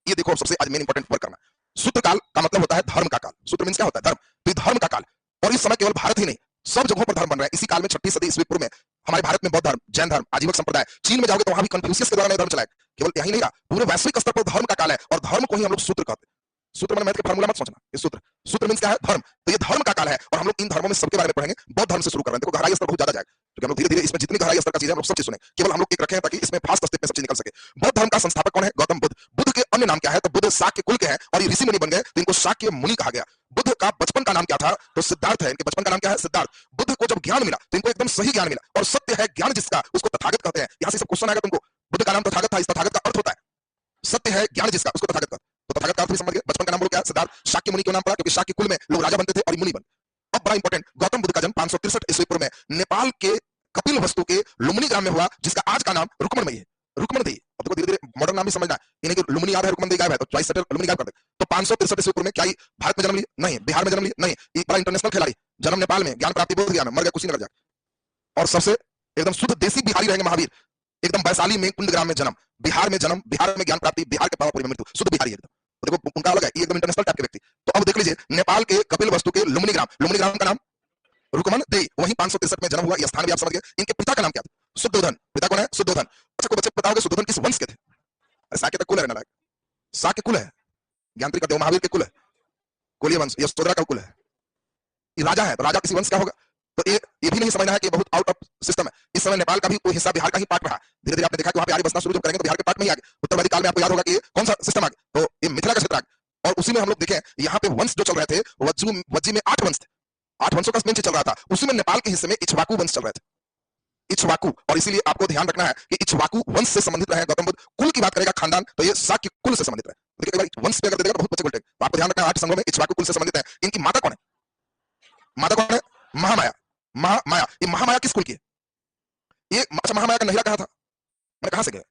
ये देखो सबसे आज मेन इंपॉर्टेंट वर्क करना। सूत्र काल का मतलब होता है धर्म का काल। सूत्र मींस क्या होता है? धर्म। तो धर्म का काल, और इस समय केवल भारत ही नहीं सब जगहों पर धर्म बन रहे हैं। इसी काल में 6वीं सदी ईस्वी पूर्व में हमारे भारत में बौद्ध धर्म, जैन धर्म, आजीवक संप्रदाय, चीन में जाओगे तो वहां भी कन्फ्यूशियस के द्वारा नए धर्म चलाए। केवल यही नहीं रहा, पूरे वैश्विक स्तर पर धर्म का काल है और धर्म को ही हम लोग सूत्र कहते हैं। सूत्र मैथ के फार्मूला मत सोचना, ये सूत्र मींस क्या है? धर्म। तो ये धर्म का काल है और हम लोग इन धर्मों में सबके बारे में पढ़ेंगे। बौद्ध धर्म से शुरू कर रहे हैं। देखो गहराई स्तर बहुत ज्यादा जाएगा क्योंकि हम लोग धीरे धीरे इसमें जितनी गहराई स्तर का चीज है हम लोग सब चीज सुने, केवल हम लोग एक रखे हैं ताकि इसमें फास्ट स्टेप में सब चीज निकल सके। बौद्ध धर्म का संस्थापक कौन है? गौतम बुद्ध। बुद्ध के अन्य नाम क्या है? तो बुद्ध शाक्य कुल के हैं और ये ऋषि मुनि बन गए तो इनको शाक्य मुनि कहा गया। बुद्ध का बचपन का नाम क्या था? तो सिद्धार्थ है। इनके बचपन का नाम क्या है? सिद्धार्थ। बुद्ध को जब ज्ञान मिला तो इनको एकदम सही ज्ञान मिला, और सत्य है ज्ञान जिसका उसको तथागत कहते हैं। यहां से सब क्वेश्चन आएगा तुमको। बुद्ध का नाम तथागत था, इस तथागत का अर्थ होता है सत्य है ज्ञान जिसका उसको तथागत कहते हैं। तो तथागत का अर्थ भी समझ गए। बचपन का नाम बोलो क्या? सिद्धार्थ। शाक्य मुनि क्यों नाम पड़ा? क्योंकि शाक्य कुल में लोग राजा बनते थे और मुनि बन। अब बड़ा इंपॉर्टेंट, गौतम बुद्ध का जन्म 563 ईस्वी पूर्व में नेपाल के कपिल वस्तु के लुम्बिनी ग्राम में हुआ, जिसका आज का नाम रुक्मणमयी है। रुक्मणदेही। अब देखो धीरे धीरे मॉडर्न नाम भी समझना है। इन्हें लुम्बिनी याद है, रुक्मणदेही गायब है, तो चॉइस सेटर लुम्बिनी गायब कर दे। तो 563 ईस्वी पूर्व में क्या भारत में जन्म लिया? नहीं। बिहार में जन्म लिया? नहीं। ये बड़ा इंटरनेशनल खिलाड़ी, जन्म नेपाल में, ज्ञान प्राप्ति बोध गया में, मर गया कुशीनगर जाकर। और सबसे एकदम शुद्ध देसी बिहारी रहेंगे महावीर, एकदम वैशाली में कुंड ग्राम में जन्म, बिहार में जन्म, बिहार में ज्ञान प्राप्ति, बिहार के पावापुरी में मृत्यु, शुद्ध बिहारी एकदम। तो देखो उनका अलग है, ये एकदम इंटरनेशनल टाइप के व्यक्ति। तो अब देख लीजिए, नेपाल के कपिल वस्तु के लुम्बिनी ग्राम का नाम रुक्मणदेही, वहीं 563 में जन्म हुआ। यह स्थान भी आप समझ गए। इनके पिता का नाम क्या था? शुद्धोधन। पिता कौन है? शुद्धोधन। अच्छा को बच्चे बताओगे शुद्धोधन किस वंश के थे? अरे साक्य तक कुल है ना, साक्य कुल है, ज्ञानत्री का देव महावीर के कुल है, कोलिय वंश, यशोधरा का कुल है। ये राजा है, तो राजा किसी वंश का होगा। तो ये भी नहीं समझना है कि बहुत आउट ऑफ सिस्टम है। इस समय नेपाल का भी कोई हिस्सा बिहार का ही पार्ट रहा। धीरे धीरे आपने देखा कि वहां पे आर्य बसना शुरू जब करेंगे तो बिहार के पार्ट में ही आ गए। उत्तरवादी काल में आपको याद होगा कि ये कौन सा सिस्टम आ गया, तो ये मिथिला का क्षेत्र आ गया। और उसी में हम लोग देखें, यहाँ पे वंश जो चल रहे थे, वज्जी में 8 वंश थे, 8 वंशों का मेन चल रहा था। उसी में नेपाल के हिस्से में इक्ष्वाकु वंश चल रहे थे, इक्ष्वाकु। और इसीलिए आपको ध्यान रखना है कि इक्ष्वाकु वंश से संबंधित रहे गौतम बुद्ध। कुल की बात करेगा खानदान, तो ये शाक्य कुल से संबंधित रहे। देखिए कई बार वंश पे अगर देगा तो बहुत बच्चे उल्टे, तो आपको ध्यान रखना है 8 संघों में इक्ष्वाकु कुल से संबंधित है। इनकी माता कौन है? माता कौन है? महामाया। महामाया, ये महामाया किस कुल की है? ये अच्छा, महामाया का नहिरा कहाँ था? मैंने कहां से गया?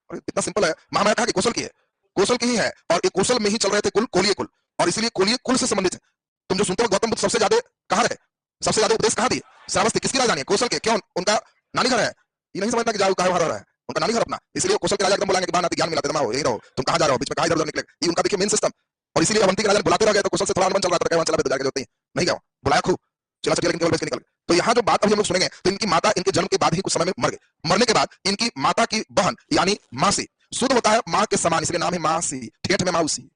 अरे इतना सिंपल है, महामाया कहाँ की? कौशल की है, कौशल की ही है। और ये कौशल में ही चल रहे थे कुल, कोलिय कुल, और इसीलिए कोलिय कुल से संबंधित है। तुम जो सुनते हो गौतम बुद्ध सबसे ज्यादा कहां रहे, सबसे ज्यादा उपदेश कहां दिए? श्रावस्ती। किसकी राजधानी है? कौशल के। क्यों? उनका नानी घर है। ये नहीं समझता कि जाओ कहां रहा है, उनका नानी घर अपना। इसलिए कौशल के राजा एकदम बुलाएंगे कि बाहर आते ज्ञान मिलाते, तुम यही रहो, तुम कहां जा रहे हो, बीच में कहां इधर उधर निकले। ये उनका देखिए मेन सिस्टम। और इसीलिए अवंती के राजा बुलाते रह गए, तो कौशल से थोड़ा अनबन चल रहा था, वहां चला जाके होती नहीं गया, बुलाया खूब, चला चला लेकिन केवल निकल गए। तो यहाँ जो बात अभी हम लोग सुनेंगे, तो इनकी माता इनके जन्म के बाद ही कुछ समय में मर गए। मरने के बाद इनकी माता की बहन यानी मासी, शुद्ध होता है मां के समान, इसलिए नाम है मासी, ठेठ में माउसी।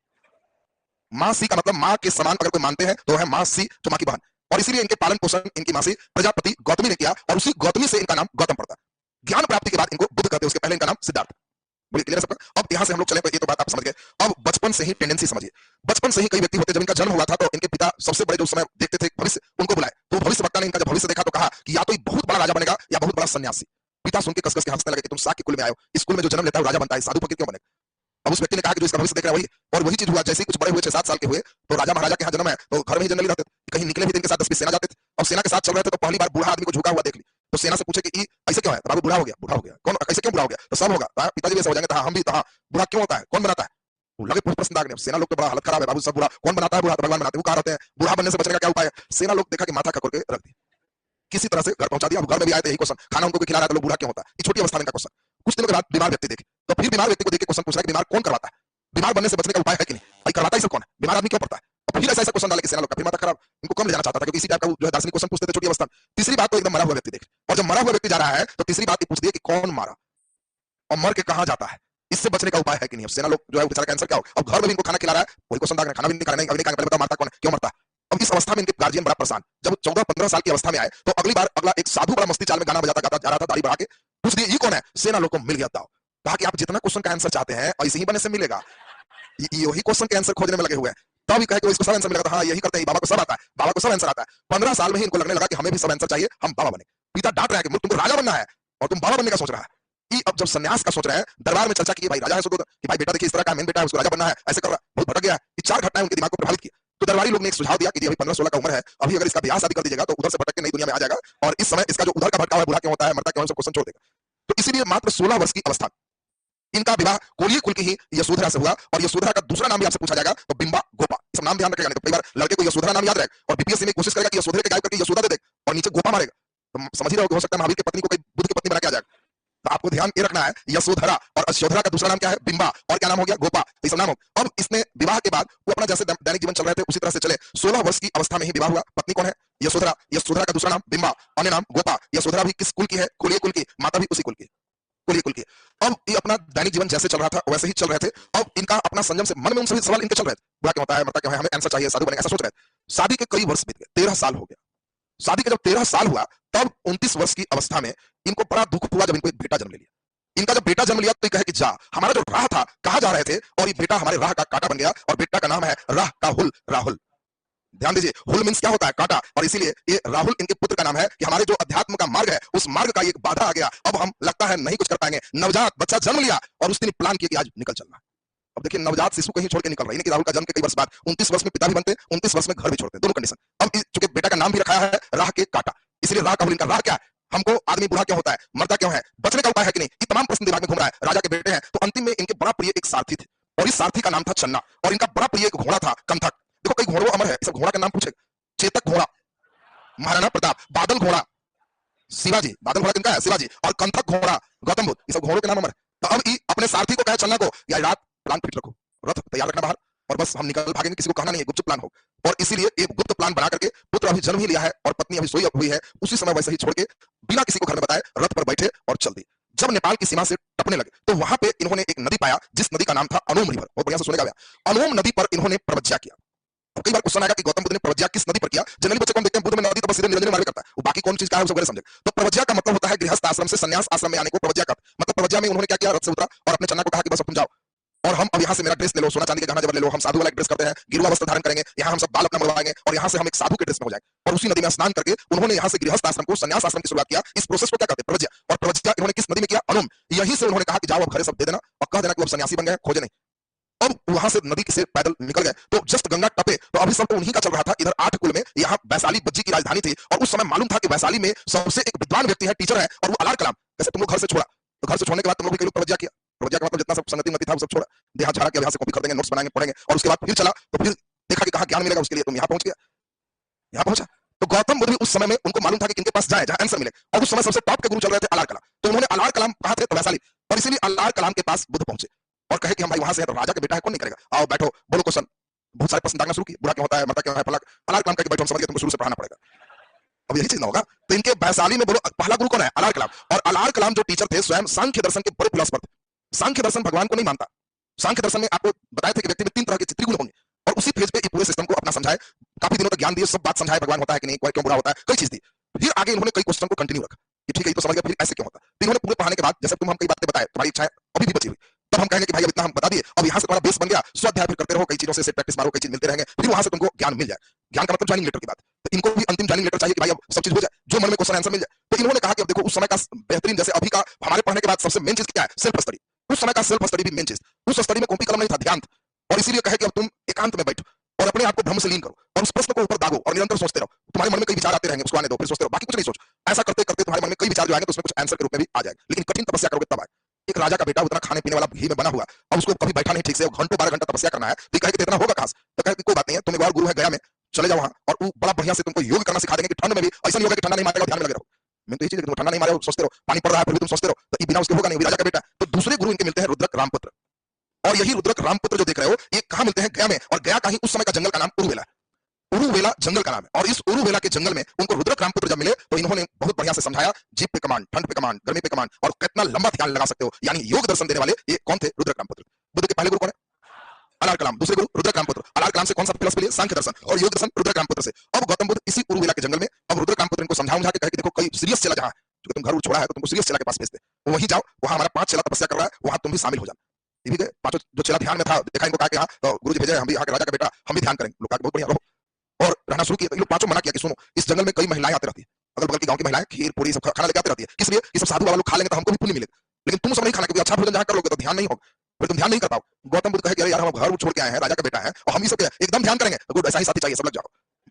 मासी का मतलब मां के समान अगर कोई मानते हैं तो है मासी, जो मां की बहन। और इसीलिए इनके पालन पोषण इनकी मासी प्रजापति गौतमी ने किया, और उसी गौतमी से इनका नाम गौतम पड़ता। ज्ञान प्राप्ति के बाद इनको बुद्ध कहते हैं, उसके पहले इनका नाम सिद्धार्थ। बोलिए क्लियर है सबका? अब यहां से हम लोग चले, ये तो बात आप समझ गए। अब बचपन से ही टेंडेंसी समझिए। बचपन से ही कई व्यक्ति होते हैं, जब इनका जन्म हुआ था तो इनके पिता सबसे बड़े जो समय देखते थे भविष्य, उनको बुलाए, तो भविष्य वक्ता ने इनका जब भविष्य देखा तो कहा कि या तो बहुत बड़ा राजा बनेगा या बहुत बड़ा सन्यासी। पिता सुन के कस कस के हंसने लगे कि तुम शाक्य कुल में आए हो, इस कुल में जो जन्म लेता है राजा बनता है, साधु फकीर क्यों बनेगा? अब उस व्यक्ति ने कहा कि जो इसका भविष्य देख रहा है वही, और वही चीज हुआ। जैसे ही कुछ बड़े हुए, 6-7 साल के हुए, तो राजा महाराजा के यहाँ जन्म है, तो घर में ही जनरली रहते थे, कहीं निकले भी थे इनके साथ 10-20 सेना जाते थे। और सेना के साथ चल रहे थे तो पहली बार बूढ़ा आदमी को झुका हुआ देख ली, तो सेना से पूछे कि ऐसे क्यों है? तो बाबू बूढ़ा हो गया। बूढ़ा हो गया कौन? कैसे क्यों बूढ़ा हो गया? तो सब होगा, पिताजी ऐसे हो जाएंगे, हम भी, तो हाँ बूढ़ा क्यों होता है, कौन बनाता है? लगे प्रश्न दागने। सेना लोग तो बड़ा हालत खराब है बाबू, सब बूढ़ा कौन बनाता है? बूढ़ा भगवान बनाते हैं। वो कहा रहते हैं बूढ़ा बनने से बचने का क्या उपाय है? सेना लोग देखा कि माथा खकोर के रख दी, किसी तरह से घर पहुंचा दिया। घर में भी आए थे यही क्वेश्चन, खाना उनको खिला रहा था, लोग बूढ़ा क्यों होता है? ये छोटी अवस्था में का क्वेश्चन। कुछ दिनों के बाद बीमार व्यक्ति देखे, तो फिर बीमार व्यक्ति को देख के क्वेश्चन पूछ रहा है कि बीमार कौन करवाता है, बीमार बनने से बचने का उपाय है कि नहीं, भाई करवाता ही सब कौन है, बीमार आदमी क्यों पड़ता है? और फिर ऐसा क्वेश्चन डाले कि सेना लोग का फिर माथा खराब, इनको कम ले जाना चाहता था, क्योंकि इसी टाइप का जो है दार्शनिक क्वेश्चन पूछते थे छोटी अवस्था में। तीसरी बात तो एकदम मरा हुआ व्यक्ति देख, और जब मरा हुआ व्यक्ति जा रहा है तो तीसरी बात ये पूछ दी कि कौन मारा और मर के कहां जाता है, इससे बचने का उपाय है कि नहीं। अब सेना लोग जो है बेचारा कैंसर क्या हो, अब घर में भी इनको खाना खिला रहा है, वही क्वेश्चन दाग, खाना भी नहीं खा नहीं, अभी नहीं पहले बताओ मारता कौन है, क्यों मरता है? अब इस अवस्था में इनके गार्जियन बड़ा परेशान। जब 14-15 साल की अवस्था में आए तो अगली बार अगला एक साधु बड़ा मस्ती चाल में गाना बजाता गाता जा रहा था, दाढ़ी बढ़ा के, पूछ दिया ये कौन है? सेना लोग को मिल गया दाव। कहा कि आप जितना क्वेश्चन का आंसर चाहते हैं ऐसे ही बने से मिलेगा, यही क्वेश्चन के आंसर खोजने में लगे हुए हैं। तब ही कहे कि इसको सब आंसर मिलेगा, हाँ यही करते हैं, बाबा को सब आता है, बाबा को सब आंसर आता है। 15 साल में ही इनको लगने लगा कि हमें भी सब आंसर चाहिए, हम बाबा बने। पिता डांट रहे हैं कि तुमको राजा बनना है और तुम बाबा बनने का सोच रहा है। अब जब सन्यास का सोच रहे हैं, दरबार में चर्चा की भाई राजा है कि भाई बेटा देखिए इस तरह का मेन बेटा है, उसको राजा बनना है, ऐसे कर रहा है, बहुत भटक गया। ये 4 घटनाएं उनके दिमाग को प्रभावित की। तो दरबारी लोग ने एक सुझाव दिया कि अभी 15-16 का उम्र है, अभी अगर इसका ब्याह शादी कर दीजिएगा तो उधर से भटक के नई दुनिया में आ जाएगा, और इस समय इसका जो उधर का भटका हुआ बूढ़ा क्यों होता है, मरता क्यों है, सब क्वेश्चन छोड़ देगा। तो इसीलिए मात्र 16 वर्ष की अवस्था इनका विवाह कोलिय कुल की ही यशोधरा से हुआ। और यशोधरा का दूसरा नाम भी आपसे पूछा जाएगा, तो बिंबा गोपा, सब नाम ध्यान रखेगा, नहीं तो कई बार लड़के को यशोधरा नाम याद रहे और बीपीएससी में कोशिश करेगा कि यशोधरा के गायब करके यशोदा दे दे और नीचे गोपा मारेगा, तो समझ ही रहो कि हो सकता है महावीर की पत्नी को कोई बुद्ध की पत्नी बना के आ जाएगा। तो आपको ध्यान ये रखना है, यशोधरा और यशोधरा का दूसरा नाम क्या है? बिंबा, और क्या नाम हो गया? गोपा, ये सब नाम हो। अब इसने विवाह के बाद वो अपना जैसे दैनिक जीवन चल रहे थे उसी तरह से चले। 16 वर्ष की अवस्था में ही विवाह हुआ। पत्नी कौन है? यशोधरा। यशोधरा का दूसरा नाम बिंबा, अन्य नाम गोपा। यशोधरा भी किस कुल की है? कोलिय कुल की। माता भी उसी कुल की, कोलिय कुल की। अब ये अपना दैनिक जीवन जैसे चल रहा था वैसे ही चल रहे थे। अब इनका अपना संयम से मन में उन सभी सवाल इनके चल रहे थे, बुरा क्यों होता है, मरता क्यों है, हमें आंसर चाहिए, साधु बनेंगे, ऐसा सोच रहे थे। शादी के कई वर्ष बीत गए, 13 साल हो गया। शादी के जब 13 साल हुआ तब 29 वर्ष की अवस्था में इनको बड़ा दुख हुआ जब इनको एक बेटा जन्म ले लिया। इनका जब बेटा जन्म लिया तो कहे कि जा, हमारा जो राह था, कहां जा रहे थे, और ये बेटा हमारे राह का कांटा बन गया, और बेटा का नाम है राह काहुल, राहुल। ध्यान दीजिए, हुल मीन्स क्या होता है? कांटा। और इसीलिए ये राहुल इनके पुत्र का नाम है कि हमारे जो अध्यात्म का मार्ग है उस मार्ग का एक बाधा आ गया, अब हम लगता है नहीं कुछ कर पाएंगे। नवजात बच्चा जन्म लिया और उस दिन प्लान किया कि आज निकल चलना। अब देखिए नवजात शिशु कहीं छोड़ के निकल रहा है, कि राहुल का जन्म के कई वर्ष बाद 29 वर्ष में पिता भी बनते हैं, 29 वर्ष में घर भी छोड़ते हैं, दोनों कंडीशन। अब चूंकि बेटा का नाम भी रखा है राह के कांटा, इसलिए राह का हुल इनका। राह क्या है? हमको आदमी बुरा क्यों होता है, मरता क्यों है, बचने का उपाय है कि नहीं, ये तमाम प्रश्न दिमाग में घूम रहा है। राजा के बेटे हैं तो अंतिम में इनके बड़ा प्रिय एक सारथी थे और इस सारथी का नाम था चन्ना, और इनका बड़ा प्रिय एक घोड़ा था कंथक। देखो कई घोड़ों अमर है, सब घोड़ा का नाम पूछे, चेतक घोड़ा महाराणा प्रताप, बादल घोड़ा शिवाजी, बादल घोड़ा किनका है? शिवाजी, और कंथक घोड़ा गौतम बुद्ध, ये सब घोड़ों के नाम अमर है। तो अब अपने सारथी को कहे चन्ना को, या रात प्लान फिट रखो, रथ तैयार रखना बाहर, और बस हम निकल भागेंगे, किसी को कहना नहीं है, गुप्त प्लान हो। और इसीलिए एक गुप्त प्लान बना करके पुत्र अभी जन्म ही लिया है और पत्नी अभी सोई हुई है, उसी समय वैसे ही छोड़ के बिना किसी को घर में बताए रथ पर बैठे और चल दिए। जब नेपाल की सीमा से टपने लगे तो वहां पे इन्होंने एक नदी पाया जिस नदी का नाम था अनोम रिवर। बहुत बढ़िया से सुनेगा भैया, अनोम नदी पर इन्होंने प्रवज्या किया। अब कई बार क्वेश्चन आएगा कि गौतम बुद्ध ने प्रवज्या किस नदी पर किया? जनरली बच्चे को हम देखते हैं बुद्ध में नदी तो बस सीधे निरंजन मार्ग करता है, वो बाकी कौन चीज का है वो सब समझे। तो प्रवज्या का मतलब होता है गृहस्थ आश्रम से संन्यास आश्रम में आने को प्रवज्या का मतलब। प्रवज्या में उन्होंने क्या किया? रथ से उतरा और अपने चन्ना को कहा कि बस अब तुम जाओ और हम अब यहाँ से मेरा ड्रेस ले लो, सोना चांदी के गहना जबर ले लो, हम साधु वाला ड्रेस करते हैं, गिरुआ वस्त्र धारण करेंगे, यहाँ हम सब बाल अपना मुड़वाएंगे और यहाँ से हम एक साधु के ड्रेस में हो जाएंगे। और उसी नदी में स्नान करके उन्होंने यहाँ से गृहस्थ आश्रम को संन्यास आश्रम की शुरुआत किया। इस प्रोसेस को क्या कहते हैं? प्रवज्या। और प्रवज्या इन्होंने किस नदी में किया? अनोम। यहीं से उन्होंने कहा कि जाओ अब घरे सब दे देना और कह देना कि अब सन्यासी बन गए, खोजे नहीं। अब वहां से नदी से पैदल निकल गए तो जस्ट गंगा टपे तो अभी सब तो उन्हीं का चल रहा था। इधर 8 कुल में यहाँ वैशाली बज्जी की राजधानी थी और उस समय मालूम था कि वैशाली में सबसे एक विद्वान व्यक्ति है, टीचर है, और वो अलार कलाम। जैसे तुम लोग घर से छोड़ा तो घर से छोड़ने के बाद तुम लोग भी कई लोग प्रवज्या किया। प्रवज्या का मतलब जितना सब संगति नती था वो सब छोड़ा, देहा झाड़ा के, यहाँ से कॉपी कर देंगे, नोट्स बनाएंगे, पढ़ेंगे, और उसके बाद फिर चला तो फिर देखा कि कहाँ ज्ञान मिलेगा, उसके लिए तुम यहाँ पहुंच गया, यहाँ पहुंचा। तो गौतम बुद्ध भी उस समय में उनको मालूम था कि किनके पास जाए जहां आंसर मिले, और उस समय सबसे टॉप के गुरु चल रहे थे अलार कलाम। तो उन्होंने अलार कलाम कहा थे? तो वैशाली। और इसीलिए अलार कलाम के पास बुद्ध पहुंचे और कहे कि हम भाई वहां से हैं, तो राजा के बेटा है, कौन नहीं करेगा, आओ बैठो, बोलो क्वेश्चन। बहुत सारे प्रश्न दागना शुरू किए, बुरा क्यों होता है, मरता क्यों है, फला। अलार कलाम कह के बैठो, हम समझ गए तुमको शुरू से पढ़ाना पड़ेगा, अब यही चीज ना होगा। तो इनके वैशाली में बोलो पहला गुरु कौन है? अलार कलाम। और अलार कलाम जो टीचर थे स्वयं सांख्य दर्शन के बड़े फिलोसफर थे। सांख्य दर्शन भगवान को नहीं मानता। सांख्य दर्शन में आपको बताया था कि व्यक्ति में 3 तरह के त्रिगुण होंगे, और उसी फेज पे पूरे सिस्टम को अपना समझाए, काफी दिनों तक ज्ञान दिए, सब बात समझाए, भगवान होता है कि नहीं, कोई क्यों बुरा होता है, कई चीज दी। फिर आगे इन्होंने कई क्वेश्चन को कंटिन्यू रखा कि ठीक है ये तो समझ गया, फिर ऐसे क्यों होता है। फिर इन्होंने पूरे पढ़ाने के बाद जैसे तुम हम कई बातें बताए, तुम्हारी इच्छाएं अभी भी बची हुई, तब हम कहेंगे कि भाई अब इतना हम बता दिए, अब यहाँ से तुम्हारा बेस बन गया, स्वाध्याय फिर करते रहो, कई चीजों से प्रैक्टिस मारो, कई चीज मिलते रहेंगे, फिर वहां से तुमको ज्ञान मिल जाए। ज्ञान का मतलब ज्वाइनिंग लेटर की बात। तो इनको भी अंतिम ज्वाइनिंग लेटर चाहिए कि भाई अब सब चीज हो जाए, जो मन में क्वेश्चन आंसर मिल जाए। तो इन्होंने कहा कि अब देखो उस समय का बेहतरीन, जैसे अभी का हमारे पढ़ने के बाद सबसे मेन चीज क्या है? Self study. उस समय का सेल्फ स्टडी भी मेन चीज। उस स्टडी में कॉपी कलम नहीं था, ध्यान था। और इसीलिए कहे कि अब तुम एकांत में बैठो और अपने आप को ब्रह्म से लीन करो और उस प्रश्न को ऊपर दागो और निरंतर सोचते रहो। तुम्हारे मन में कई विचार आते रहेंगे, उसको आने दो, फिर सोचते रहो, बाकी कुछ नहीं सोचो। ऐसा करते करते तुम्हारे मन में कई विचार जो आएंगे तो उसमें कुछ आंसर के रूप में भी आ जाएगा, लेकिन कठिन तपस्या करोगे तब आए। एक राजा का बेटा उतना खाने पीने वाला घी में बना हुआ, अब उसको कभी बैठा नहीं ठीक से, घंटों 12 घंटा तपस्या करना है, तो कहे कि इतना होगा कहां से? तो कहे कि कोई बात नहीं है, तुम एक और गुरु है गया में, चले जाओ वहां और वो बड़ा बढ़िया से तुमको योग करना सिखा देंगे कि ठंड में भी ऐसा नहीं होगा कि ठंडा नहीं मारेगा, ध्यान में लगे रहो। मैं तो ये चीज है कि ठंडा नहीं मारे, सोचते रहो, पानी पड़ रहा है फिर भी तुम सोचते रहो, तो ये बिना उसके होगा नहीं, राजा का बेटा। तो दूसरे गुरु इनके मिलते हैं रुद्रक रामपुत्र, और यही रुद्रक रामपुत्र जो देख रहे हो ये कहां मिलते हैं? गया में। और गया का ही उस समय का जंगल का नाम उरुवेला, उरुवेला जंगल का नाम है। और इस उरुवेला के जंगल में उनको रुद्रक रामपुत्र जब मिले तो इन्होंने बहुत बढ़िया से समझाया, जीप पे कमांड, ठंड पे कमांड, गर्मी पे कमांड, और कितना लंबा ध्यान लगा सकते हो, यानी योग दर्शन देने वाले ये कौन थे? रुद्रक रामपुत्र। बुद्ध के पहले गुरु कौन है? अलार कलाम। दूसरे गुरु रुद्रक रामपुत्र। अलार कलाम से कौन सा फिलॉसफी लिए? सांख्य दर्शन। और योग दर्शन रुद्रक रामपुत्र से। अब गौतम बुद्ध इसी उरुवेला के जंगल में, अब रुद्रक रामपुत्र इनको समझा के कहे कि देखो कई सीरियस चला, जहां तुम घर छोड़ा है तो तुमको सीरियस चला के पास भेजते, वहीं जाओ, वहां हमारा 5 चेला तपस्या कर रहा है, वहां तुम भी शामिल हो जाना। ये भी गए 5 जो चेला ध्यान में था, देखा इनको कहा कि हाँ तो गुरुजी भेजे, हम भी यहाँ के राजा का बेटा, हम भी ध्यान करेंगे। लोग कहा बहुत बढ़िया रहो, और रहना शुरू किया। तो ये लोग 5 मना किया कि सुनो, इस जंगल में कई महिलाएं आती रहती है, अगल बगल की गांव की महिलाएं खीर पूरी सब खाना लेके आती रहती है, किस लिए? ये सब साधु बाबा लोग खा लेंगे तो हमको भी पुण्य मिलेगा, लेकिन तुम सब नहीं खाना, क्योंकि अच्छा भोजन जहां कर लोगे तो ध्यान नहीं होगा, फिर तुम ध्यान नहीं कर पाओ। गौतम बुद्ध कहे कि अरे यार हम घर छोड़ के आए हैं, राजा का बेटा है, और हम ही सब एकदम ध्यान करेंगे, गुड ऐसा ही साथी चाहिए, सब लग जाओ।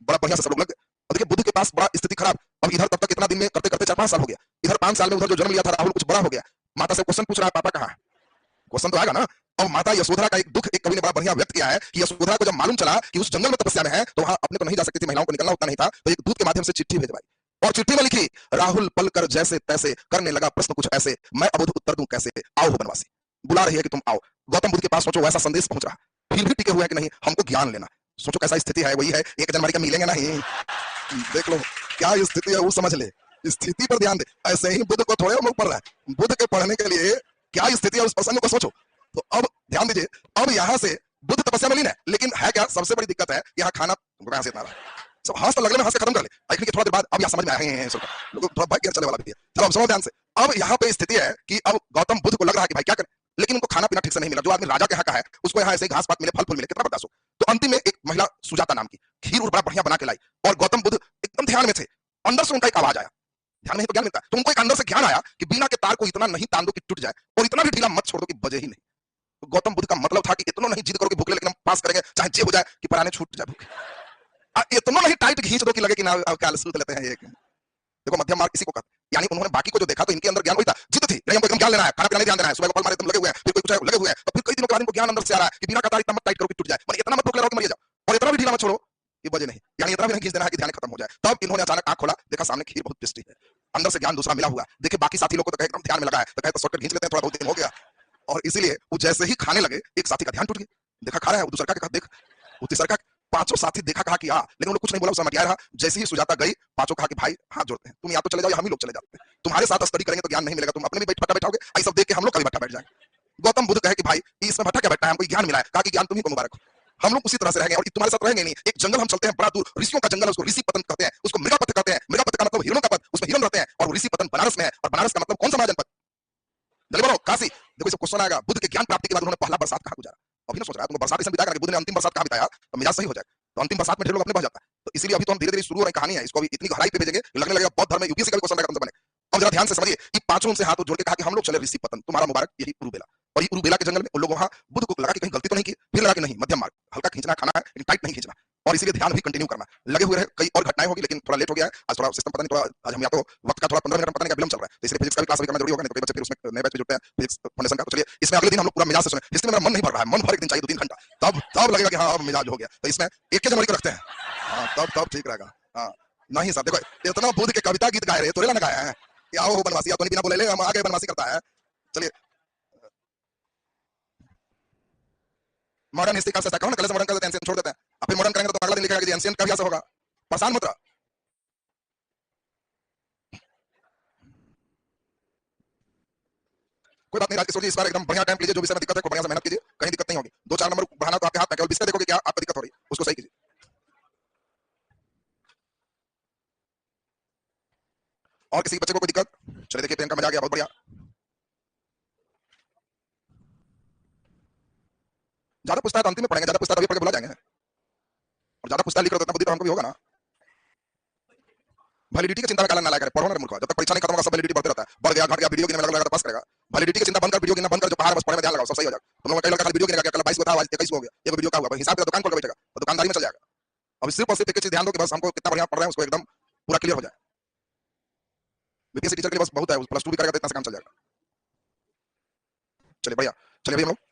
बड़ा बढ़िया से सब लोग लग गए। और देखिए बुद्ध के पास बड़ा स्थिति खराब। अब इधर तब तक कितना दिन में करते करते 4-5 साल हो गया, इधर 5 साल में उधर जो जन्म लिया था राहुल कुछ बड़ा हो गया। माता से क्वेश्चन पूछ रहा है, पापा कहाँ है? क्वेश्चन तो आएगा ना। और माता यशोधरा का एक दुख एक कवि ने बड़ा बढ़िया व्यक्त किया है कि यशोधरा को जब मालूम चला कि उस जंगल में तपस्या में है तो वहां अपने तो नहीं जा सकती थी, महिलाओं को निकलना होता नहीं था, तो एक दूत के माध्यम से चिट्ठी भेजवाई और चिट्ठी में लिखी, राहुल पल कर जैसे तैसे करने लगा प्रश्न कुछ ऐसे, मैं अबुध उत्तर दूं कैसे, आओ हो बनवासी, बुला रही है कि तुम आओ। गौतम बुद्ध के पास सोचो वैसा संदेश पहुंच रहा, फिर भी टिके हुए हैं कि नहीं हमको ज्ञान लेना। सोचो कैसा स्थिति है, वही है 1 जनवरी का मिलेंगे नहीं, देख लो क्या स्थिति है वो समझ ले, स्थिति पर ध्यान दे। ऐसे ही बुद्ध को थोड़े पढ़ रहा है, बुद्ध के पढ़ने के लिए क्या स्थिति है उस प्रसंग को सोचो। तो अब ध्यान दीजिए, अब यहाँ से बुद्ध तपस्या में लीन है, लेकिन है क्या सबसे बड़ी दिक्कत है, यहाँ खाना कहां से इतना रहा है। सब हंस तो लग रहे हैं, हंस के खत्म कर ले, लेकिन थोड़ा देर बाद अब यहाँ समझ में आए हैं सब लोग, थोड़ा भाग चलने वाला भी है। चलो अब समझो ध्यान से। अब यहाँ पे स्थिति है कि अब गौतम बुद्ध को लग रहा है कि भाई क्या करें, लेकिन उनको खाना पीना ठीक से नहीं मिला। जो आदमी राजा के यहाँ का है उसको यहाँ ऐसे घास पात मिले, फल फूल मिले, कितना बर्दाश्त हो। तो अंतिम में एक महिला सुजाता नाम की खीर और बड़ा बढ़िया बना के लाई, और गौतम बुद्ध एकदम ध्यान में थे। अंदर से उनका एक आवाज आया, ध्यान में ही तो ज्ञान मिलता है, तो उनको एक अंदर से ज्ञान आया कि बीना के तार को इतना नहीं तान दो कि टूट जाए, और इतना भी ढीला मत छोड़ दो कि बजे ही नहीं। तो गौतम बुद्ध का मतलब था कि इतना नहीं जिद करो कि भूख लगे, लेकिन हम पास करेंगे, चाहे जे हो जाए कि पराने छूट जाए भूख। इतना नहीं टाइट खींच दो कि लगे कि ना अब क्या सूत लेते हैं एक। देखो मध्यम मार्ग इसी को कहते हैं। यानी उन्होंने बाकी को जो देखा तो इनके अंदर ज्ञान वही था, जिद थी, नहीं हमको एकदम ज्ञान लेना है, खाना पीना नहीं ध्यान देना है, सुबह को फल मारे तुम लगे हुए हैं, फिर कोई कुछ लगे हुए हैं, तो फिर कई दिनों के बाद इनको ज्ञान अंदर से आ रहा है कि बिना का तार इतना मत टाइट करो कि टूट जाए, मतलब इतना मत भूख लगा कि मर जाओ, और इतना भी ढीला मत छोड़ो कि बजे नहीं, यानी इतना भी नहीं खींच देना है कि ध्यान खत्म हो जाए। तब इन्होंने अचानक आंख खोला, देखा सामने खीर बहुत टेस्टी है, अंदर से ज्ञान दूसरा मिला हुआ। देखे बाकी साथी लोग को तो कहे एकदम ध्यान में लगा है, तो कहे तो शॉर्टकट खींच लेते हैं, थोड़ा बहुत दिन हो गया, और इसीलिए वो जैसे ही खाने लगे एक साथी का ध्यान टूट गया, देखा खा रहा है, वो दूसरा का कहा देख, वो तीसरा का, पांचों साथी देखा कहा कि हाँ, लेकिन उन्होंने कुछ नहीं बोला, उस समय रहा। जैसे ही सुजाता गई, पांचों कहा कि भाई हाथ जोड़ते हैं, तुम या तो चले जाओ या हम ही लोग चले जाते हैं, तुम्हारे साथ स्टडी करेंगे तो ज्ञान नहीं मिलेगा, तुम अपने भी भट्टा बैठाओगे, ये सब देख के हम लोग का भी भट्टा बैठ जाए। गौतम बुद्ध कहे कि भाई इसमें भट्टा क्या बैठा है, हमको ज्ञान मिला है, कहा कि ज्ञान तुम्ही को मुबारक हो, हम लोग उसी तरह से रहेंगे और तुम्हारे साथ रहेंगे नहीं। एक जंगल हम चलते हैं बड़ा दूर, ऋषियों का जंगल है, उसको ऋषि पतन कहते हैं, उसको मृगापत कहते हैं, मृगापत का मतलब हिरणों का पद, उसमें हिरण रहते हैं, और ऋषि पतन बनारस में है, और बनारस का मतलब कौन सा महाजनपद, जल्दी बोलो काशी। देखो इसे क्वेश्चन आएगा, बुद्ध के ज्ञान प्राप्ति के बाद उन्होंने पहला बरसात कहाँ गुजारा। अभी ना सोच रहा है तुमको बरसात इसमें बिताया, बुद्ध ने अंतिम बरसात कहाँ बिताया तो मिजाज सही हो जाए, तो अंतिम बरसात में ढेर लोग अपने बह जाता है, तो इसीलिए अभी तो हम धीरे धीरे शुरू हो रही कहानी है, इसको अभी इतनी गहराई पे भेजेंगे लगने लगेगा बौद्ध धर्म में यूपीएससी का भी क्वेश्चन आएगा तुमसे बने। अब जरा ध्यान से समझिए कि पांचों उनसे हाथ जोड़ के कहा कि हम लोग चले ऋषि पतन, तुम्हारा मुबारक यही उरुबेला, और ये उरुबेला के जंगल में उन लोगों वहां बुद्ध को लगा कि कहीं गलती तो नहीं की, फिर लगा कि नहीं मध्यम मार्ग, हल्का खींचना खाना है लेकिन टाइट नहीं खींचना, और इसीलिए ध्यान भी कंटिन्यू करना, लगे हुए रहे। कई और घटनाएं होगी लेकिन थोड़ा लेट हो गया है आज, थोड़ा सिस्टम पता नहीं, थोड़ा आज हम या तो वक्त का थोड़ा 15 मिनट पता नहीं क्या विलंब चल रहा है, तो इसलिए फिजिक्स का भी क्लास भी करना जरूरी होगा, नहीं तो कई बच्चे फिर उसमें नए बैच में जुड़ते हैं फिजिक्स फाउंडेशन का। तो चलिए इसमें अगले दिन हम लोग पूरा मिजाज से सुने, हिस्ट्री में मेरा मन नहीं भर रहा है, मन भर एक दिन चाहिए 2-3 घंटा, तब लगेगा कि हाँ अब मिजाज हो गया, तो इसमें 1 जनवरी को रखते हैं, हाँ तब ठीक रहेगा। हाँ नहीं साहब देखो इतना बुद्ध के कविता गीत गाए रहे तो ना गाया है, क्या हो बनवासी, तो नहीं बिना बोले ले हम आगे बनवासी करता है। चलिए मॉडर्न हिस्ट्री का कहो ना, कल से मॉडर्न कर देते हैं, एंशिएंट छोड़ देते हैं, अब फिर मॉडर्न करेंगे तो अगला दिन लिखेगा कि एंशिएंट का भी ऐसा होगा, परेशान मत रहो। कोई बात नहीं राजकिशोर जी, इस बार एकदम बढ़िया टाइम लीजिए, जो विषय में दिक्कत है बढ़िया से मेहनत कीजिए, कहीं दिक्कत नहीं होगी। 2-4 नंबर बढ़ाना तो आपके हाथ में, केवल विषय देखोगे क्या आपको दिक्कत हो रही है उसको सही कीजिए। और किसी बच्चे को कोई दिक्कत, चलिए देखिए पेन का मजा आ गया, बहुत बढ़िया। ज्यादा पूछता है तो अंतिम में पढ़ेंगे, ज्यादा पूछता है तभी पढ़ के बुला जाएंगे, और ज्यादा पूछता है लिख रहे हो तो इतना बुद्धि तो हमको भी होगा ना। वैलिडिटी की चिंता में काला ना लाया करे, पढ़ो ना मूर्ख, जब तक परीक्षा नहीं खत्म होगा सब वैलिडिटी बढ़ते रहता है, बढ़ गया घट गया वीडियो गिनने में लगा तो पास करेगा। वैलिडिटी की चिंता बंद कर, वीडियो गिनना बंद कर, जो पहाड़ बस पढ़ने में ध्यान लगाओ, सब सही हो जाएगा। तुम लोग कई लड़का खाली वीडियो गिनेगा, कल 22 को था आज 23 हो गया, ये वीडियो का हुआ, हिसाब का दुकान खोल के बैठेगा तो दुकानदारी में चल जाएगा। अब सिर्फ और सिर्फ एक चीज ध्यान दो कि बस हमको कितना बढ़िया पढ़ रहे हैं उसको एकदम पूरा क्लियर हो जाए। बीपीएससी टीचर के लिए बस बहुत है, प्लस 2 भी करेगा तो इतना से काम चल जाएगा। चलिए बढ़िया, चलिए अभी हम लोग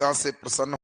से प्रसन्न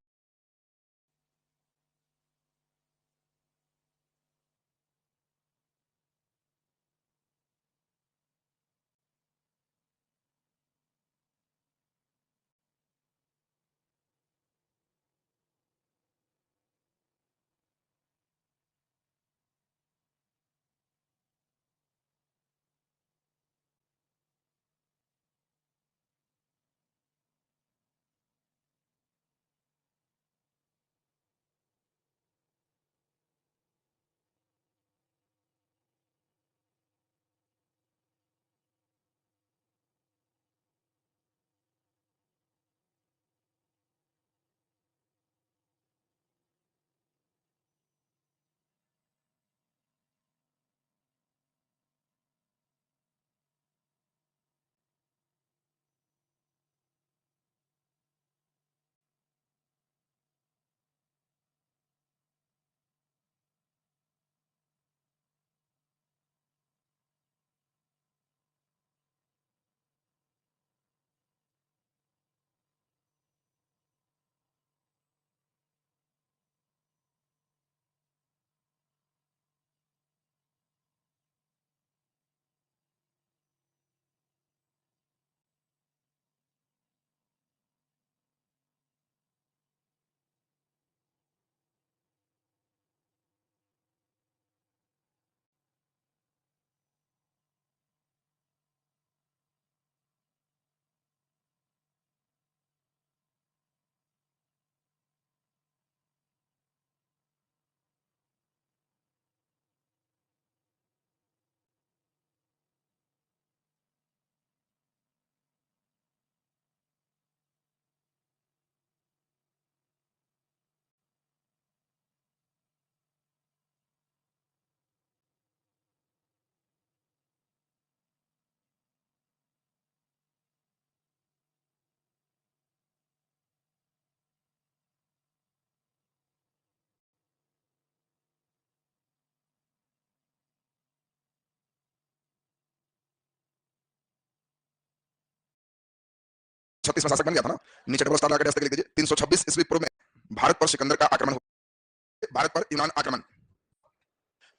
छत्तीस में शासक बन गया था ना। नीचे डबल स्टार लगा के लिख दीजिए 326 ईस्वी पूर्व में भारत पर सिकंदर का आक्रमण हुआ। भारत पर यूनान आक्रमण,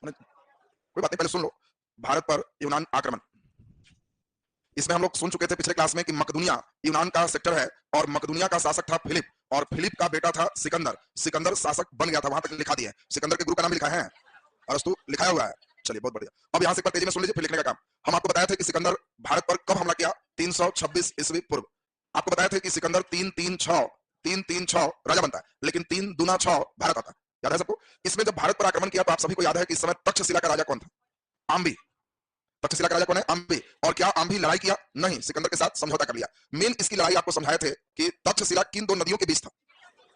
कोई बात नहीं, पहले सुन लो। भारत पर यूनान आक्रमण, इसमें हम लोग सुन चुके थे पिछले क्लास में कि मकदूनिया यूनान का सेक्टर है और मकदूनिया का शासक था फिलिप और फिलिप का बेटा था सिकंदर। सिकंदर शासक बन गया था, वहां तक लिखा दिया है। सिकंदर के गुरु का नाम लिखा है अरस्तु, लिखाया हुआ है। चलिए बहुत बढ़िया। अब यहां से एक बार तेजी में सुन लीजिए फिर लिखने का काम। हम आपको बताया था कि सिकंदर भारत पर कब हमला किया, 326 ईस्वी पूर्व। आपको बताया था कि सिकंदर 336 राजा बनता है, लेकिन 3 दूना 6 भारत आता है। याद है सबको? इसमें जब भारत पर आक्रमण किया तो आप सभी को याद है कि इस समय तक्षशिला का राजा कौन था? आम्बी। तक्षशिला का राजा कौन है? आम्बी। और क्या आम्बी लड़ाई किया? नहीं, सिकंदर के साथ समझौता कर लिया। मेन इसकी लड़ाई आपको समझाए थे कि तक्षशिला किन दो नदियों के बीच था।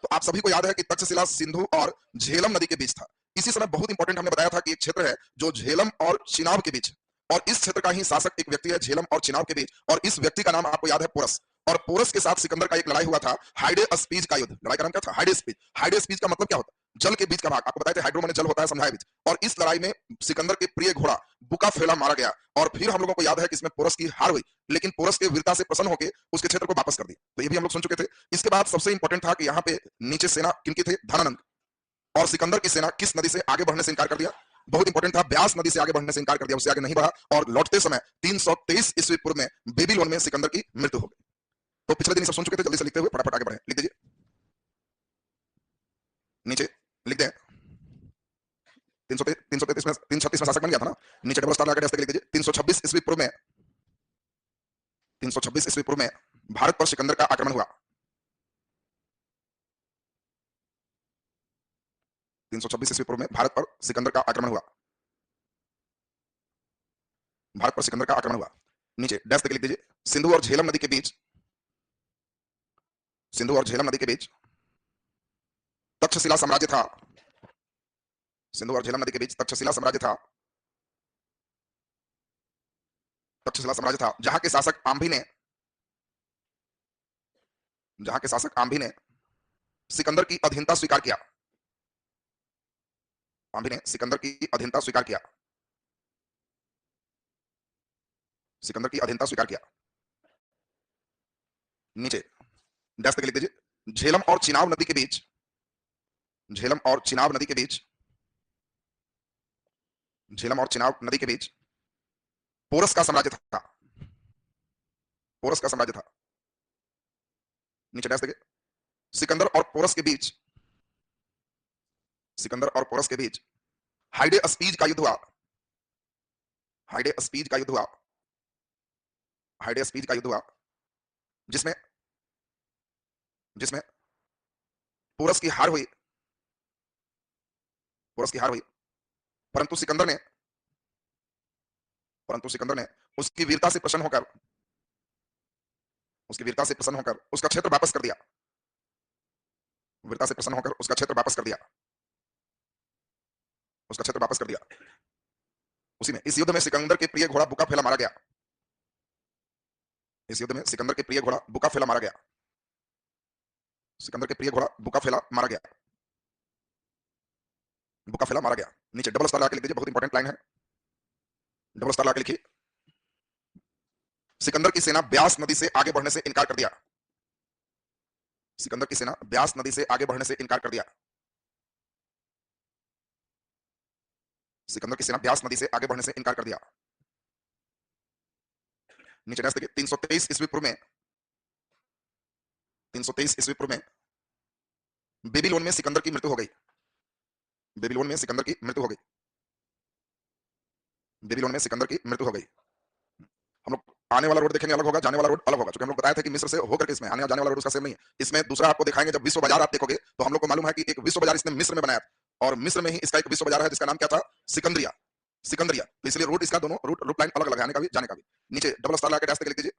तो आप सभी को याद है कि तक्षशिला सिंधु और झेलम नदी के बीच था। इसी समय बहुत इंपॉर्टेंट हमने बताया था कि एक क्षेत्र है जो झेलम और चिनाब के बीच है, और इस क्षेत्र का ही शासक एक व्यक्ति है झेलम और चिनाब के बीच, और इस व्यक्ति का नाम आपको याद है पोरस। और पोरस के साथ सिकंदर का एक लड़ाई हुआ था, हाइडे स्पीज का युद्ध। लड़ाई का नाम क्या था? हाइडे स्पीज। हाइडे स्पीज का मतलब क्या होता है? जल के बीच का भाग। आपको बताया था हाइड्रो माने जल होता है, समझाया बीच। और इस लड़ाई में सिकंदर के प्रिय घोड़ा बुका फेला मारा गया, और फिर हम लोगों को याद है कि इसमें पोरस की हार हुई, लेकिन पोरस के वीरता से प्रसन्न होकर उसके क्षेत्र को वापस कर दिया। तो ये भी हम लोग सुन चुके थे। इसके बाद सबसे इंपॉर्टेंट था कि यहाँ पे नीचे सेना किनकी थे? धनानंद। और सिकंदर की सेना किस नदी से आगे बढ़ने से इनकार कर दिया? बहुत इंपॉर्टेंट था, ब्यास नदी से आगे बढ़ने से इनकार कर दिया, उससे आगे नहीं बढ़ा। और लौटते समय 323 ईस्वी पूर्व में बेबीलोन में सिकंदर की मृत्यु हो गई। तो पिछले दिन सब सुन चुके थे, जल्दी से लिखते हुए फटाफट आगे बढ़े। लिख दीजिए नीचे, लिख दें 333 में 336 में शासक बन गया था ना। नीचे डबल स्टार लगा के लिख दीजिए 326 ईस्वी पूर्व में 326 ईस्वी पूर्व में भारत पर सिकंदर का आक्रमण हुआ। 326 ईस्वी पूर्व में भारत पर सिकंदर का आक्रमण हुआ। भारत पर सिकंदर का आक्रमण हुआ। नीचे डैश लिख दीजिए सिंधु और झेलम नदी के बीच, सिंधु और झेलम नदी के बीच तक्षशिला साम्राज्य था। सिंधु और झेलम नदी के बीच तक्षशिला साम्राज्य था। तक्षशिला साम्राज्य था, जहां के शासक आम्भी ने, जहां के शासक आम्भी ने सिकंदर की अधीनता स्वीकार किया। आम्भी ने सिकंदर की अधीनता स्वीकार किया। सिकंदर की अधीनता स्वीकार किया। नीचे डैश लिख दीजिए झेलम और चिनाब नदी के बीच, झेलम और चिनाब नदी के बीच, झेलम और चिनाब नदी के बीच पोरस का साम्राज्य था, पोरस का साम्राज्य था। नीचे डैश देखिए, सिकंदर और पोरस के बीच, सिकंदर और पोरस के बीच हाइडे स्पीज का युद्ध हुआ, हाइडे स्पीज का युद्ध हुआ, हाइडे स्पीज का युद्ध हुआ, जिसमें जिसमें पोरस की हार हुई, पोरस की हार हुई, परंतु सिकंदर ने, परंतु सिकंदर ने उसकी वीरता से प्रसन्न होकर, उसकी वीरता से प्रसन्न होकर उसका क्षेत्र वापस कर दिया, वीरता से प्रसन्न होकर उसका क्षेत्र वापस कर दिया, उसका क्षेत्र वापस कर दिया। उसी में इस युद्ध में सिकंदर के प्रिय घोड़ा बुकाफेला मारा गया, इस युद्ध में सिकंदर के प्रिय घोड़ा बुकाफेला मारा गया, सिकंदर के प्रिय घोड़ा बुकाफेला मारा गया, बुकाफेला मारा गया। नीचे डबल स्टार लगा के लिख दीजिए, बहुत इंपॉर्टेंट लाइन है, डबल स्टार लगा के लिखिए। सिकंदर की सेना ब्यास नदी से आगे बढ़ने से इनकार कर दिया, सिकंदर की सेना ब्यास नदी से आगे बढ़ने से इनकार कर दिया, सिकंदर की सेना ब्यास नदी से आगे बढ़ने से इनकार कर दिया। नीचे नेक्स्ट देखिए, 323 ईस्वी पूर्व में, 323 ईस्वी पूर्व में बेबीलोन में सिकंदर की मृत्यु हो गई, बेबीलोन में सिकंदर की मृत्यु हो गई, बेबीलोन में सिकंदर की मृत्यु हो गई। हम लोग आने वाला रोड देखेंगे अलग होगा, जाने वाला रोड अलग होगा, क्योंकि हम लोग बताया था कि मिस्र से होकर के इसमें आने जाने वाला रोड उसका सेम नहीं है। इसमें दूसरा आपको दिखाएंगे, जब विश्व बाजार आप देखोगे तो हम लोग को मालूम है कि एक विश्व बाजार इसने मिस्र में बनाया था, और मिस्र में ही इसका एक विश्व बाजार है जिसका नाम क्या था, सिकंदरिया, सिकंदरिया। तो इसलिए रोड इसका दोनों रूट लाइन अलग अलग है, आने का भी जाने का भी। नीचे डबल स्टार लगा के डैश लिख दीजिए,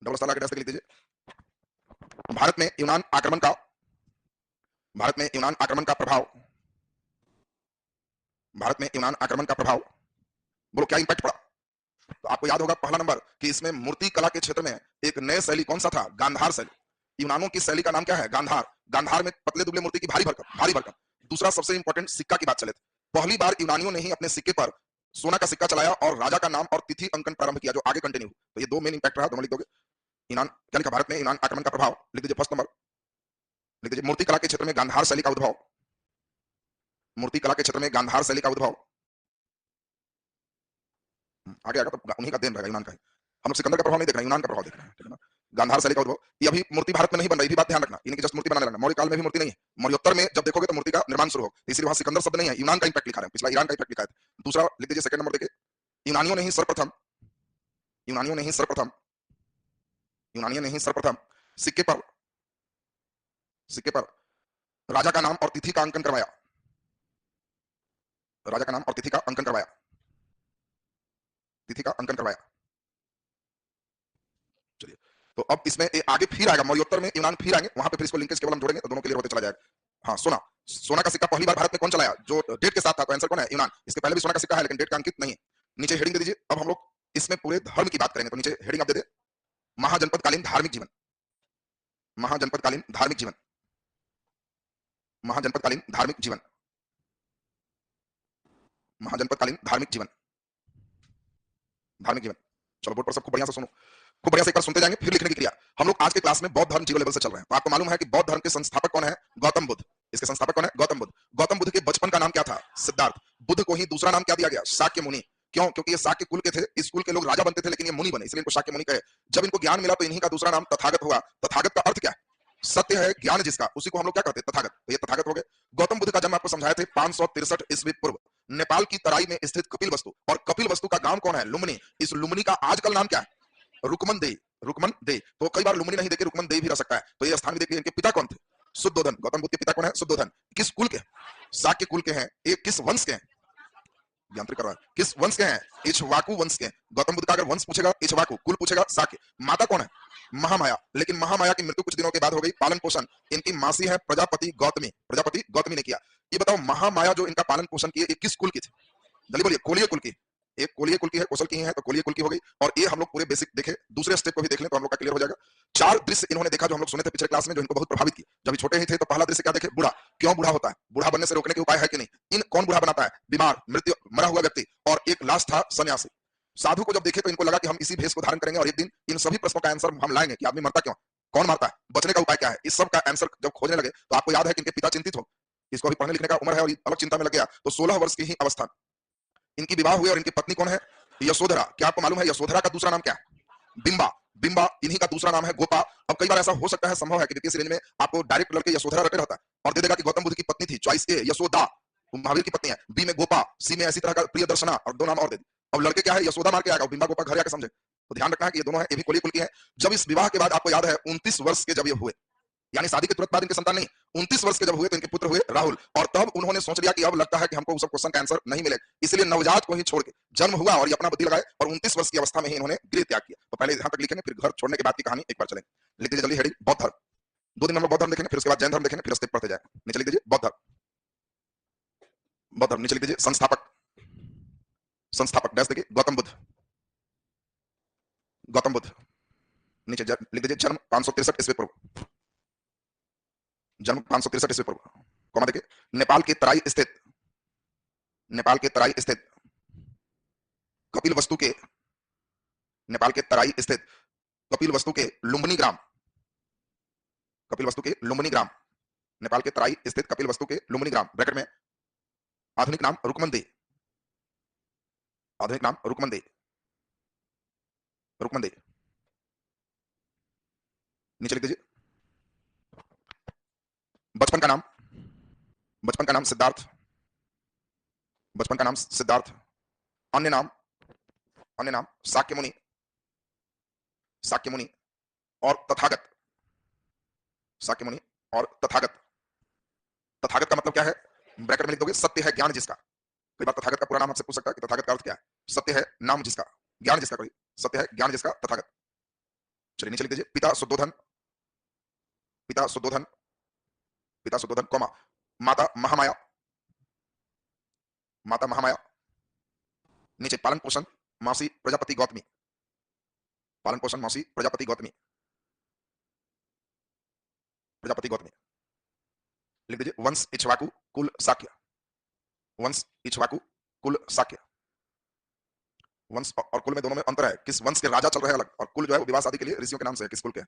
डबल स्टार लगा के डैश लिख दीजिए। भारत में यूनान आक्रमण का, भारत में यूनान आक्रमण का प्रभाव, भारत में यूनान आक्रमण का प्रभाव, बोलो क्या इंपैक्ट पड़ा। तो आपको याद होगा पहला नंबर कि इसमें मूर्ति कला के क्षेत्र में एक नए शैली कौन सा था, गांधार शैली। यूनानों की शैली का नाम क्या है, गांधार। गांधार में पतले दुबले मूर्ति की भारी भरकम, भारी भरकम। दूसरा सबसे इंपॉर्टेंट सिक्का की बात चले, पहली बार यूनानियों ने ही अपने सिक्के पर सोना का सिक्का चलाया और राजा का नाम और तिथि अंकन प्रारंभ किया, जो आगे कंटिन्यू। तो ये दो मेन इंपैक्ट रहा, दोनों लिख दोगे। यूनान क्या लिखा, भारत में यूनान आक्रमण का प्रभाव, लिख दीजिए फर्स्ट नंबर, लिख दीजिए मूर्ति कला के क्षेत्र में गांधार शैली का उद्भव, मूर्ति कला के क्षेत्र में गांधार शैली का उद्भव। आगे आएगा तो उन्हीं का देन रहेगा, यूनान का ही। हम लोग सिकंदर का प्रभाव नहीं देख रहे हैं, यूनान का प्रभाव देख रहे हैं, ठीक है ना। गांधार शैली का उद्भव, ये अभी मूर्ति भारत में नहीं बन रही, ये भी बात ध्यान रखना, इनकी जस्ट मूर्ति बनाने लगना। मौर्य काल में भी मूर्ति नहीं है, मौर्योत्तर में जब देखोगे तो मूर्ति का निर्माण शुरू हो, इसलिए वहां सिकंदर शब्द नहीं है, यूनान का इंपैक्ट लिखा है, पिछला ईरान का इंपैक्ट लिखा है। दूसरा लिख दीजिए सेकंड नंबर देखिए, यूनानियों ने ही सर्वप्रथम, यूनानियों ने ही सर्वप्रथम, यूनानियों ने ही सर्वप्रथम सिक्के पर, सिक्के पर राजा का नाम और तिथि का अंकन करवाया, राजा का नाम और तिथि का अंकन करवाया, तिथि का अंकन करवाया। चलिए, तो अब इसमें आगे फिर आएगा, मौर्योत्तर में यूनान फिर आएंगे, वहां पे फिर इसको लिंकेज केवल हम जोड़ेंगे तो दोनों क्लियर होते चला जाएगा। हाँ, सोना, सोना का सिक्का पहली बार भारत में कौन चलाया, जो डेट के साथ था, तो आंसर कौन है, यूनान। इसके पहले भी सोना का सिक्का है लेकिन डेट का अंकित नहीं है। नीचे हेडिंग दे दीजिए। अब हम लोग इसमें पूरे धर्म की बात करेंगे, तो नीचे हेडिंग आप दे दे, महाजनपदकालीन धार्मिक जीवन, महाजनपदकालीन धार्मिक जीवन, महाजनपदकालीन धार्मिक जीवन, महाजनपदकालीन धार्मिक जीवन, धार्मिक जीवन। चलो बोर्ड पर सब खूब बढ़िया से सुनो, खूब बढ़िया से एक बार सुनते जाएंगे, फिर लिखने की क्रिया। हम लोग आज के क्लास में बौद्ध धर्म जीरो लेवल से चल रहे हैं, तो आपको मालूम है कि बौद्ध धर्म के संस्थापक कौन है, गौतम बुद्ध। इसके संस्थापक कौन है, गौतम बुद्ध। गौतम बुद्ध के बचपन का नाम क्या था, सिद्धार्थ। बुद्ध को ही दूसरा नाम क्या दिया गया, शाक्य मुनि। क्यों, क्योंकि ये शाक्य कुल के थे, इस कुल के लोग राजा बनते थे लेकिन ये मुनि बने, इसलिए इनको शाक्य मुनि कहे। जब इनको ज्ञान मिला तो इन्हीं का दूसरा नाम तथागत हुआ। तथागत का अर्थ क्या है, सत्य है, ज्ञान जिसका, उसी को हम लोग क्या कहते हैं, तथागत। तो ये तथागत हो गए। गौतम बुद्ध का जन्म आपको समझाए थे 563 ईस्वी पूर्व, नेपाल की तराई में स्थित कपिल वस्तु। और कपिल वस्तु का गांव कौन है, लुम्बिनी। इस लुम्बिनी का आजकल नाम क्या है, रुकमन देई, रुकमन देई। तो कई बार लुम्बिनी नहीं देखे रुकमन देई भी रह सकता है। तो ये स्थान भी देखिए। इनके पिता कौन थे, शुद्धोधन। गौतम बुद्ध के पिता कौन है, शुद्धोधन। किस कुल के, शाक्य कुल के हैं। ये किस वंश के हैं, यांत्रिक कर रहा है, किस वंश के हैं, इक्ष्वाकु वंश के हैं। गौतम बुद्ध का अगर वंश पूछेगा इक्ष्वाकु, कुल पूछेगा शाक्य। माता कौन है, महामाया। लेकिन महामाया की मृत्यु कुछ दिनों के बाद हो गई। पालन पोषण इनकी मासी है प्रजापति गौतमी, प्रजापति गौतमी ने किया। ये बताओ महामाया जो इनका पालन पोषण किए, ये किस कुल की थी, जल्दी बोलिए। कोलिय कुल की। एक कोलिय कुल की है, कौशल की है, तो कोलिय कुल की हो गई। और ये हम लोग पूरे बेसिक देखे, दूसरे स्टेप को भी देख लें तो हम लोग का क्लियर हो जाएगा। 4 दृश्य इन्होंने देखा जो हम लोग सुने थे पिछले क्लास में, जो इनको बहुत प्रभावित की। जब छोटे ही थे तो पहला दृश्य क्या देखे, बूढ़ा। क्यों बूढ़ा होता है, बूढ़ा बनने से रोकने के उपाय है कि नहीं। इन कौन बूढ़ा बनाता है, बीमार, मृत्यु, मरा हुआ व्यक्ति। और एक लास्ट था सन्यासी। साधु को जब देखे तो इनको लगा कि हम इसी भेष को धारण करेंगे और एक दिन इन सभी प्रश्नों का आंसर हम लाएंगे कि आदमी मरता क्यों। कौन मारता है, बचने का उपाय क्या है, इस सब का आंसर जब खोजने लगे तो आपको याद है कि इनके पिता चिंतित हो, इसको अभी पढ़ने लिखने का उम्र है और अलग चिंता में लग गया। तो 16 वर्ष की ही अवस्था इनकी विवाह हुई और इनकी पत्नी कौन है, यशोधरा। क्या आपको मालूम है यशोधरा का दूसरा नाम क्या है, बिंबा। बिंबा इन्हीं का दूसरा नाम है गोपा। अब कई बार ऐसा हो सकता है, संभव है कि द्वितीय श्रेणी में आपको डायरेक्ट लड़के यशोधरा रटे रहता है और दे देगा कि गौतम बुद्ध की पत्नी थी, चॉइस ए यशोदा, महावीर की पत्नी है, बी में गोपा, सी में ऐसी तरह का प्रिय दर्शना और दो नाम और दे दी। अब लड़के क्या है, यशोदा मार के आएगा, बिंबा गोपा घर आके समझे। तो ध्यान रखना है कि ये दोनों है, ये भी कोली कुल की है। जब इस विवाह के बाद आपको याद है 29 वर्ष के जब ये हुए, यानी शादी के तुरंत बाद इनके संतान नहीं, 29 वर्ष के जब हुए तो इनके पुत्र हुए राहुल। और तब उन्होंने सोच लिया कि अब लगता है कि हमको उस क्वेश्चन का आंसर नहीं मिलेगा, इसलिए नवजात को ही छोड़ के जन्म हुआ और ये अपना बुद्धि लगाए और 29 वर्ष की अवस्था में ही इन्होंने गृह त्याग किया। तो पहले यहां तक लिखेंगे, फिर घर छोड़ने के बाद की कहानी एक बार चलेंगे। लिख दीजिए जल्दी हेडिंग, बौद्ध धर्म। 2 दिन में हम लोग बौद्ध धर्म देखेंगे, फिर उसके बाद जैन धर्म देखेंगे, फिर स्टेप पढ़ते जाए। नीचे लिख दीजिए बौद्ध धर्म, बौद्ध धर्म। नीचे लिख दीजिए संस्थापक, संस्थापक डैश देखिए गौतम बुद्ध, गौतम बुद्ध। नीचे लिख दीजिए जन्म 563 ईस्वी पूर्व, जन्म 563 ईस्वी पूर्व, कौमा देखिए नेपाल के तराई स्थित, नेपाल के तराई स्थित कपिल वस्तु के, नेपाल के तराई स्थित कपिल वस्तु के लुम्बिनी ग्राम, कपिल वस्तु के लुम्बिनी ग्राम, नेपाल के तराई स्थित कपिल वस्तु के लुम्बिनी ग्राम, ब्रैकेट में आधुनिक नाम रुकमंदी, आधुनिक नाम रुकमंदी, रुकमंदी। नीचे लिख दीजिए बचपन का नाम, बचपन का नाम सिद्धार्थ, बचपन का नाम सिद्धार्थ। अन्य नाम, अन्य नाम साक्य मुनि, साक्य मुनि और तथागत, साक्य मुनि और तथागत। तथागत का मतलब क्या है, ब्रैकेट में लिख दोगे सत्य है ज्ञान जिसका। कई बार तथागत का पूरा नाम आपसे पूछ सकता है कि तथागत का अर्थ क्या है, सत्य है नाम जिसका, ज्ञान जिसका, कोई सत्य है ज्ञान जिसका तथागत। चलिए नीचे लिख दीजिए पिता शुद्धोधन, पिता शुद्धोधन, पिता शुद्धोधन, कौमा माता महामाया, माता महामाया। नीचे पालन पोषण मौसी प्रजापति गौतमी, पालन पोषण मौसी प्रजापति गौतमी, प्रजापति गौतमी। लिख दीजिए वंश इक्ष्वाकु कुल शाक्य, वंश इक्ष्वाकु कुल शाक्य। वंश और कुल में दोनों में अंतर है, किस वंश के राजा चल रहे हैं अलग, और कुल जो है वो विवाह शादी के लिए ऋषियों के नाम से है, किस कुल के।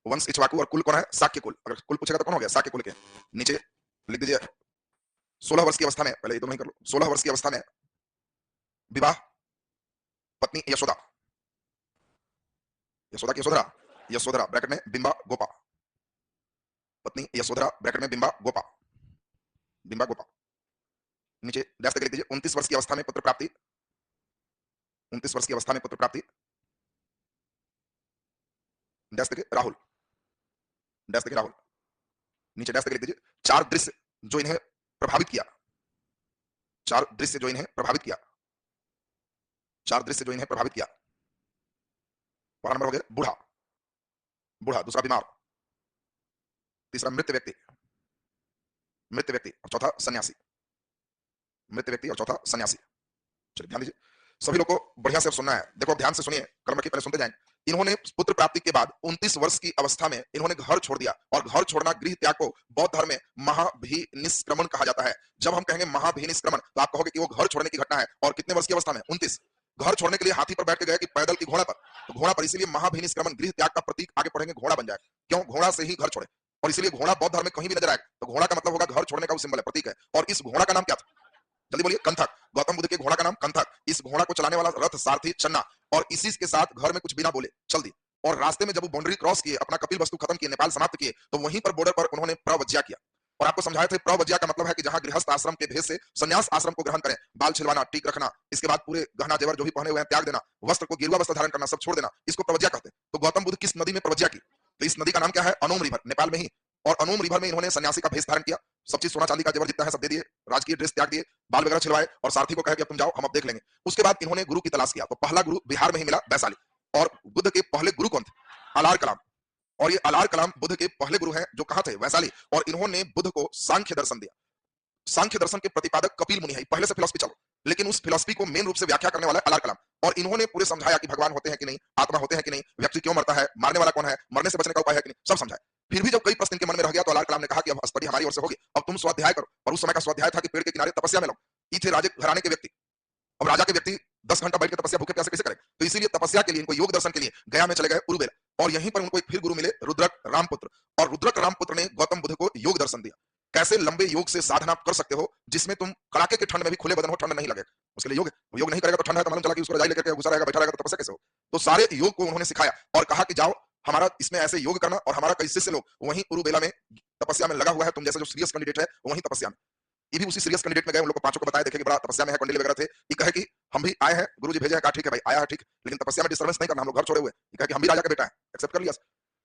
वंश इक्ष्वाकु और कुल कौन है, शाक्य कुल। अगर कुल पूछेगा तो कौन हो गया, शाक्य कुल के। नीचे लिख दीजिए 16 वर्ष की अवस्था में, पहले ये दोनों ही कर लो, 16 वर्ष की अवस्था में विवाह, पत्नी यशोदा, यशोदा की यशोधरा, यशोधरा ब्रैकेट में बिंबा गोपा, पत्नी यशोधरा ब्रैकेट में बिंबा गोपा, बिंबा गोपा। नीचे डैश लिख दीजिए 29 वर्ष की अवस्था में पुत्र प्राप्ति, 29 वर्ष की अवस्था में पुत्र प्राप्ति, डैश देखिए राहुल, डैश देखिए राहुल। नीचे डैश लिख दीजिए 4 दृश्य जो इन्हें प्रभावित किया, 4 दृश्य जो इन्हें प्रभावित किया, 4 दृश्य जो इन्हें प्रभावित किया। पहला नंबर हो गया बूढ़ा, बूढ़ा, दूसरा बीमार, तीसरा मृत व्यक्ति, मृत व्यक्ति, और चौथा सन्यासी, मृत व्यक्ति और चौथा सन्यासी। चलिए ध्यान दीजिए, सभी लोग को बढ़िया से सुनना है। देखो ध्यान से सुनिए, कलम रखिए, पहले सुनते जाएं। इन्होंने पुत्र प्राप्ति के बाद 29 वर्ष की अवस्था में इन्होंने घर छोड़ दिया, और घर छोड़ना गृह त्याग को बौद्ध धर्म में महाभिनिष्क्रमण कहा जाता है। जब हम कहेंगे महाभिनिष्क्रमण तो आप कहोगे कि वो घर छोड़ने की घटना है, और कितने वर्ष की अवस्था में, 29। घर छोड़ने के लिए हाथी पर बैठ के गए कि पैदल की घोड़ा पर, तो घोड़ा पर, इसीलिए महाभिनिष्क्रमण गृह त्याग का प्रतीक आगे पढ़ेंगे घोड़ा बन जाए। क्यों, घोड़ा से ही घर छोड़े, और इसीलिए घोड़ा बौद्ध धर्म में कहीं भी नजर आए तो घोड़ा का मतलब होगा घर छोड़ने का वो सिंबल है, प्रतीक है। और इस घोड़ा का नाम क्या था, जल्दी बोलिए, कंथक। गौतम बुद्ध के घोड़ा का नाम कंथक। इस घोड़ा को चलाने वाला रथ सारथी चन्ना, और इसी के साथ घर में कुछ बिना बोले चल दी। और रास्ते में जब वो बाउंड्री क्रॉस किए, अपना कपिल वस्तु खत्म किए, नेपाल समाप्त किए, तो वहीं पर बॉर्डर पर उन्होंने प्रवज्या किया। और आपको समझाए थे प्रवज्या का मतलब है कि जहां गृहस्थ आश्रम के भेष से संन्यास आश्रम को ग्रहण करें, बाल छिलवाना, टीक रखना, इसके बाद पूरे गहना जेवर जो भी पहने हुए हैं त्याग देना, वस्त्र को गिरुआ वस्त्र धारण करना सब छोड़ देना, इसको प्रवज्या कहते हैं। तो गौतम बुद्ध किस नदी में प्रवज्या की, तो इस नदी का नाम क्या है, अनोम रिवर, नेपाल में ही। और अनोम रिवर में इन्होंने सन्यासी का भेष धारण किया, सब चीज सोना चांदी का जेवर जितना है सब दे दिए, राजकीय ड्रेस त्याग दिए, बाल वगैरह छिलवाए, और सारथी को कहा कि अब तुम जाओ, हम अब देख लेंगे। उसके बाद इन्होंने गुरु की तलाश किया, तो पहला गुरु बिहार में ही मिला, वैशाली। और बुद्ध के पहले गुरु कौन थे, अलार कलाम। और ये अलार कलाम बुद्ध के पहले गुरु हैं, जो कहां थे, वैशाली। और इन्होंने बुद्ध को सांख्य दर्शन दिया। सांख्य दर्शन के प्रतिपादक कपिल मुनि है, पहले से फिलॉसफी चलो, लेकिन उस फिलॉसफी को मेन रूप से व्याख्या करने वाला है अलार कलाम। और इन्होंने पूरे समझाया कि भगवान होते हैं कि नहीं, आत्मा होते हैं कि नहीं, व्यक्ति क्यों मरता है, मारने वाला कौन है, मरने से बचने का उपाय है कि नहीं, सब समझाया। फिर भी जब कई प्रश्न इनके मन में रह गया तो अलार कलाम ने कहा कि अब स्टडी हमारी ओर से होगी, अब तुम स्वाध्याय करो। और उस समय का स्वाध्याय था कि पेड़ के किनारे तपस्या में लो। ये थे राजे घराने के व्यक्ति। अब राजा के व्यक्ति 10 घंटा बैठ के तपस्या भूखे प्यासे कैसे करें, तो इसीलिए तपस्या के लिए इनको योग दर्शन के लिए गया में चले गए, उरुवेला। और यहीं पर उनको एक फिर गुरु मिले, रुद्रक रामपुत्र। और रुद्रक रामपुत्र ने गौतम बुद्ध को योग दर्शन दिया, कैसे लंबे योग से साधना कर सकते हो जिसमें तुम कड़ाके के ठंड में भी खुले बदन हो, ठंड नहीं लगे। उसके लिए योग है, वो योग नहीं करेगा तो ठंड है तो मालूम चला कि उसको रजाई लेकर घुसा रहेगा, बैठा रहेगा, तो तपस्या कैसे हो। तो सारे योग को उन्होंने सिखाया और कहा कि जाओ हमारा इसमें ऐसे योग करना, और हमारा कई शिष्य लोग वहीं उरुबेला में तपस्या में लगा हुआ है, तुम जैसे जो सीरियस कैंडिडेट है वहीं तपस्या में। ये भी उसी सीरियस कैंडिडेट में गए, उन लोग को पांचों को बताया, देखे कि बड़ा तपस्या में है, कंडली वगैरह थे। ये कहे कि हम भी आए हैं, गुरुजी भेजे हैं, कहा ठीक है भाई आया है ठीक, लेकिन तपस्या में डिस्टर्बेंस नहीं करना, हम लोग घर छोड़े हुए। ये कहे कि हम भी राजा का बेटा है, एक्सेप्ट कर लिया।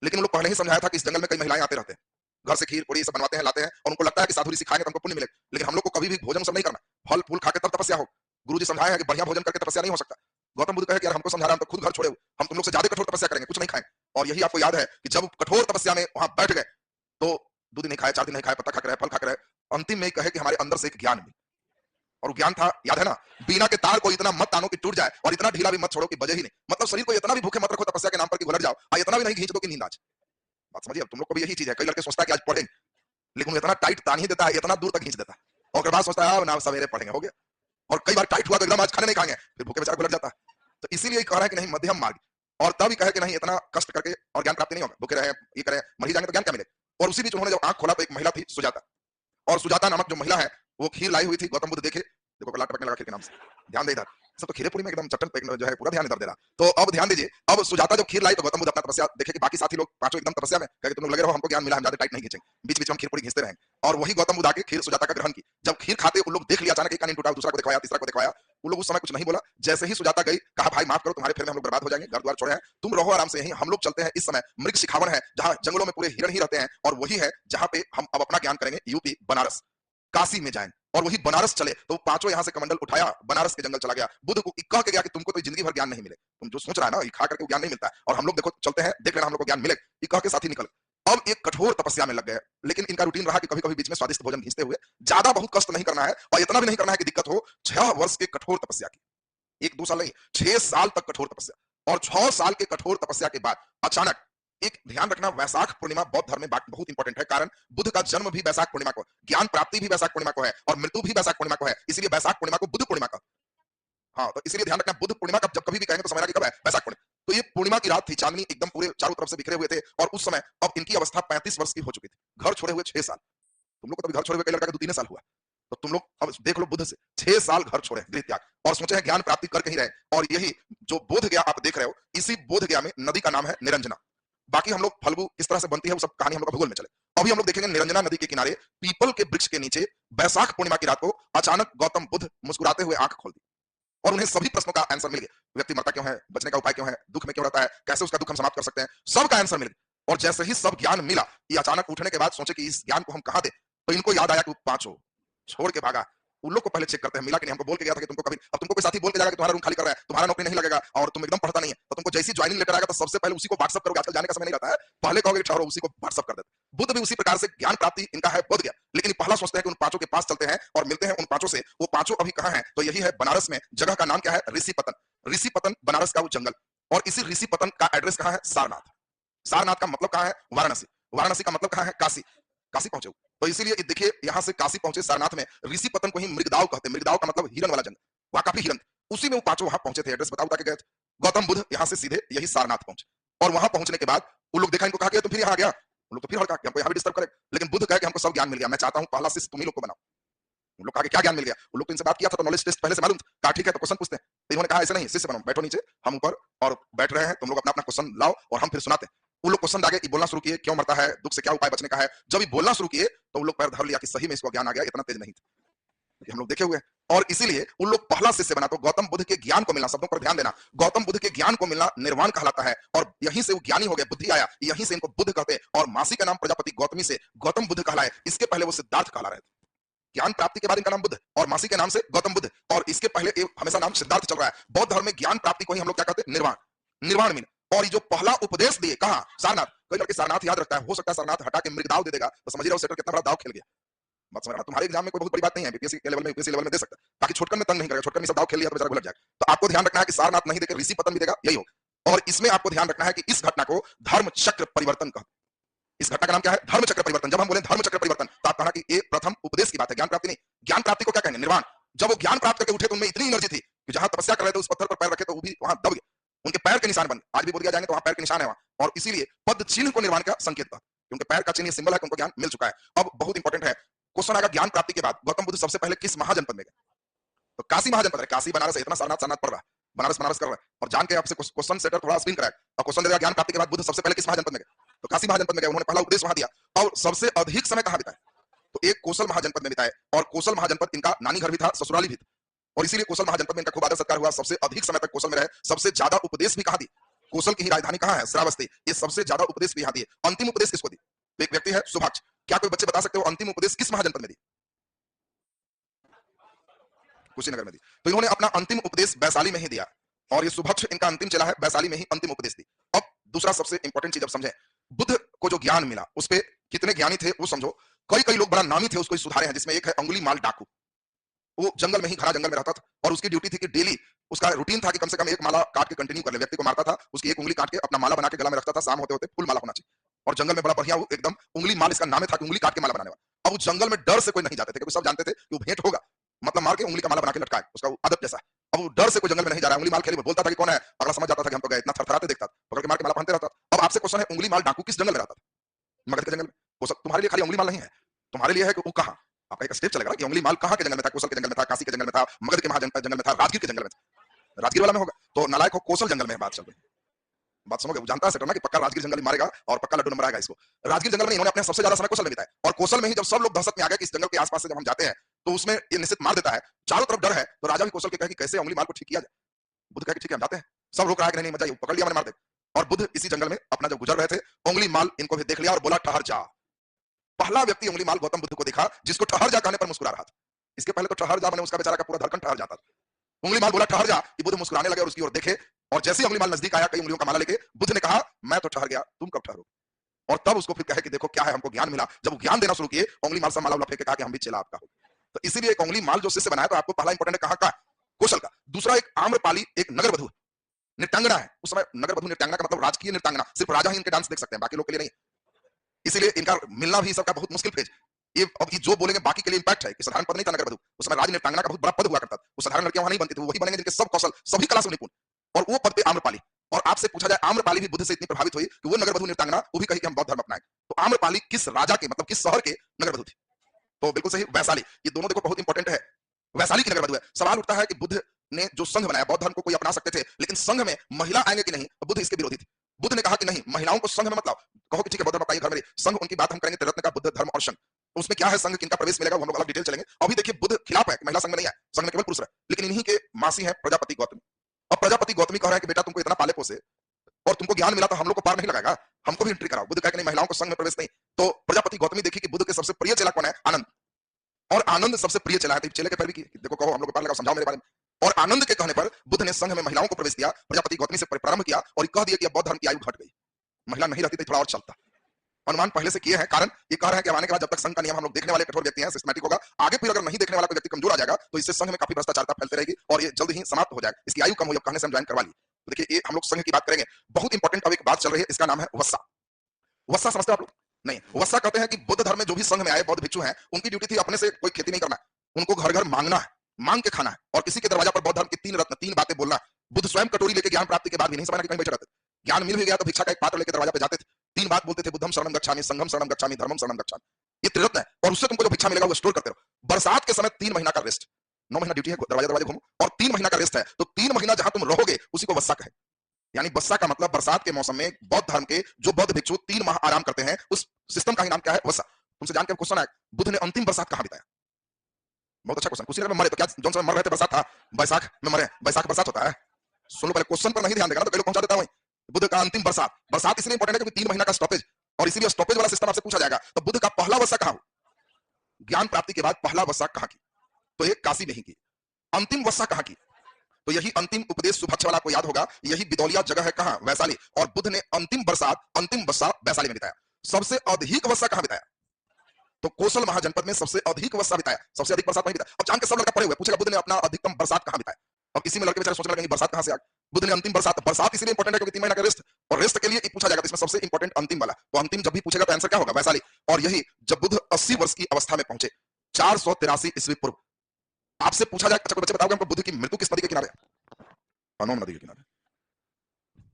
लेकिन उन लोग पहले ही समझाया था कि इस जंगल में कई महिलाएं आते रहते हैं, घर से खीर पूरी सब बनवाते हैं, लाते हैं, और उनको लगता है कि साधु ऋषि खाएंगे तो हमको पुण्य मिलेगा। लेकिन हम लोग को कभी भी भोजन सब नहीं करना, फल फूल खा के तब तपस्या हो। गुरुजी समझाया है कि बढ़िया भोजन करके तपस्या नहीं हो सकता। गौतम बुद्ध कहे कि यार हमको समझा रहा, हम तो खुद घर छोड़े हुए, हम तुम लोग से ज्यादा कठोर तपस्या करेंगे, कुछ नहीं खाएं। और यही आपको याद है कि जब कठोर तपस्या में वहां बैठ गए तो 2 दिन नहीं खाए, 4 दिन नहीं खाए, पत्ता खा के रहे, फल खा के रहे, अंतिम में कहे कि हमारे अंदर से एक ज्ञान मिले। और ज्ञान था, याद है ना, बीना के तार को इतना मत तानो कि टूट जाए, और इतना ढीला भी मत छोड़ो कि बजे ही नहीं। मतलब शरीर को इतना भी भूखे मत रखो तपस्या के नाम पर कि घुलट जाओ, और इतना भी नहीं खींच दो कि नींद आज। बात समझिए, तुम लोग को भी यही चीज है। कई लड़के सोचता है कि आज पढ़ेंगे, लेकिन वो इतना टाइट तान ही देता है, इतना दूर तक खींच देता है, और उसके बाद सोचता है ना सवेरे पढ़ेंगे, हो गया। और कई बार टाइट हुआ तो एकदम आज खाने नहीं खाएंगे, फिर भूखे बेचारा घुलट जाता है। तो इसीलिए कह रहा है कि नहीं, मध्यम मार्ग। और तब ही कहे कि नहीं, इतना कष्ट करके और ज्ञान प्राप्ति नहीं होगा, भूखे रहे ये करें, मर ही जाएंगे तो ज्ञान क्या मिले। और उसी बीच उन्होंने जब आंख खोला तो एक महिला थी, सुजाता, और सुजाता नामक जो महिला है वो खीर लाई हुई थी। गौतम बुद्ध देखे, देखो गला टपकने लगा खीर के नाम से, ध्यान दे इधर, सब तो खीरे पूरी में एकदम चट्टन पे जो है पूरा ध्यान इधर दे रहा। तो अब ध्यान दीजिए, अब सुजाता जब खीर लाई तो गौतम बुद्ध अपना तपस्या देखे कि बाकी साथी लोग पांचों एकदम तपस्या में, कहे तुम लोग लगे रहो, हमको ज्ञान मिला, हम ज्यादा टाइट नहीं खींचेंगे, बीच बीच में हम खीर पूरी खींचते रहेंगे। और वही गौतम बुद्ध आके खीर सुजाता का ग्रहण की। जब खीर खाते उन लोग देख लिया, अचानक एक कान टूटा, दूसरा को दिखवाया, तीसरा को दिखवाया, उन लोग उस समय कुछ नहीं बोला। जैसे ही सुजाता गई, कहा भाई माफ करो, तुम्हारे फेर में हम लोग बर्बाद हो जाएंगे, घर द्वार छोड़े हैं, तुम रहो आराम से यहीं, हम लोग चलते हैं। इस समय मृग शिखावन है, जहां जंगलों में पूरे हिरण ही रहते हैं, और वही है जहां पे हम अब अपना ज्ञान करेंगे, यूपी बनारस, काशी में जाएंगे। और वही बनारस चले तो पांचों यहां से कमंडल उठाया, बनारस के जंगल चला गया। बुद्ध को कह के गया कि तुमको तो जिंदगी भर ज्ञान नहीं मिले, तुम जो सोच रहा है ना, ये खा करके ज्ञान नहीं मिलता है, और हम लोग देखो चलते हैं, देख लेना हम लोग को ज्ञान मिले। ये कह के साथी निकल। अब एक कठोर तपस्या में लग गए, लेकिन इनका रूटीन रहा कि कभी कभी बीच में स्वादिष्ट भोजन खींचते हुए, ज्यादा बहुत कष्ट नहीं करना है, और इतना भी नहीं करना है कि दिक्कत हो। 6 वर्ष के कठोर तपस्या की, 1-2 साल नहीं, 6 साल तक कठोर तपस्या। और 6 साल के कठोर तपस्या के बाद अचानक, एक ध्यान रखना, वैशाख पूर्णिमा बौद्ध धर्म में बहुत इंपॉर्टेंट है, कारण बुद्ध का जन्म भी वैशाख पूर्णिमा को, ज्ञान प्राप्ति भी वैशाख पूर्णिमा को है, और मृत्यु भी वैशाख पूर्णिमा को है, इसलिए वैशाख पूर्णिमा को बुद्ध पूर्णिमा का। हाँ, तो इसलिए ध्यान रखना, बुद्ध पूर्णिमा का जब कभी भी कहेंगे तो समझना कि कब है, वैशाख पूर्णिमा। तो ये पूर्णिमा की रात थी, चांदनी एकदम पूरे चारों तरफ से बिखरे हुए थे, और उस समय अब इनकी अवस्था 35 वर्ष की हो चुकी थी, घर छोड़े हुए 6 साल। तुम लोग को तो घर छोड़े हुए कई लड़का का 2-3 साल हुआ, तो तुम लोग अब देख लो, बुद्ध से 6 साल घर छोड़े, गृह त्याग, और सोचे हैं ज्ञान प्राप्ति करके ही रहे। और यही जो बोध गया आप देख रहे हो, इसी बोध गया में नदी का नाम है निरंजना। बाकी हम लोग फल्गु किस तरह से बनती है वो सब कहानी हम लोग भूगोल में चले। अभी हम लोग देखेंगे निरंजना नदी के किनारे पीपल के वृक्ष के नीचे वैशाख पूर्णिमा की रात को अचानक गौतम बुद्ध मुस्कुराते हुए आंख खोल दी, और उन्हें सभी प्रश्नों का आंसर मिल गया। व्यक्ति मरता क्यों है, बचने का उपाय क्यों है, दुख में क्यों रहता है, कैसे उसका दुख हम समाप्त कर सकते हैं, सबका आंसर मिल गया। और जैसे ही सब ज्ञान मिला, ये अचानक उठने के बाद सोचे कि इस ज्ञान को हम कहां दे, तो इनको याद आया कि पांचों छोड़ के भागा। उन लोग को पहले चेक करते हैं, मिला कि नहीं, हमको बोल के गया था कि तुमको कभी, अब तुमको कोई साथी बोल के जाएगा कि तुम्हारा रूम खाली कर रहा है, तुम्हारा नौकरी नहीं लगेगा, और तुम एकदम पढ़ता नहीं है, तो तुमको जैसी ज्वाइनिंग लेटर आएगा तो सबसे पहले उसी को व्हाट्सअप करोगे। आजकल जाने का समय नहीं रहता है, पहले कहोगे ठहरो, उसी को व्हाट्सअप कर देते। बुद्ध भी उसी प्रकार से ज्ञान प्राप्ति इनका है, बोध गया, लेकिन पहला सोचते हैं कि उन पांचों के पास चलते हैं और मिलते हैं उन पांचों से। वो पांचों अभी कहां हैं, तो यही है बनारस में, जगह का नाम क्या है, ऋषिपतन। ऋषिपतन बनारस का वो जंगल, और इसी ऋषिपतन का एड्रेस कहां है, सारनाथ। सारनाथ का मतलब कहां है, वाराणसी। वाराणसी का मतलब कहां है, काशी। काशी पहुंचे। तो इसीलिए देखिए, यहां से काशी पहुंचे, सारनाथ में ऋषिपतन को ही मृगदाव कहते हैं। मृगदाव का मतलब हिरन वाला जंगल, वहां काफी हिरन, उसी में वो पांचों वहां पहुंचे थे। एड्रेस बता के गए थे। गौतम बुद्ध यहां से सीधे यही सारनाथ पहुंचे, और वहां पहुंचने के बाद उन लोग देखा, इनको कहा गया तुम फिर यहाँ आ गया। उन लोग तो फिर हड़का कि हमको यहाँ भी डिस्टर्ब करे, लेकिन बुद्ध कहे कि हमको सब ज्ञान मिल गया, मैं चाहता हूँ पहला शिष्य तुम ही लोग को बनाओ। उन लोग कहा क्या ज्ञान मिल गया, उन लोग तो इनसे बात किया था, तो नॉलेज टेस्ट पहले से मालूम था। कहा ठीक है, तो क्वेश्चन पूछते हैं। तो इन्होंने कहा ऐसे नहीं, शिष्य बनो, बैठो नीचे, हम ऊपर और बैठ रहे हैं, तुम लोग अपना अपना क्वेश्चन लाओ और हम फिर सुनाते हैं। उन लोग क्वेश्चन आगे बोलना शुरू किए, क्यों मरता है, दुख से क्या उपाय बचने का है। जब ये बोलना शुरू किए तो उन लोग पैर धर लिया कि सही में इसको ज्ञान आ गया, इतना तेज नहीं था, हम लोग देखे हुए। और इसीलिए उन लोग पहला शिष्य बना। तो गौतम बुद्ध के ज्ञान को मिलना, शब्दों पर ध्यान देना, गौतम बुद्ध के ज्ञान को मिलना निर्वाण कहलाता है, और यहीं से वो ज्ञानी हो गए, बुद्धि आया, यहीं से इनको बुद्ध कहते हैं। और मासी का नाम प्रजापति गौतमी से गौतम बुद्ध कहलाए, इसके पहले वो सिद्धार्थ कहला रहे थे। ज्ञान प्राप्ति के बाद इनका नाम बुद्ध, और मासी के नाम से गौतम बुद्ध, और इसके पहले हमेशा नाम सिद्धार्थ चल रहा है। बौद्ध धर्म में ज्ञान प्राप्ति को ही हम लोग क्या कहते हैं, निर्वाण। निर्वाण मीन, और ये जो पहला उपदेश दिए कहा, सारनाथ। कई लड़के सारनाथ याद रखता है, हो सकता है सारनाथ हटा के मृगदाव दे देगा, तो समझ रहे हो सेटर कितना बड़ा दाव खेल गया। मत समझ रहा, तुम्हारे एग्जाम में कोई बहुत बड़ी बात नहीं है, बीपीएससी के लेवल में, यूपीएससी लेवल में दे सकता है, बाकी छोटकन में तंग नहीं करेगा। छोटकन में सब दाव खेल लिया तो बेचारा भुलट जाएगा। तो आपको ध्यान रखना है कि सारनाथ नहीं देकर ऋषिपतन भी देगा, यही होगा। और इसमें आपको ध्यान रखना है कि इस घटना को धर्म चक्र परिवर्तन कहते हैं। इस घटना का नाम क्या है, धर्म चक्र परिवर्तन। जब हम बोले धर्म चक्र परिवर्तन, तो आप कहना कि ये प्रथम उपदेश की बात है, ज्ञान प्राप्ति नहीं। ज्ञान प्राप्ति को क्या कहेंगे, निर्वाण। जब वो ज्ञान प्राप्त करके उठे तो उनमें इतनी एनर्जी थी कि जहां तपस्या कर रहे थे उस पत्थर पर पैर रखे तो वो भी वहां दब गया। उनके पैर के निशान बन, आज भी बोधगया जाएंगे तो वहां पैर के निशान है वहां, और इसीलिए पद चिन्ह को निर्माण का संकेत था, उनके पैर का चिन्ह सिंबल है कि उनको ज्ञान मिल चुका है। अब बहुत इंपॉर्टेंट है क्वेश्चन आएगा, ज्ञान प्राप्ति के बाद गौतम बुद्ध सबसे पहले किस महाजनपद में गए? तो काशी महाजनपद है, काशी बनारस है, इतना सारनाथ सारनाथ पड़ रहा है, बनारस बनारस कर रहा है, और जान के आपसे क्वेश्चन सेटर थोड़ा स्पिन कराया और क्वेश्चन देगा ज्ञान प्राप्ति के बाद बुद्ध सबसे पहले किस महाजनपद में गए? तो काशी महाजनपद में गए, उन्होंने पहला उपदेश वहां दिया, और सबसे अधिक समय कहां बिताया? तो एक कोसल महाजनपद में बिताए, और कोसल महाजनपद इनका नानी घर भी था, ससुराली भी था, और इसीलिए कोसल महाजनपद में इनका खूब आदर सत्कार हुआ, सबसे अधिक समय तक कोसल में रहे, सबसे ज्यादा उपदेश भी कहां दी? कोसल की ही राजधानी कहां है? श्रावस्ती, ये सबसे ज्यादा उपदेश भी यहां दिए। अंतिम उपदेश किसको दी? तो एक व्यक्ति है सुभाष, क्या कोई बच्चे बता सकते हो अंतिम उपदेश किस महाजनपद में दी? कुशीनगर में दी। तो इन्होंने अपना अंतिम उपदेश वैशाली में ही दिया, और ये सुभक्ष इनका अंतिम चला है, वैशाली में ही अंतिम उपदेश दी। अब दूसरा सबसे इंपॉर्टेंट चीज अब समझें, बुद्ध को जो ज्ञान मिला उस पे कितने ज्ञानी थे वो समझो। कई कई लोग बड़ा नामी थे उसको सुधारे हैं, जिसमें एक है अंगुलीमाल डाकू, वो जंगल में ही, घना जंगल में रहता था, और उसकी ड्यूटी थी कि डेली उसका रूटीन था कि कम से कम एक माला काट के कंटिन्यू कर ले, व्यक्ति को मारता था, उसकी एक उंगली काट के अपना माला बना के गला में रखता था, शाम होते होते फुल माला होना चाहिए, और जंगल में बड़ा बढ़िया वो एकदम उंगली माल इसका नाम था कि उंगली काट के माला बनाने वाला। अब उस जंगल में डर से कोई नहीं जाते थे, क्योंकि सब जानते थे कि वो भेंट होगा, मतलब मार के उंगली का माला बना के लटकाए, उसका आदत जैसा है। अब वो डर से कोई जंगल में नहीं जा रहा है, उंगली माल खेले बोलता था कि कौन है, अगला समझ जाता था कि हम तो गए, इतना थरथराते देखता था, पकड़ के मार के माला पहनते रहता। अब आपसे क्वेश्चन है, उंगली माल डाकू किस जंगल में रहता था? मगध के जंगल में। तुम्हारे लिए खाली उंगली माल नहीं है, तुम्हारे लिए है कि वो कहां, आपका एक स्टेप चलेगा कि उंगली माल कहां के जंगल में था? कोसल के जंगल में था, काशी के जंगल में था, मगध के जंगल में था, राजगीर के जंगल में था। राजगीर वाला में होगा तो नालायक हो, कोसल जंगल में बात चल रही है, बात समझ गए? जानता है सेटर ना कि पक्का राजगीर जंगल मारेगा और पक्का लड्डू नंबर आएगा इसको। राजगीर जंगल में इन्होंने अपने सबसे ज्यादा समय कोसल में बिताया, और कोसल में ही जब सब लोग दहशत में आ गए कि इस जंगल के आसपास से जब हम जाते हैं तो उसमें ये निश्चित मार देता है, चारों तरफ डर है, तो राजा भी कोसल के कहे कि कैसे उंगली माल को ठीक किया जाए। बुद्ध कहे कि ठीक है हम जाते हैं, सब रोक रहा है कि नहीं मत जाइए, पकड़ लिया मैंने मार दे। और बुद्ध इसी जंगल में अपना जब गुजर रहे थे, उंगली माल इनको भी देख लिया और बोला ठहर जा। पहला व्यक्ति उंगली माल गौतम बुद्ध को देखा जिसको ठहर जा कहने पर मुस्कुरा रहा था। इसके पहले तो ठहर जा मैंने उसका बेचारा का पूरा धड़कन ठहर जाता था। उंगली माल बोला ठहर जा, कि बुद्ध मुस्कुराने लगे और उसकी ओर देखे, और जैसे ही उंगली माल नजदीक आया कई उंगलियों का माला लेके, बुद्ध ने कहा मैं तो ठहर गया, तुम कब ठहरो? और तब उसको फिर कहे कि देखो क्या है, हमको ज्ञान मिला। जब वो ज्ञान देना शुरू किए, उंगली माल से माला फेंक के कहा कि हम भी चेला आपका हो। तो इसीलिए एक उंगली माल जो शिष्य बनाया, तो आपको पहला इंपॉर्टेंट है कहां का? कौशल का। दूसरा एक आम्रपाली, एक नगर वधु नृत्यांगना है। उस समय नगर वधु नृत्यांगना का मतलब राजकीय नृत्यांगना, सिर्फ राजा ही इनके डांस देख सकते हैं, बाकी लोग के लिए नहीं। इसीलिए इनका मिलना भी सबका बहुत मुश्किल फेज। ये अब जो बोलेंगे बाकी के लिए इंपैक्ट है कि साधारण पद नहीं था नगर वधु, उस समय राज नृत्यांगना का बहुत बड़ा पद हुआ करता था। वो साधारण लड़कियां वहां नहीं बनती थी, वही बनेंगे जिनके सब कौशल सभी कला से निपुण, और वो पद पे आम्रपाली। और आपसे पूछा जाए आम्रपाली भी बुद्ध से इतनी प्रभावित हुई कि वो नगर वधु नृत्यांगना वो भी कही कि हम बौद्ध धर्म अपनाएं। तो आम्रपाली किस राजा के, मतलब किस शहर के नगर वधु थी? तो बिल्कुल सही, वैशाली। ये दोनों देखो बहुत इंपॉर्टेंट है, वैशाली की नगर वधु है। सवाल उठता है कि बुद्ध ने जो संघ बनाया, बौद्ध धर्म को कोई अपना सकते थे, लेकिन संघ में महिला आएंगे कि नहीं, तो बुद्ध इसके विरोधी थे। बुद्ध ने कहा कि नहीं, महिलाओं को संघ में मत लाओ। कहो कि ठीक है बौद्ध धर्म अपनाइए, घर में संघ, उनकी बात हम करेंगे त्रिरत्न का, बुद्ध धर्म और संघ। तो उसमें क्या है, संघ किनका प्रवेश मिलेगा वो हम लोग अलग डिटेल चलेंगे। अभी देखिए बुद्ध खिलाफ है कि महिला संघ में नहीं है, संघ में केवल पुरुष है, लेकिन इन्हीं के मासी है प्रजापति गौतमी। अब प्रजापति गौतमी कह रहे हैं कि बेटा तुमको इतना पाले पोसे और तुमको ज्ञान मिला, तो हम लोग को पार नहीं लगाएगा, हमको भी एंट्री कराओ। बुद्ध कहा कि नहीं, महिलाओं को संघ में प्रवेश नहीं। तो प्रजापति गौतमी देखी कि बुद्ध के सबसे प्रिय चेला कौन है? आनंद। और आनंद सबसे प्रिय चेला है, तो चेले के पैरवी की देखो, कहो हम लोग को पार लगाओ, समझाओ मेरे बारे में। और आनंद के कहने पर बुद्ध ने संघ में महिलाओं को प्रवेश दिया, प्रजापति गौतमी से प्रारंभ किया, और कह दिया कि अब बौद्ध धर्म की आयु घट गई, महिला नहीं रहती तो थोड़ा और चलता। अनुमान पहले से किए हैं, कारण ये कह रहे हैं कि आने के बाद जब तक संघ का नियम हम लोग देखने वाले कठोर व्यक्ति हैं, सिस्टमैटिक होगा, आगे फिर अगर नहीं देखने वाला कोई व्यक्ति कमजोर आ जाएगा, तो इससे संघ में काफी भ्रष्टाचारता फैलती रहेगी और ये जल्द ही समाप्त हो जाएगा। इसकी आयु कम हुई, कहने से हम ज्वाइन करवा ली। तो देखिए ये हम लोग संघ की बात करेंगे, बहुत इंपॉर्टेंट अब एक बात चल रही है, इसका नाम है वस्सा। वस्सा समझते आप लोग? नहीं, वस्सा कहते हैं कि बुद्ध धर्म में जो भी संघ में आए बौद्ध भिक्षु हैं, उनकी ड्यूटी थी अपने से कोई खेती नहीं करना है, उनको घर घर मांगना है, मांग के खाना है, और किसी के दरवाजा पर बौद्ध धर्म की तीन रत्न, तीन बातें बोलना। बुद्ध स्वयं कटोरी लेके ज्ञान प्राप्ति के बाद भी नहीं समझना कि कहीं बैठे रहते, ज्ञान मिल भी गया तो भिक्षा का एक पात्र लेके दरवाजा पे जाते थे, तीन बात बोलते थे, बुद्धम शरणम गच्छामि, संघम शरणम गच्छामि, धर्मम शरणम गच्छामि। ये त्रिरत्न है, और उससे तुमको जो भिक्षा मिलेगा वो स्टोर करते रहो। बरसात के समय 3 महीना का रेस्ट, 9 महीना ड्यूटी है, दरवाजे घूमो, और 3 महीना का रेस्ट है, तो 3 महीना जहां तुम रहोगे उसी को वस्सा कहे। यानी बस्सा का मतलब बरसात के मौसम में बौद्ध धर्म के जो बौद्ध भिक्षु 3 माह आराम करते हैं, उस सिस्टम का ही नाम क्या है? वस्सा। तुमसे जान के क्वेश्चन है, बुद्ध ने अंतिम बरसात कहां बिताया? बहुत अच्छा क्वेश्चन। कुशीनगर में मरे तो क्या जौन समय मर रहे थे बरसात था, बैसाख में मरे, बैसाख बरसात होता है। सुनो पहले, क्वेश्चन पर नहीं ध्यान देगा ना तो कई लोग पहुंचा देता है वहीं। बुद्ध का अंतिम बरसात, बरसात इसलिए इंपॉर्टेंट है क्योंकि 3 महीना का स्टॉपेज, और इसीलिए स्टॉपेज वाला सिस्टम आपसे पूछा जाएगा। तो बुद्ध का पहला वस्सा कहां हो? ज्ञान प्राप्ति के बाद पहला वस्सा कहां की? तो ये काशी में ही की। अंतिम वस्सा कहां की? तो यही अंतिम उपदेश सुभक्ष वाला आपको याद होगा, यही बिदौलिया जगह है कहां? वैशाली। और बुद्ध ने अंतिम बरसात, अंतिम वस्सा वैशाली में बिताया। सबसे अधिक वस्सा कहां बिताया? तो कौशल महाजनपद में सबसे अधिक वस्सा बिताया, सबसे अधिक बरसात नहीं बिताया। अब जान के सब लड़का पड़े हुए पूछेगा बुद्ध ने अपना अधिकतम बरसात कहां बिताया? अब इसी में लड़के बेचारे सोचने लगेंगे बरसात कहां से आ गई? बुद्ध ने अंतिम बरसात, बरसात इसलिए इंपॉर्टेंट है क्योंकि 3 महीना का रेस्ट, और रेस्ट के लिए पूछा जाएगा, इसमें सबसे इंपॉर्टेंट अंतिम वाला। तो अंतिम जब भी पूछेगा तो आंसर क्या होगा? वैशाली। और यही जब बुद्ध 80 वर्ष की अवस्था में पहुंचे, 483 ईस्वी पूर्व, आपसे पूछा जाए अच्छा कोई बच्चे बताओगे हमको बुद्ध की मृत्यु किस नदी के किनारे? अनोम नदी के किनारे।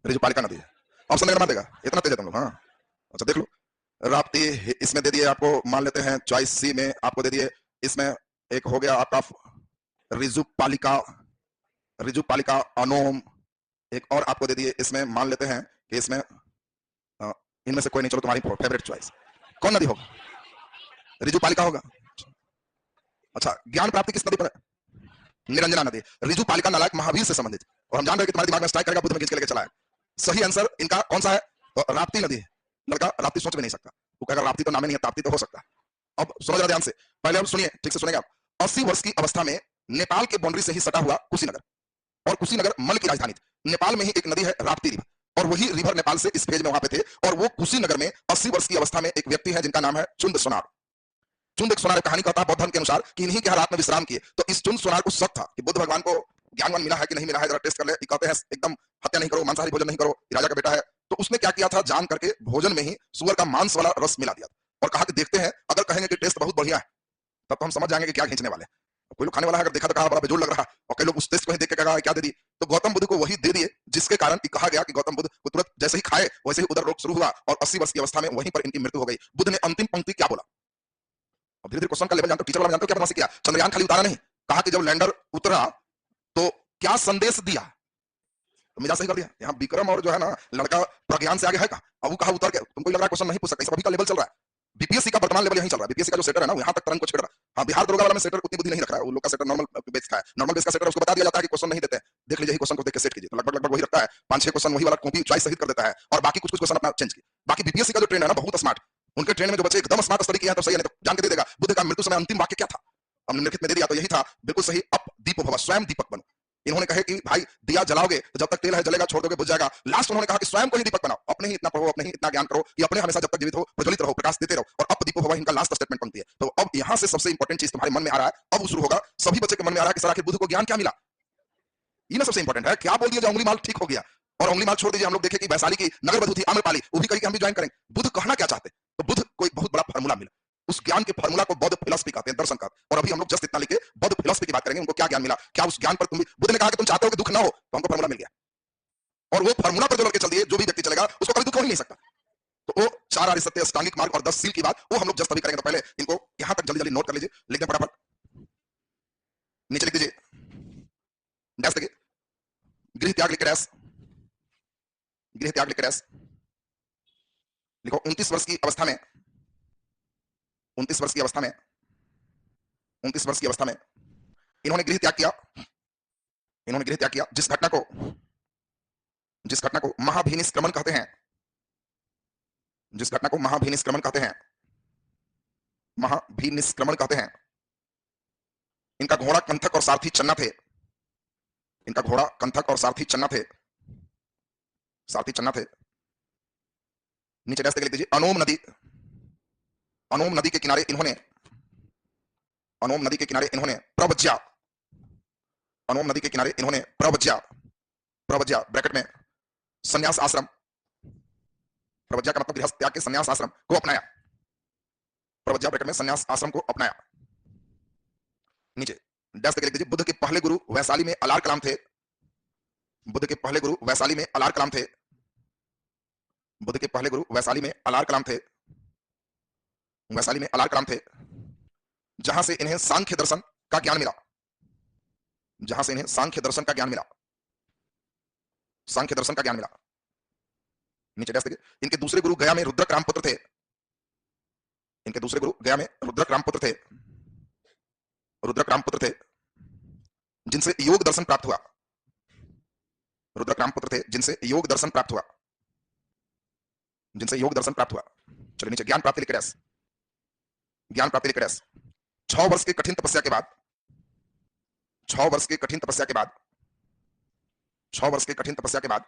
रिजुपालिका नदी है। ऑप्शन देना देगा, इतना तेज है तुम लोग। हाँ अच्छा देख लो, राप्ती इसमें दे दिए आपको, मान लेते हैं चॉइस सी में आपको दे दिए। इसमें एक हो गया आपका रिजुपालिका, रिजुपालिका अनोम, एक और आपको दे दिए इसमें, मान लेते हैं कि इसमें इनमें से कोई नहीं, चलो तुम्हारी फेवरेट चॉइस कौन नदी होगा? रिजुपालिका होगा। अच्छा ज्ञान प्राप्ति किस नदी पर है? निरंजना नदी। रिजुपालिका नालायक महावीर से संबंधित, और हम जान रहे हैं कि तुम्हारे दिमाग में स्ट्राइक करेगा, बुद्ध में खींच के लेके चला है। सही आंसर इनका कौन सा है? तो राप्ती नदी है। लड़का राप्ती सोच भी नहीं सकता, वो कहेगा राप्ती तो नाम ही नहीं है, ताप्ती तो हो सकता है। अब सुनो जरा ध्यान से, पहले अब सुनिए, ठीक से सुनेगा आप। 80 वर्ष की अवस्था में नेपाल के बाउंड्री से ही सटा हुआ कुशीनगर, और कुशीनगर मल की राजधानी थी। नेपाल में ही एक नदी है राप्ती रिवर, और वही रिवर नेपाल से इस फेज में वहां पे थे। और वो कुशीनगर में 80 वर्ष की अवस्था में एक व्यक्ति है जिनका नाम है चुंद सोनार। चुंद एक सोनार कहानी कहता है बौद्ध धर्म के अनुसार कि इन्हीं के हालात में विश्राम किए। तो इस चुंद सोनार को शक था कि बुद्ध भगवान को ज्ञानवान मिला है कि नहीं मिला है, जरा टेस्ट कर ले। कहते हैं एकदम हत्या नहीं करो, मांसाहारी भोजन नहीं करो, राजा का बेटा है। तो उसने क्या किया था, जान करके भोजन में ही सुअर का मांस वाला रस मिला दिया और कहा कि देखते हैं, अगर कहेंगे कि टेस्ट बहुत बढ़िया है तब तो हम समझ जाएंगे कि क्या खींचने वाले। कोई लोग खाने वाला है, अगर देखा तो कहा बड़ा बेजोड़ लग रहा है, और कई लोग उस टेस्ट को ही देख के कहा क्या दे दी। तो गौतम बुद्ध को वही दे दिए, जिसके कारण कहा गया कि गौतम बुद्ध को तुरंत जैसे ही खाए वैसे ही उधर रोग शुरू हुआ, और 80 वर्ष की अवस्था में वहीं पर इनकी मृत्यु हो गई। बुद्ध ने अंतिम पंक्ति क्या बोला? अब धीरे धीरे क्वेश्चन का लेवल जानते हो, टीचर वाला जानते हो क्या बदमाशी किया? चंद्रयान खाली उतारा नहीं, कहा कि जब लैंडर उतरा तो क्या संदेश दिया। तो मिजाज सही कर दिया। यहाँ विक्रम और जो है ना लड़का प्रज्ञान से आगे है का, अब वो कहा उतर के, तुमको लग रहा है क्वेश्चन नहीं पूछ सकते, अभी का लेवल चल रहा है। बीपीएससी का वर्तमान लेवल यही चल रहा है। बीपीएससी का जो सेटर है ना, यहाँ तक तरंग को छेड़ रहा है। हाँ, बिहार दरोगा वाला में सेटर उतनी बुद्धि नहीं रख रहा है, वो लोग का सेटर नॉर्मल बेस का है। नॉर्मल बेस का सेटर उसको बता दिया जाता है कि क्वेश्चन नहीं देते हैं, देख लीजिए क्वेश्चन को देख के सेट कीजिए, तो लगभग लगभग वही रखता है। 5-6 क्वेश्चन वही वाला कॉपी चॉइस सहित कर देता है, और बाकी कुछ कुछ क्वेश्चन अपना चेंज किए। बाकी बीपीएससी का जो ट्रेन है ना बहुत स्मार्ट, उनके ट्रेन में जो बच्चे एकदम स्मार्ट स्टडी किया है तो सही है, नहीं तो जान के दे देगा। बुद्ध का मृत्यु समय अंतिम वाक्य क्या था? हमने निम्नलिखित में दे दिया, तो यही था बिल्कुल सही, अप दीपो भव, स्वयं दीपक बनो। इन्होंने कहे कि भाई दिया जलाओगे तो जब तक तेल है जलेगा, छोड़ दोगे बुझ जाएगा। लास्ट उन्होंने कहा कि स्वयं को ही दीपक बनाओ, अपने ही इतना पढ़ो, अपने ही इतना ज्ञान करो कि अपने हमेशा जब तक जीवित हो प्रज्वलित रहो, प्रकाश देते रहो। और अप दीपो भव इनका लास्ट स्टेटमेंट पंक्ति है। तो अब यहां से सबसे इंपॉर्टेंट चीज तुम्हारे मन में आ रहा है, अब वो शुरू होगा। सभी बच्चे के मन में आ रहा है कि सर आखिर बुद्ध को ज्ञान क्या मिला? ये ना सबसे इंपॉर्टेंट है। क्या बोल दिया जो उंगली माल ठीक हो गया, और उंगली माल छोड़ दीजिए। हम लोग देखे कि वैशाली की नगर वधु थी आम्रपाली, वो भी कही कि हम भी ज्वाइन करेंगे। बुद्ध कहना क्या चाहते? तो बुद्ध को एक बहुत बड़ा फार्मूला मिला, उस ज्ञान के फार्मूला को बौद्ध फिलॉसफी कहते हैं, दर्शन कहते हैं। और अभी हम लोग जस्ट इतना लिखे बौद्ध फिलॉसफी की बात करेंगे, उनको क्या ज्ञान मिला, क्या उस ज्ञान पर तुम भी। बुद्ध ने कहा कि तुम चाहते हो कि दुख ना हो, तो हमको फार्मूला मिल गया, और वो फार्मूला पर जो लड़के चल दिए, जो भी व्यक्ति चलेगा उसको कभी दुख हो ही नहीं सकता। तो वो 4 आर्य सत्य, अष्टांगिक मार्ग और 10 सील की बात वो हम लोग जस्ट अभी करेंगे। तो पहले इनको यहां तक जल्दी जल्दी नोट कर लीजिए, लिख दें फटाफट, नीचे लिख दीजिए डैश देखिए, गृह त्याग लिख के डैश, गृह त्याग लिख के डैश लिखो। 29 वर्ष की अवस्था में, 29 वर्ष की अवस्था में, 29 वर्ष की अवस्था में इन्होंने गृह त्याग किया। इन्होंने गृह त्याग किया, जिस घटना को महाभिनिष्क्रमण कहते हैं, जिस घटना को महाभिनिष्क्रमण कहते हैं, महाभिनिष्क्रमण कहते हैं। इनका घोड़ा कंथक और सारथी चन्ना थे, इनका घोड़ा कंथक और सारथी चन्ना थे, सारथी चन्ना थे। नीचे डैश लिख दीजिए, अनोम नदी, अनोम नदी के किनारे इन्होंने, अनोम नदी के किनारे इन्होंने प्रवज्या, अनोम नदी के किनारे इन्होंने प्रवज्या, प्रवज्या ब्रैकेट में संन्यास आश्रम, प्रवज्या का मतलब गृहस्थ त्याग के संन्यास आश्रम को अपनाया, प्रवज्या ब्रैकेट में संन्यास आश्रम को अपनाया। नीचे डैश लिख दीजिए, बुद्ध के पहले गुरु वैशाली में अलार कलाम थे, बुद्ध के पहले गुरु वैशाली में अलार कलाम थे, बुद्ध के पहले गुरु वैशाली में अलार कलाम थे, वैशाली में अलार कलाम थे, जहां से इन्हें सांख्य दर्शन का ज्ञान मिला, जहां से इन्हें सांख्य दर्शन का ज्ञान मिला, सांख्य दर्शन का ज्ञान मिला। नीचे डैश देखिए, इनके दूसरे गुरु गया में रुद्रक रामपुत्र थे, इनके दूसरे गुरु गया में रुद्रक रामपुत्र थे, रुद्रक रामपुत्र थे, जिनसे योग दर्शन प्राप्त हुआ, रुद्रक रामपुत्र थे जिनसे योग दर्शन प्राप्त हुआ, जिनसे योग दर्शन प्राप्त हुआ। चलिए नीचे ज्ञान प्राप्ति लिख डैश, ज्ञान प्राप्ति लिख डैश। 6 वर्ष की कठिन तपस्या के बाद, 6 वर्ष की कठिन तपस्या के बाद, 6 वर्ष की कठिन तपस्या के बाद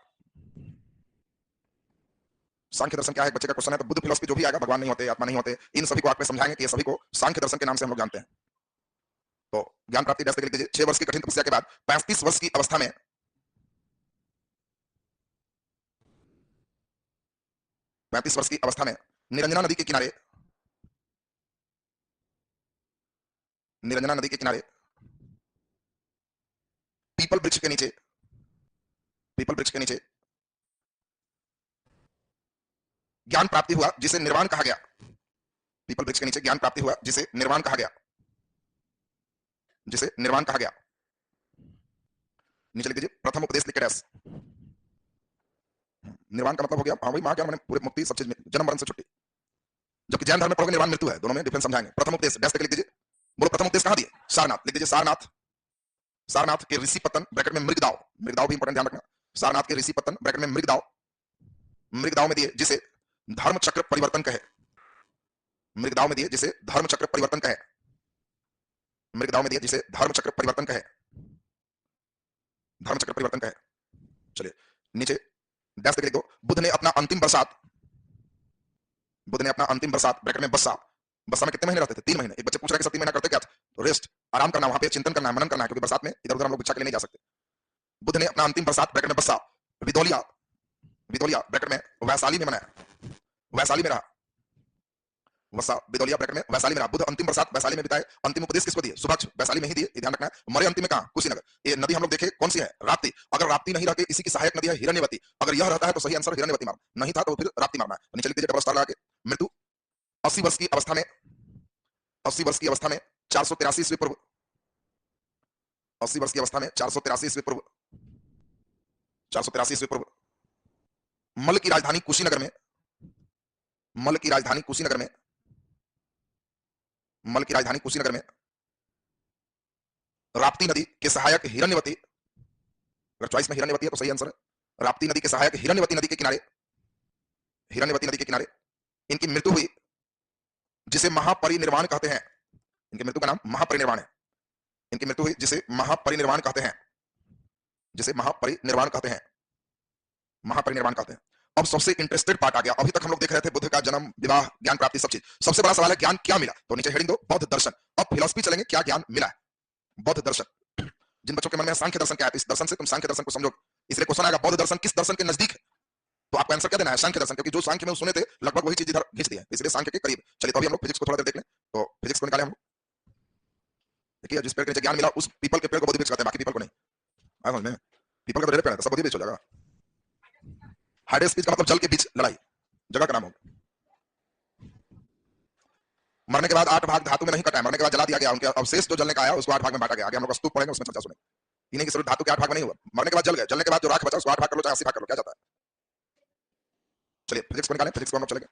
सांख्य दर्शन क्या है, बच्चे का क्वेश्चन है। तो बुद्ध फिलॉसफी जो भी आएगा, भगवान नहीं होते, आत्मा नहीं होते, इन सभी को आप में समझाएंगे कि ये सभी को सांख्य दर्शन के नाम से हम लोग जानते हैं। तो ज्ञान प्राप्ति डैश लिख दीजिए, 6 वर्ष की कठिन तपस्या के बाद 35 वर्ष की अवस्था में, 35 वर्ष की अवस्था में निरंजना नदी के किनारे, निरंजना नदी के किनारे पीपल वृक्ष के नीचे, पीपल वृक्ष के नीचे ज्ञान प्राप्ति हुआ जिसे निर्वाण कहा गया। पीपल वृक्ष के नीचे ज्ञान प्राप्ति हुआ जिसे निर्वाण कहा गया, जिसे निर्वाण कहा गया। नीचे लिख दीजिए प्रथम उपदेश लिख के डैश। निर्वाण का मतलब हो गया हाँ भाई महाज्ञान माने पूरे मुक्ति, सब चीज में जन्म मरण से छुट्टी। जबकि जैन धर्म में पढ़ोगे निर्वाण मृत्यु है, दोनों में डिफरेंस समझाएंगे। प्रथम उपदेश डैश लिख दीजिए। बोलो प्रथम उपदेश कहां दिए? सारनाथ। लिख दीजिए सारनाथ। सारनाथ के ऋषि पतन ब्रैकेट में मृगदाव, मृगदाव भी इंपॉर्टेंट ध्यान रखना। सारनाथ के ऋषि पतन ब्रैकेट में मृगदाव, मृगदाव में दिए जिसे धर्म चक्र परिवर्तन कहे। मृगदाव में दिए जिसे धर्म चक्र परिवर्तन कहे। मृगदाव में दिए जिसे धर्म चक्र परिवर्तन कहे। धर्म चक्र परिवर्तन कहे। चलिए नीचे डैश लिख दो। बुद्ध ने अपना अंतिम बरसात, बुद्ध ने अपना अंतिम बरसात ब्रैकेट में बस्सा, बस्सा में कितने महीने रहते थे? 3 महीने। एक बच्चे पूछ रहे कि 3 महीना करते क्या थे? तो रेस्ट, आराम करना, वहां पे चिंतन करना है, मनन करना है, क्योंकि बरसात में इधर उधर हम लोग भिक्षा के लिए नहीं जा सकते। बुद्ध ने अपना अंतिम बरसात ब्रैकेट में बस्सा, विदोलिया, विदोलिया ब्रैकेट में वैशाली में मनाया, वैशाली में रहा, वसा विदोलिया ब्रैकेट में वैशाली में रहा। बुद्ध अंतिम बरसात वैशाली में बिताए। अंतिम उपदेश किसको दिए? सुभक्ष, वैशाली में ही दिए, ये ध्यान रखना है। मरे अंतिम में कहां? कुशीनगर। ये नदी हम लोग देखे कौन सी है? राप्ती। अगर राप्ती नहीं रहती, इसी की सहायक नदी है हिरण्यवती। अगर यह रहता है तो सही आंसर हिरण्यवती मारना, नहीं था तो फिर राप्ती मारना है। नीचे लिख दीजिए डबल स्टार लगा के। मृत्यु 80 वर्ष की अवस्था में, 80 वर्ष की अवस्था में 483 ईस्वी पूर्व, 80 वर्ष की अवस्था में 483 ईस्वी पूर्व, 483 ईस्वी पूर्व मल्ल की राजधानी कुशीनगर में, मल्ल की राजधानी कुशीनगर में, मल्ल की राजधानी कुशीनगर में राप्ती नदी के सहायक हिरण्यवती, अगर चॉइस में हिरण्यवती है तो सही आंसर है। राप्ती नदी के सहायक हिरण्यवती नदी के किनारे, हिरण्यवती नदी के किनारे इनकी मृत्यु हुई जिसे महापरिनिर्वाण कहते हैं। इनकी मृत्यु का नाम महापरिनिर्वाण है। इनकी मृत्यु हुई जिसे महापरिनिर्वाण कहते हैं, जिसे महापरिनिर्वाण कहते हैं, महापरिनिर्वाण कहते हैं। अब सबसे इंटरेस्टेड पार्ट आ गया। अभी तक हम लोग देख रहे थे बुद्ध का जन्म, विवाह, ज्ञान प्राप्ति, सब चीज। सबसे बड़ा सवाल है ज्ञान क्या मिला? तो नीचे हेडिंग दो बौद्ध दर्शन। अब फिलॉसफी चलेंगे, क्या ज्ञान मिला है? बौद्ध दर्शन। जिन बच्चों के मन में सांख्य दर्शन क्या है, इस दर्शन से तुम सांख्य दर्शन को समझो। इसलिए क्वेश्चन आएगा बौद्ध दर्शन किस दर्शन के नजदीक है? तो आपको आंसर क्या देना है? सांख्य दर्शन, क्योंकि जो सांख्य में सुने थे लगभग वही चीज इधर घिस दी है, इसलिए सांख्य के करीब। चलिए तो अभी हम लोग फिजिक्स को थोड़ा देर देख लें। तो फिजिक्स को निकाले हम लोग। देखिए जिस पेड़ के नीचे ज्ञान मिला उस पीपल के पेड़ को बोधि वृक्ष कहते हैं, बाकी पीपल को नहीं। समझ में? पीपल का तो ढेर पेड़ है, सब बोधि वृक्ष हो जाएगा। हाइड्रेस स्पीच का मतलब जल के बीच लड़ाई, जगह का नाम होगा। मरने के बाद 8 भाग धातु में नहीं कटा है, मरने के बाद जला दिया गया। उनके अवशेष जो जलने का आया उसको 8 भाग में बांटा गया। आगे हम लोग स्तूप पढ़ेंगे, उसमें चर्चा सुनेंगे। इन्हीं की सिर्फ धातु के 8 भाग में नहीं हुआ, मरने के बाद जल गया, जलने के बाद जो राख बचा उसको 8 भाग कर लो चाहे 80 भाग कर लो, क्या जाता है। चलिए फिजिक्स को निकालें, फिजिक्स को हम लोग चलेंगे।